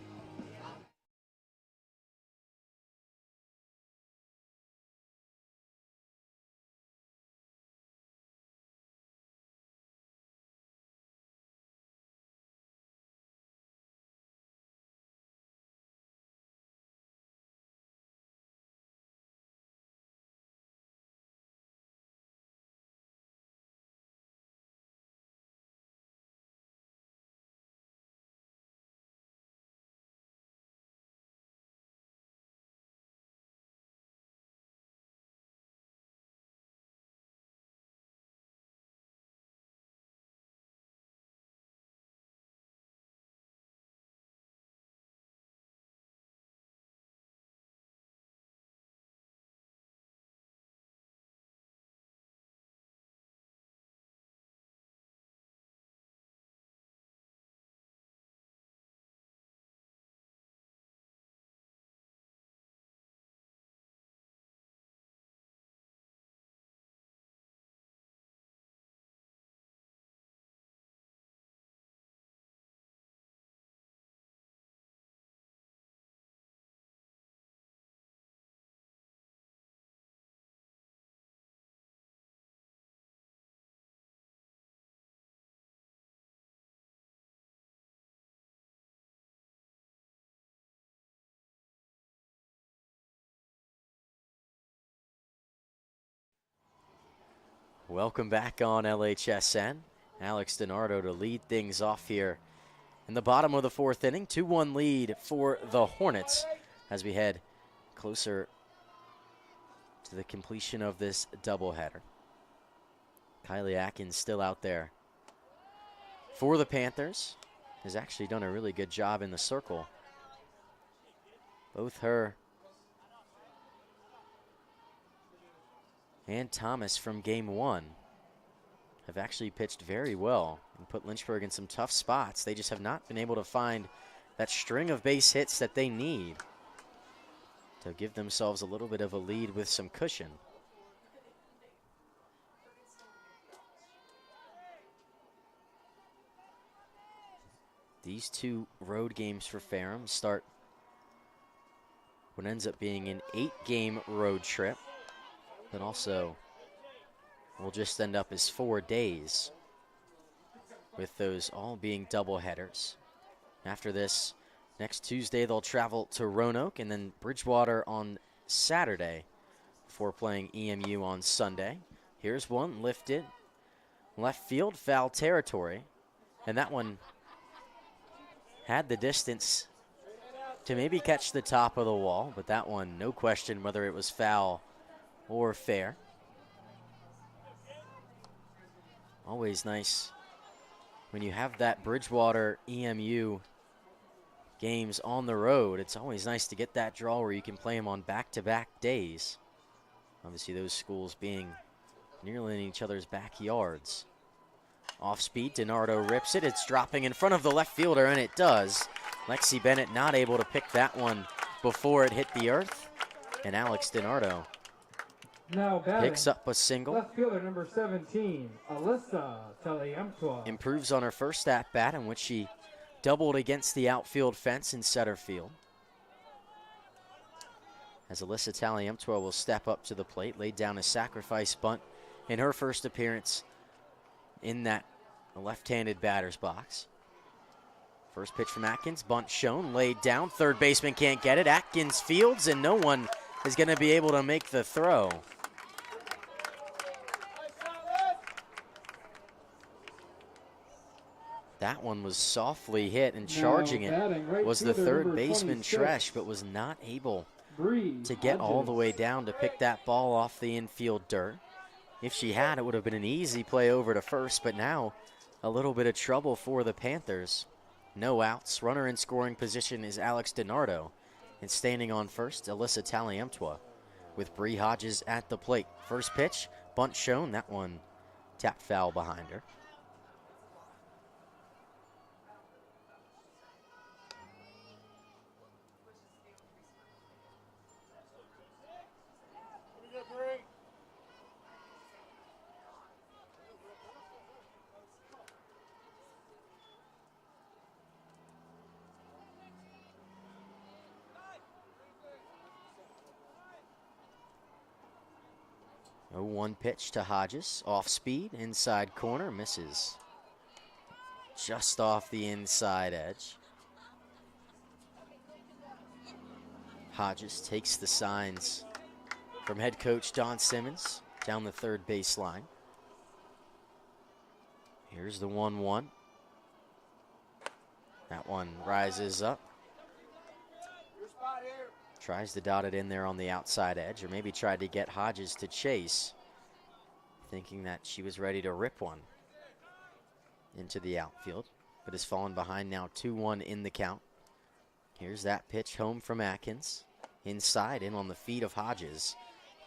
Welcome back on LHSN. Alex DiNardo to lead things off here in the bottom of the 4th inning. 2-1 lead for the Hornets as we head closer to the completion of this doubleheader. Kylie Atkins still out there for the Panthers. Has actually done a really good job in the circle. Both her and Thomas from game 1 have actually pitched very well and put Lynchburg in some tough spots. They just have not been able to find that string of base hits that they need to give themselves a little bit of a lead with some cushion. These 2 road games for Ferrum start what ends up being an 8-game road trip that also will just end up as 4 days, with those all being double headers. After this, next Tuesday they'll travel to Roanoke and then Bridgewater on Saturday before playing EMU on Sunday. Here's one lifted left field, foul territory, and that one had the distance to maybe catch the top of the wall, but that one, no question whether it was foul or fair. Always nice when you have that Bridgewater EMU games on the road. It's always nice to get that draw where you can play them on back-to-back days. Obviously those schools being nearly in each other's backyards. Off speed, DiNardo rips it. It's dropping in front of the left fielder, and it does. Lexi Bennett not able to pick that one before it hit the earth. And Alex DiNardo Now batting, picks up a single. left fielder number 17, Alyssa Taliamtua. Improves on her first at-bat in which she doubled against the outfield fence in center field. as Alyssa Taliemtua will step up to the plate, laid down a sacrifice bunt in her first appearance in that left-handed batter's box. First pitch from Atkins, bunt shown, laid down. Third baseman can't get it. Atkins fields, and no one is going to be able to make the throw. That one was softly hit, and charging it was the third baseman Tresh, but was not able to get all the way down to pick that ball off the infield dirt. If she had, it would have been an easy play over to first, but now a little bit of trouble for the Panthers. No outs. Runner in scoring position is Alex DiNardo. And standing on first, Alyssa Taliemtua with Bree Hodges at the plate. First pitch, bunt shown. That one tapped foul behind her. Oh, 1 pitch to Hodges. Off speed, inside corner, misses. Just off the inside edge. Hodges takes the signs from head coach Don Simmons down the third baseline. Here's the 1-1. That one rises up. Tries to dot it in there on the outside edge, or maybe tried to get Hodges to chase, thinking that she was ready to rip one into the outfield, but has fallen behind now 2-1 in the count. Here's that pitch home from Atkins. Inside, in on the feet of Hodges.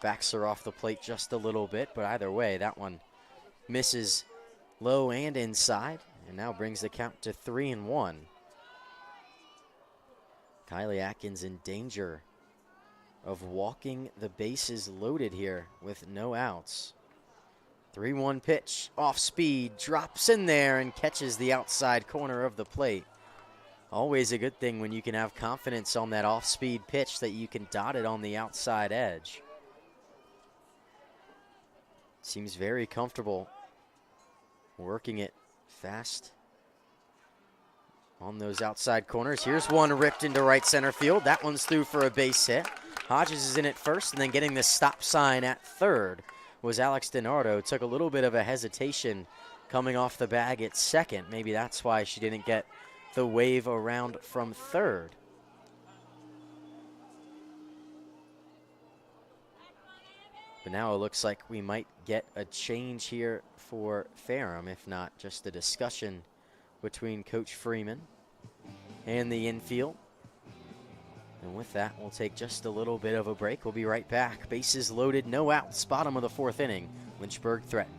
Backs her off the plate just a little bit, but either way, that one misses low and inside, and now brings the count to 3-1. Kylie Atkins in danger of walking the bases loaded here with no outs. 3-1 pitch, off speed, drops in there and catches the outside corner of the plate. Always a good thing when you can have confidence on that off-speed pitch that you can dot it on the outside edge. Seems very comfortable working it fast on those outside corners. Here's one ripped into right center field. That one's through for a base hit. Hodges is in at first, and then getting the stop sign at third was Alex DiNardo. Took a little bit of a hesitation coming off the bag at second. Maybe that's why she didn't get the wave around from third. But now it looks like we might get a change here for Ferrum, if not just a discussion between Coach Freeman and the infield. And with that, we'll take just a little bit of a break. We'll be right back. Bases loaded, no outs, bottom of the fourth inning. Lynchburg threatening.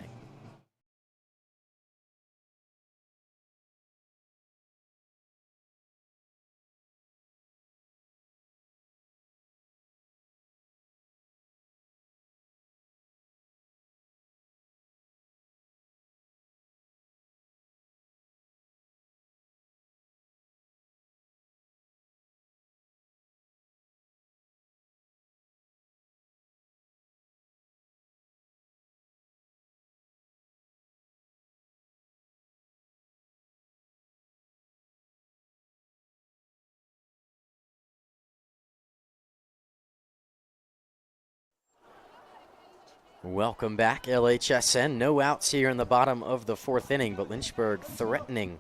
Welcome back, LHSN. No outs here in the bottom of the fourth inning, but Lynchburg threatening.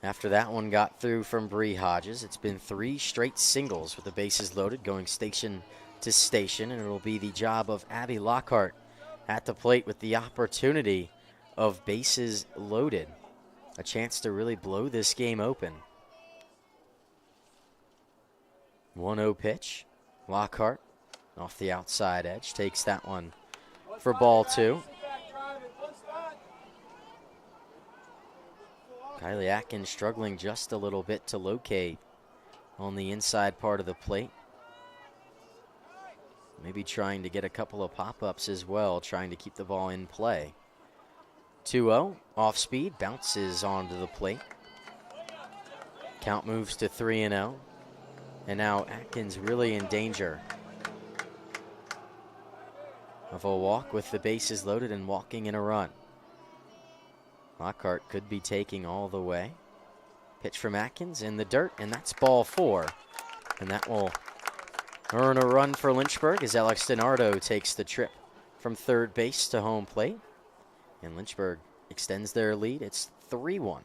After that one got through from Bree Hodges, it's been 3 straight singles with the bases loaded, going station to station, and it'll be the job of Abby Lockhart at the plate with the opportunity of bases loaded. A chance to really blow this game open. 1-0 pitch. Lockhart off the outside edge, takes that one for ball 2. Kylie Atkins struggling just a little bit to locate on the inside part of the plate. Maybe trying to get a couple of pop-ups as well, trying to keep the ball in play. 2-0, off speed, bounces onto the plate. Count moves to 3-0. And now Atkins really in danger of a walk with the bases loaded and walking in a run. Lockhart could be taking all the way. Pitch from Atkins in the dirt, and that's ball 4. And that will earn a run for Lynchburg as Alex DiNardo takes the trip from third base to home plate. And Lynchburg extends their lead. It's 3-1.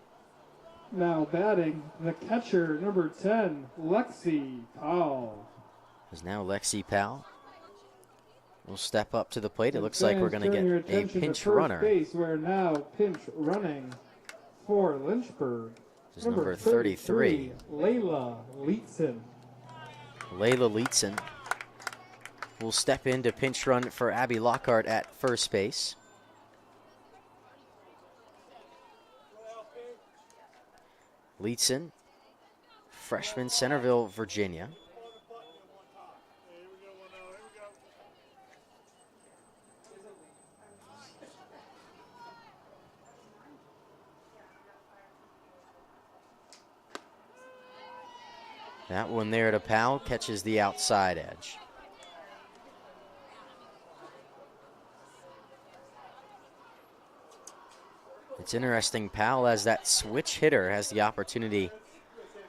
Now batting, the catcher, number 10, Lexi Powell. As now Lexi Powell will step up to the plate. It And looks like we're fans, going to turn your get a attention to pinch first runner. Base, we're now pinch running for Lynchburg. This is number 33. Layla Leetzen. Layla Leetzen will step in to pinch run for Abby Lockhart at first base. Leetzen, freshman, Centerville, Virginia. That one there to Powell catches the outside edge. It's interesting, Powell as that switch hitter has the opportunity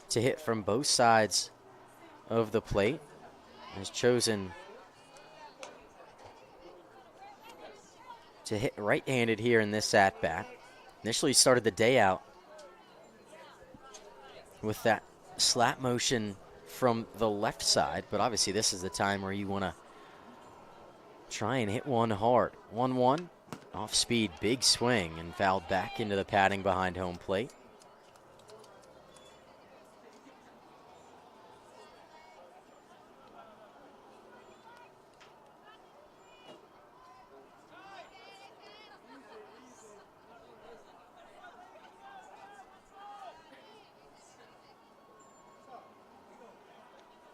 to hit from both sides of the plate. Has chosen to hit right-handed here in this at-bat. Initially started the day out with that slap motion from the left side, but obviously this is the time where you want to try and hit one hard. 1-1. Off speed, big swing, and fouled back into the padding behind home plate.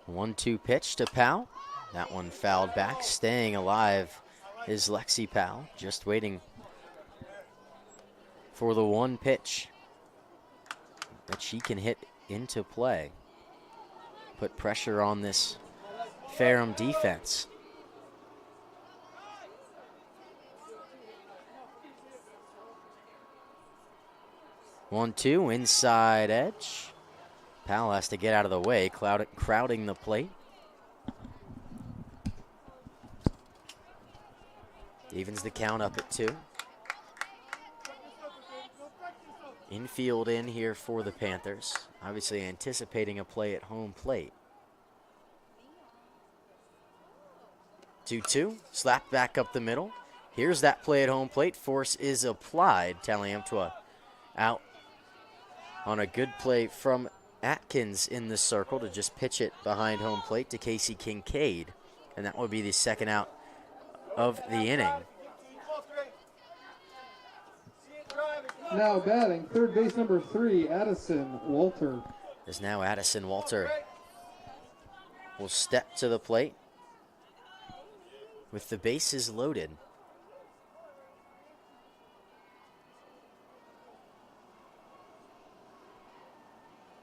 One-two pitch to Powell. That one fouled back, staying alive is Lexi Powell, just waiting for the one pitch that she can hit into play. Put pressure on this Ferrum defense. One-two, inside edge. Powell has to get out of the way, crowding the plate. Evens the count up at 2. Infield in here for the Panthers. Obviously anticipating a play at home plate. 2-2, slapped back up the middle. Here's that play at home plate. Force is applied. Taliamptua out on a good play from Atkins in the circle to just pitch it behind home plate to Casey Kincaid. And that would be the second out of the inning. Now batting, third base number 3, Addison Walter. As now Addison Walter will step to the plate with the bases loaded.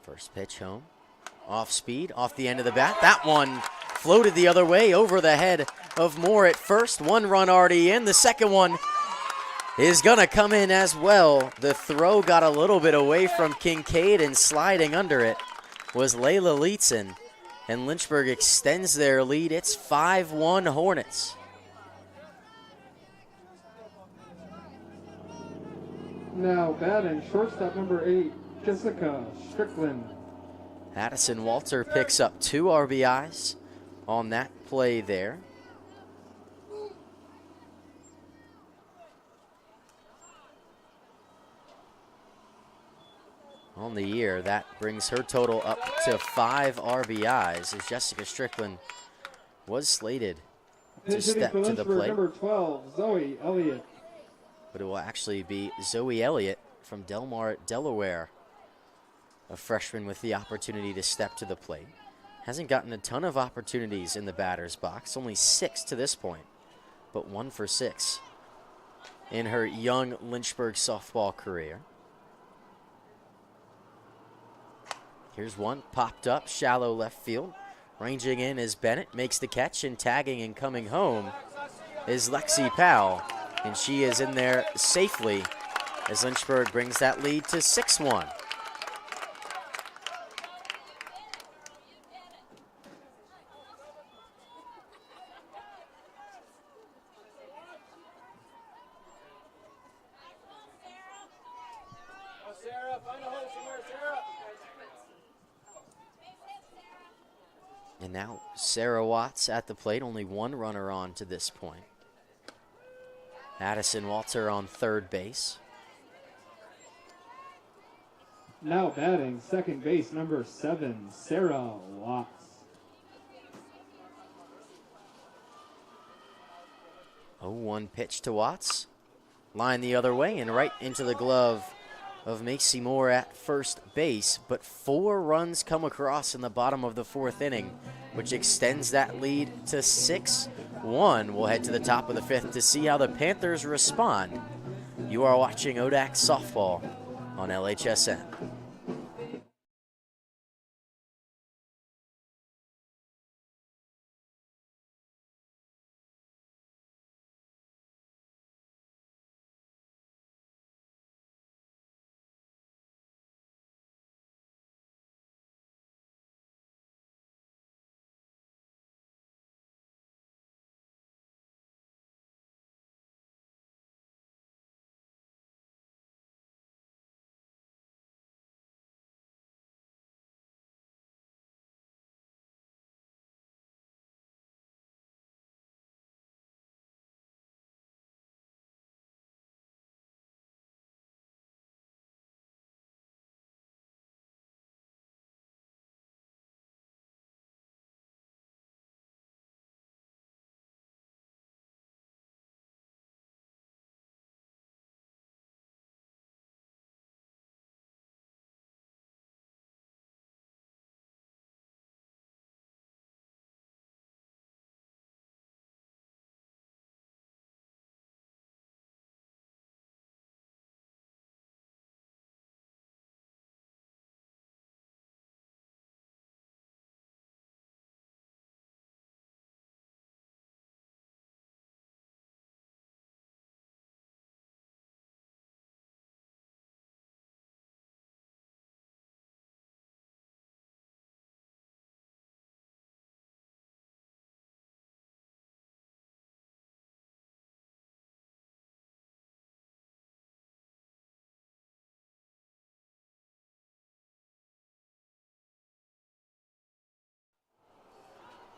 First pitch home. Off speed, off the end of the bat. That one floated the other way over the head of Moore at first. One run already in. The second one is going to come in as well. The throw got a little bit away from Kincaid, and sliding under it was Layla Leetzen. And Lynchburg extends their lead. It's 5-1 Hornets. Now batting, shortstop number 8, Jessica Strickland. Addison Walter picks up 2 RBIs on that play there. On the year, that brings her total up to 5 RBIs as Jessica Strickland was slated to step to the plate. Number 12, Zoe Elliott. But it will actually be Zoe Elliott from Delmar, Delaware, a freshman with the opportunity to step to the plate. Hasn't gotten a ton of opportunities in the batter's box, only 6 to this point, but 1 for 6 in her young Lynchburg softball career. Here's one, popped up, shallow left field. Ranging in is Bennett, makes the catch, and tagging and coming home is Lexi Powell. And she is in there safely as Lynchburg brings that lead to 6-1. Sarah, find a hole somewhere, Sarah. And now Sarah Watts at the plate, only one runner on to this point. Addison Walter on third base. Now batting second base, number 7, Sarah Watts. 0-1 pitch to Watts. Line the other way and right into the glove of Macy Moore at first base. But 4 runs come across in the bottom of the 4th inning, which extends that lead to 6-1. We'll head to the top of the 5th to see how the Panthers respond. You are watching ODAC Softball on LHSN.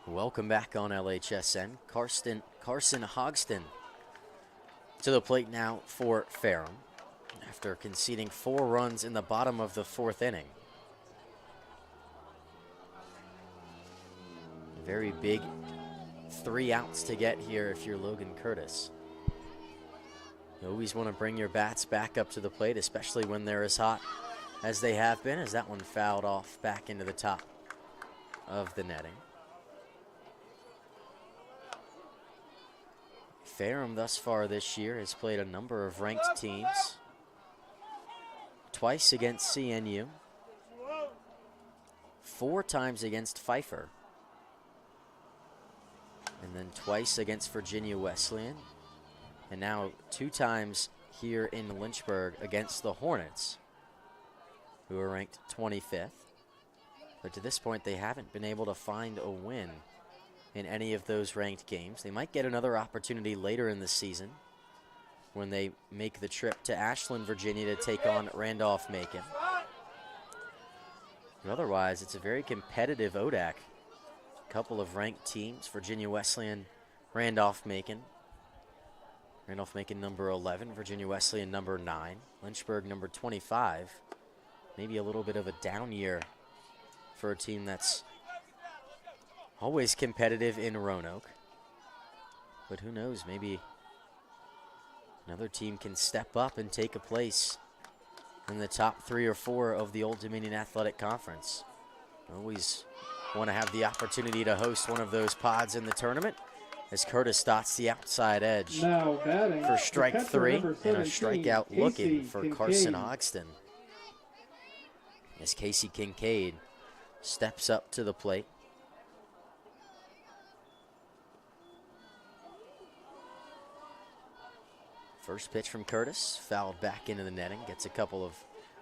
Welcome back on LHSN. Carson Hogston to the plate now for Ferrum after conceding 4 runs in the bottom of the 4th inning. Very big 3 outs to get here if you're Logan Curtis. You always want to bring your bats back up to the plate, especially when they're as hot as they have been, as that one fouled off back into the top of the netting. Ferrum thus far this year has played a number of ranked teams. Twice against CNU. 4 times against Pfeiffer. And then twice against Virginia Wesleyan. And now 2 times here in Lynchburg against the Hornets, who are ranked 25th. But to this point, they haven't been able to find a win in any of those ranked games. They might get another opportunity later in the season when they make the trip to Ashland, Virginia to take on Randolph-Macon. But otherwise, it's a very competitive ODAC. A couple of ranked teams, Virginia Wesleyan, Randolph-Macon. Randolph-Macon number 11, Virginia Wesleyan number 9, Lynchburg number 25. Maybe a little bit of a down year for a team that's always competitive in Roanoke. But who knows, maybe another team can step up and take a place in the top 3 or 4 of the Old Dominion Athletic Conference. Always want to have the opportunity to host one of those pods in the tournament, as Curtis dots the outside edge Now batting for strike catcher, 3 number and a 17, strikeout Casey looking for Carson Kincaid. Hogston. As Casey Kincaid steps up to the plate. First pitch from Curtis, fouled back into the netting, gets a couple of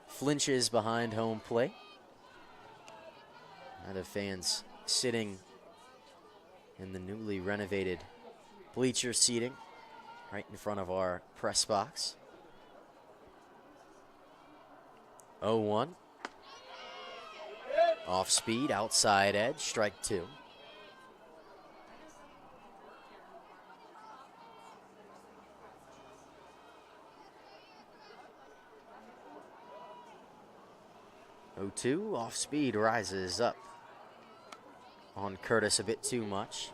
flinches behind home plate. Other fans sitting in the newly renovated bleacher seating right in front of our press box. 0-1. Off speed, outside edge, strike two. Oh-2, off speed, rises up on Curtis a bit too much.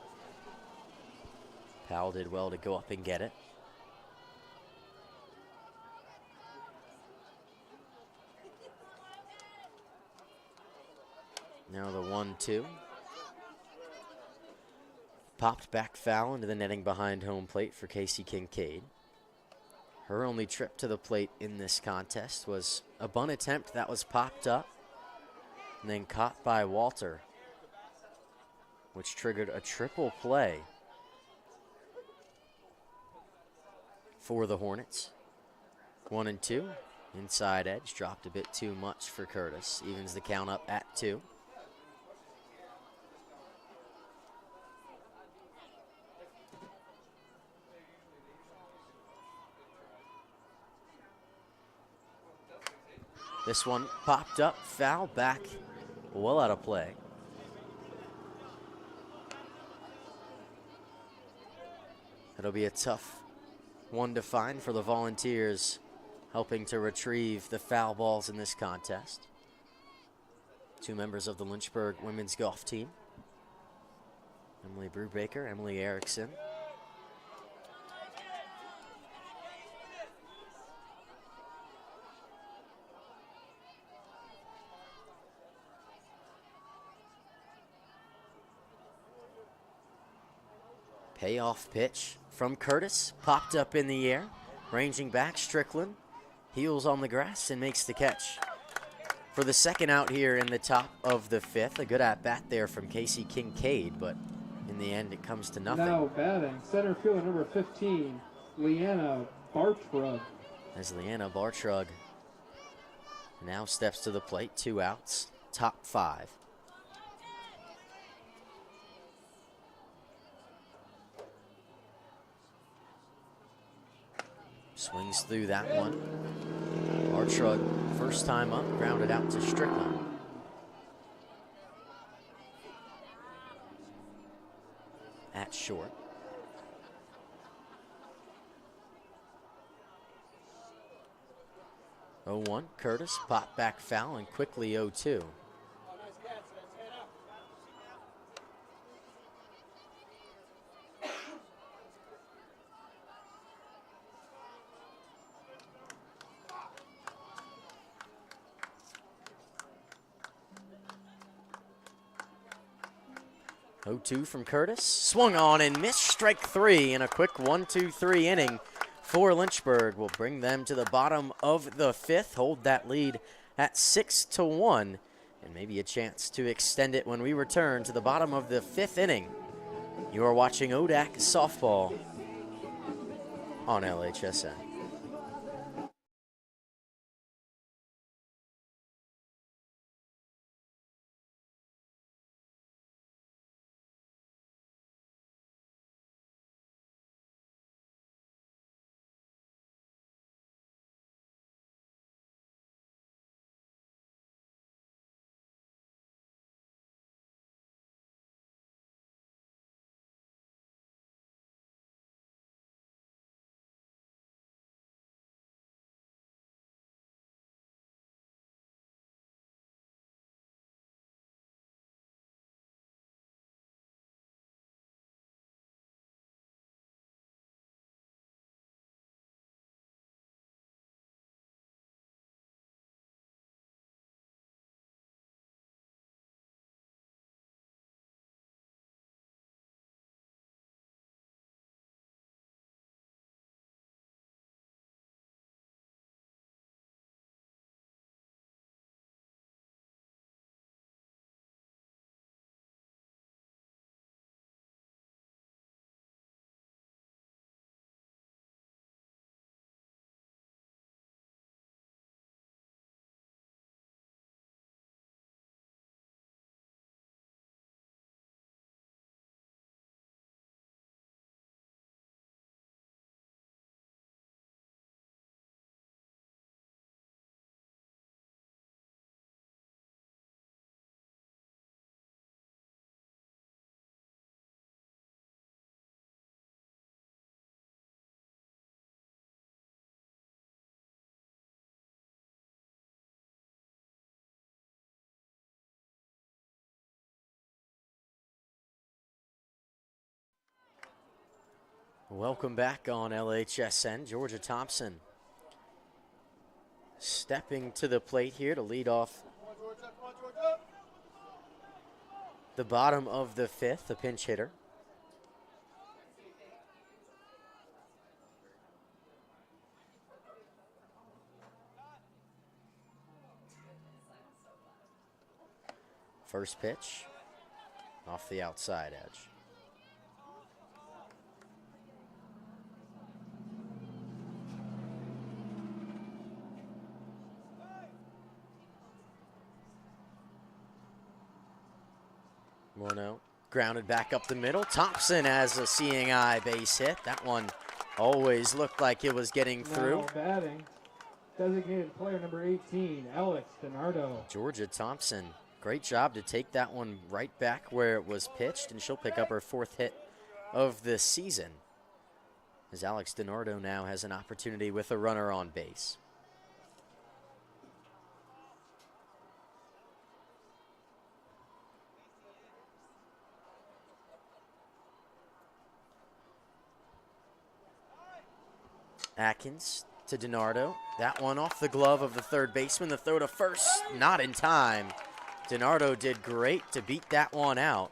Powell did well to go up and get it. Now the 1-2. Popped back foul into the netting behind home plate for Casey Kincaid. Her only trip to the plate in this contest was a bunt attempt that was popped up and then caught by Walter, which triggered a triple play for the Hornets. 1-2. Inside edge, dropped a bit too much for Curtis. Evens the count up at 2. This one popped up, foul back, well out of play. It'll be a tough one to find for the Volunteers, helping to retrieve the foul balls in this contest. Two members of the Lynchburg women's golf team. Emily Brubaker, Emily Erickson. Payoff pitch from Curtis, popped up in the air, ranging back, Strickland heels on the grass and makes the catch. For the second out here in the top of the 5th, a good at-bat there from Casey Kincaid, but in the end it comes to nothing. Now batting, center fielder number 15, Leanna Bartrug. As Leanna Bartrug now steps to the plate, 2 outs, top 5. Swings through that one. Bartrug, first time up, grounded out to Strickland. At short. Oh, 0-1, Curtis, pop back foul, and quickly 0-2. 0-2 from Curtis. Swung on and missed, strike 3, in a quick 1-2-3 inning for Lynchburg. Will bring them to the bottom of the 5th, hold that lead at 6-1, and maybe a chance to extend it when we return to the bottom of the 5th inning. You are watching ODAC Softball on LHSN. Welcome back on LHSN. Georgia Thompson stepping to the plate here to lead off the bottom of the fifth, a pinch hitter. First pitch off the outside edge. Morneau grounded back up the middle. Thompson has a seeing eye base hit. That one always looked like it was getting through. Now batting, designated player number 18, Alex DiNardo. Georgia Thompson, great job to take that one right back where it was pitched, and she'll pick up her fourth hit of the season, as Alex DiNardo now has an opportunity with a runner on base. Atkins to DiNardo. That one off the glove of the third baseman. The throw to first, not in time. DiNardo did great to beat that one out.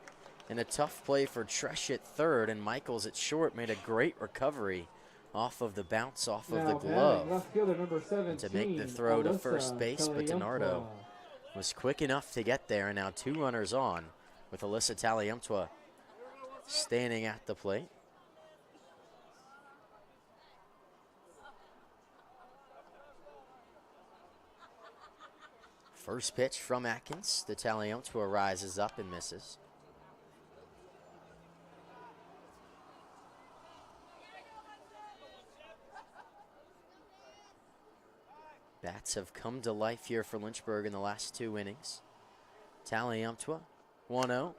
And a tough play for Tresh at third, and Michaels at short made a great recovery off of the bounce off of the glove. Left fielder number 17, to make the throw to first base, but DiNardo was quick enough to get there, and now two runners on with Alyssa Taliumtua standing at the plate. First pitch from Atkins. The Taliumtua rises up and misses. Bats have come to life here for Lynchburg in the last two innings. Taliumtua, 1-0,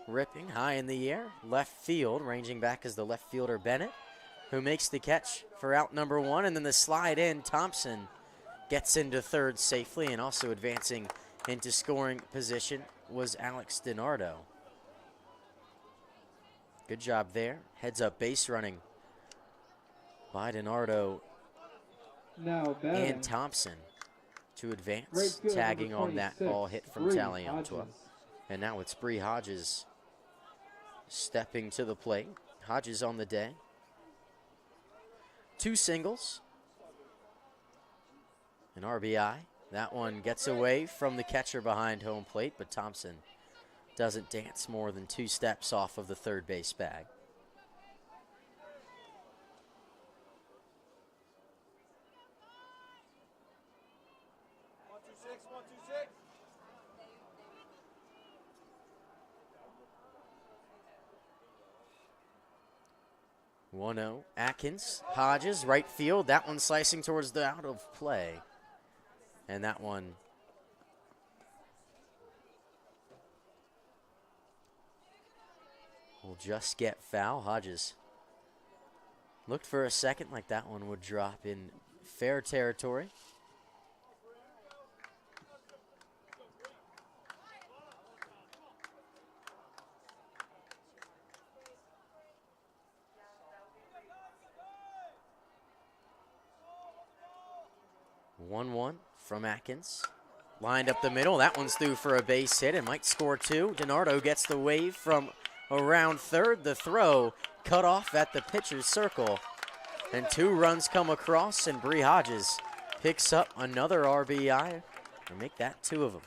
ripping high in the air. Left field, ranging back is the left fielder Bennett, who makes the catch for out number one, and then the slide in. Thompson gets into third safely, and also advancing into scoring position was Alex DiNardo. Good job there. Heads up base running by DiNardo now and Thompson to advance, tagging on that ball hit from Taliumtua. And now it's Bree Hodges stepping to the plate. Hodges on the day. Two singles. An RBI. That one gets away from the catcher behind home plate, but Thompson doesn't dance more than two steps off of the third base bag. One-0. Atkins, Hodges, right field. That one slicing towards the out of play. And that one will just get foul. Hodges looked for a second like that one would drop in fair territory. One from Atkins. Lined up the middle. That one's through for a base hit and might score two. DiNardo gets the wave from around third. The throw cut off at the pitcher's circle. And two runs come across, and Bree Hodges picks up another RBI and make that two of them.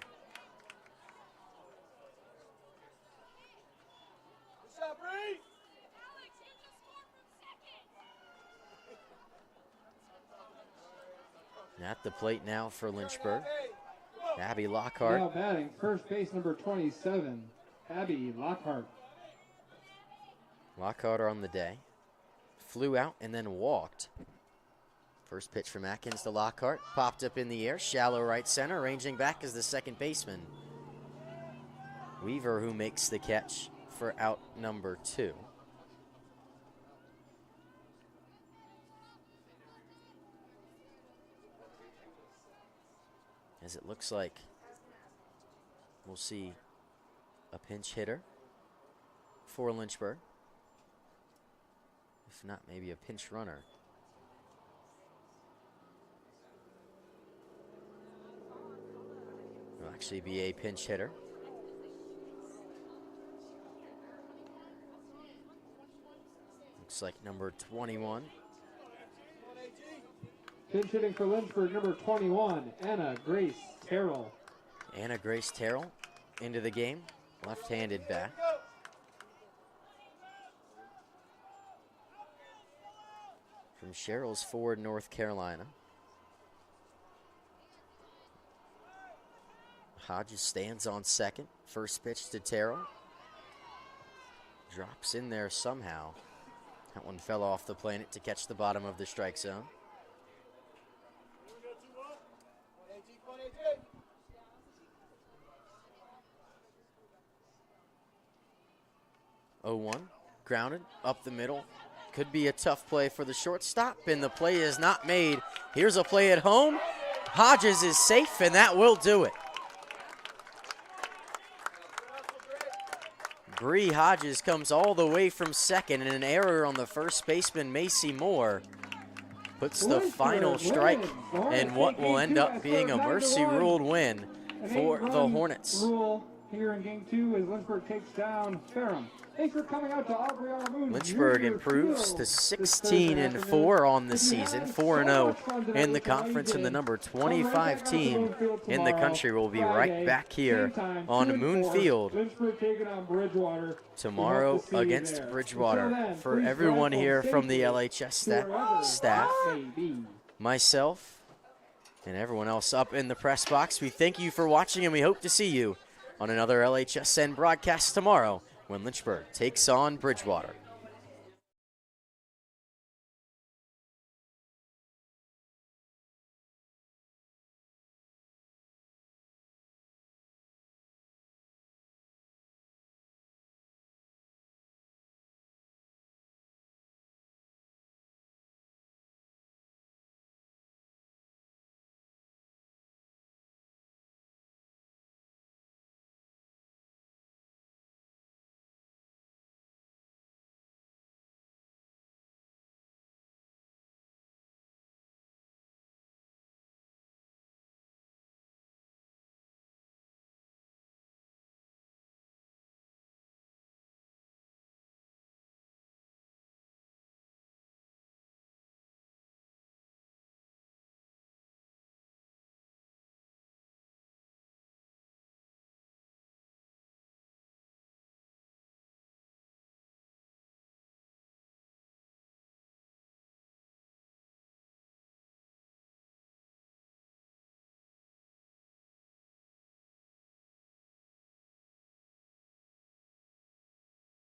At the plate now for Lynchburg, Abby Lockhart. Now batting, first base number 27, Abby Lockhart. Lockhart on the day. Flew out and then walked. First pitch from Atkins to Lockhart. Popped up in the air, shallow right center. Ranging back is the second baseman, Weaver, who makes the catch for out number two. As it looks like we'll see a pinch hitter for Lynchburg. If not, maybe a pinch runner. Will actually be a pinch hitter. Looks like number 21. Pinch hitting for Lynchburg, number 21, Anna Grace Terrell. Anna Grace Terrell into the game. Left-handed bat. From Sherrills Ford, North Carolina. Hodges stands on second. First pitch to Terrell. Drops in there somehow. That one fell off the planet to catch the bottom of the strike zone. 0-1, grounded up the middle. Could be a tough play for the shortstop, and the play is not made. Here's a play at home. Hodges is safe, and that will do it. Bree Hodges comes all the way from second, and an error on the first baseman, Macy Moore, puts the final strike in what will end up being a mercy-ruled win for the Hornets. Rule here in game 2 as Lynchburg takes down Ferrum. Thanks for coming out to Aubrey R. Moon. Lynchburg improves to 16-4 on the season, 4-0 in the conference, and the number 25 team in the country will be right back here on Moon Field tomorrow against Bridgewater. For everyone here from the LHS staff, myself, and everyone else up in the press box, we thank you for watching, and we hope to see you on another LHSN broadcast tomorrow when Lynchburg takes on Bridgewater.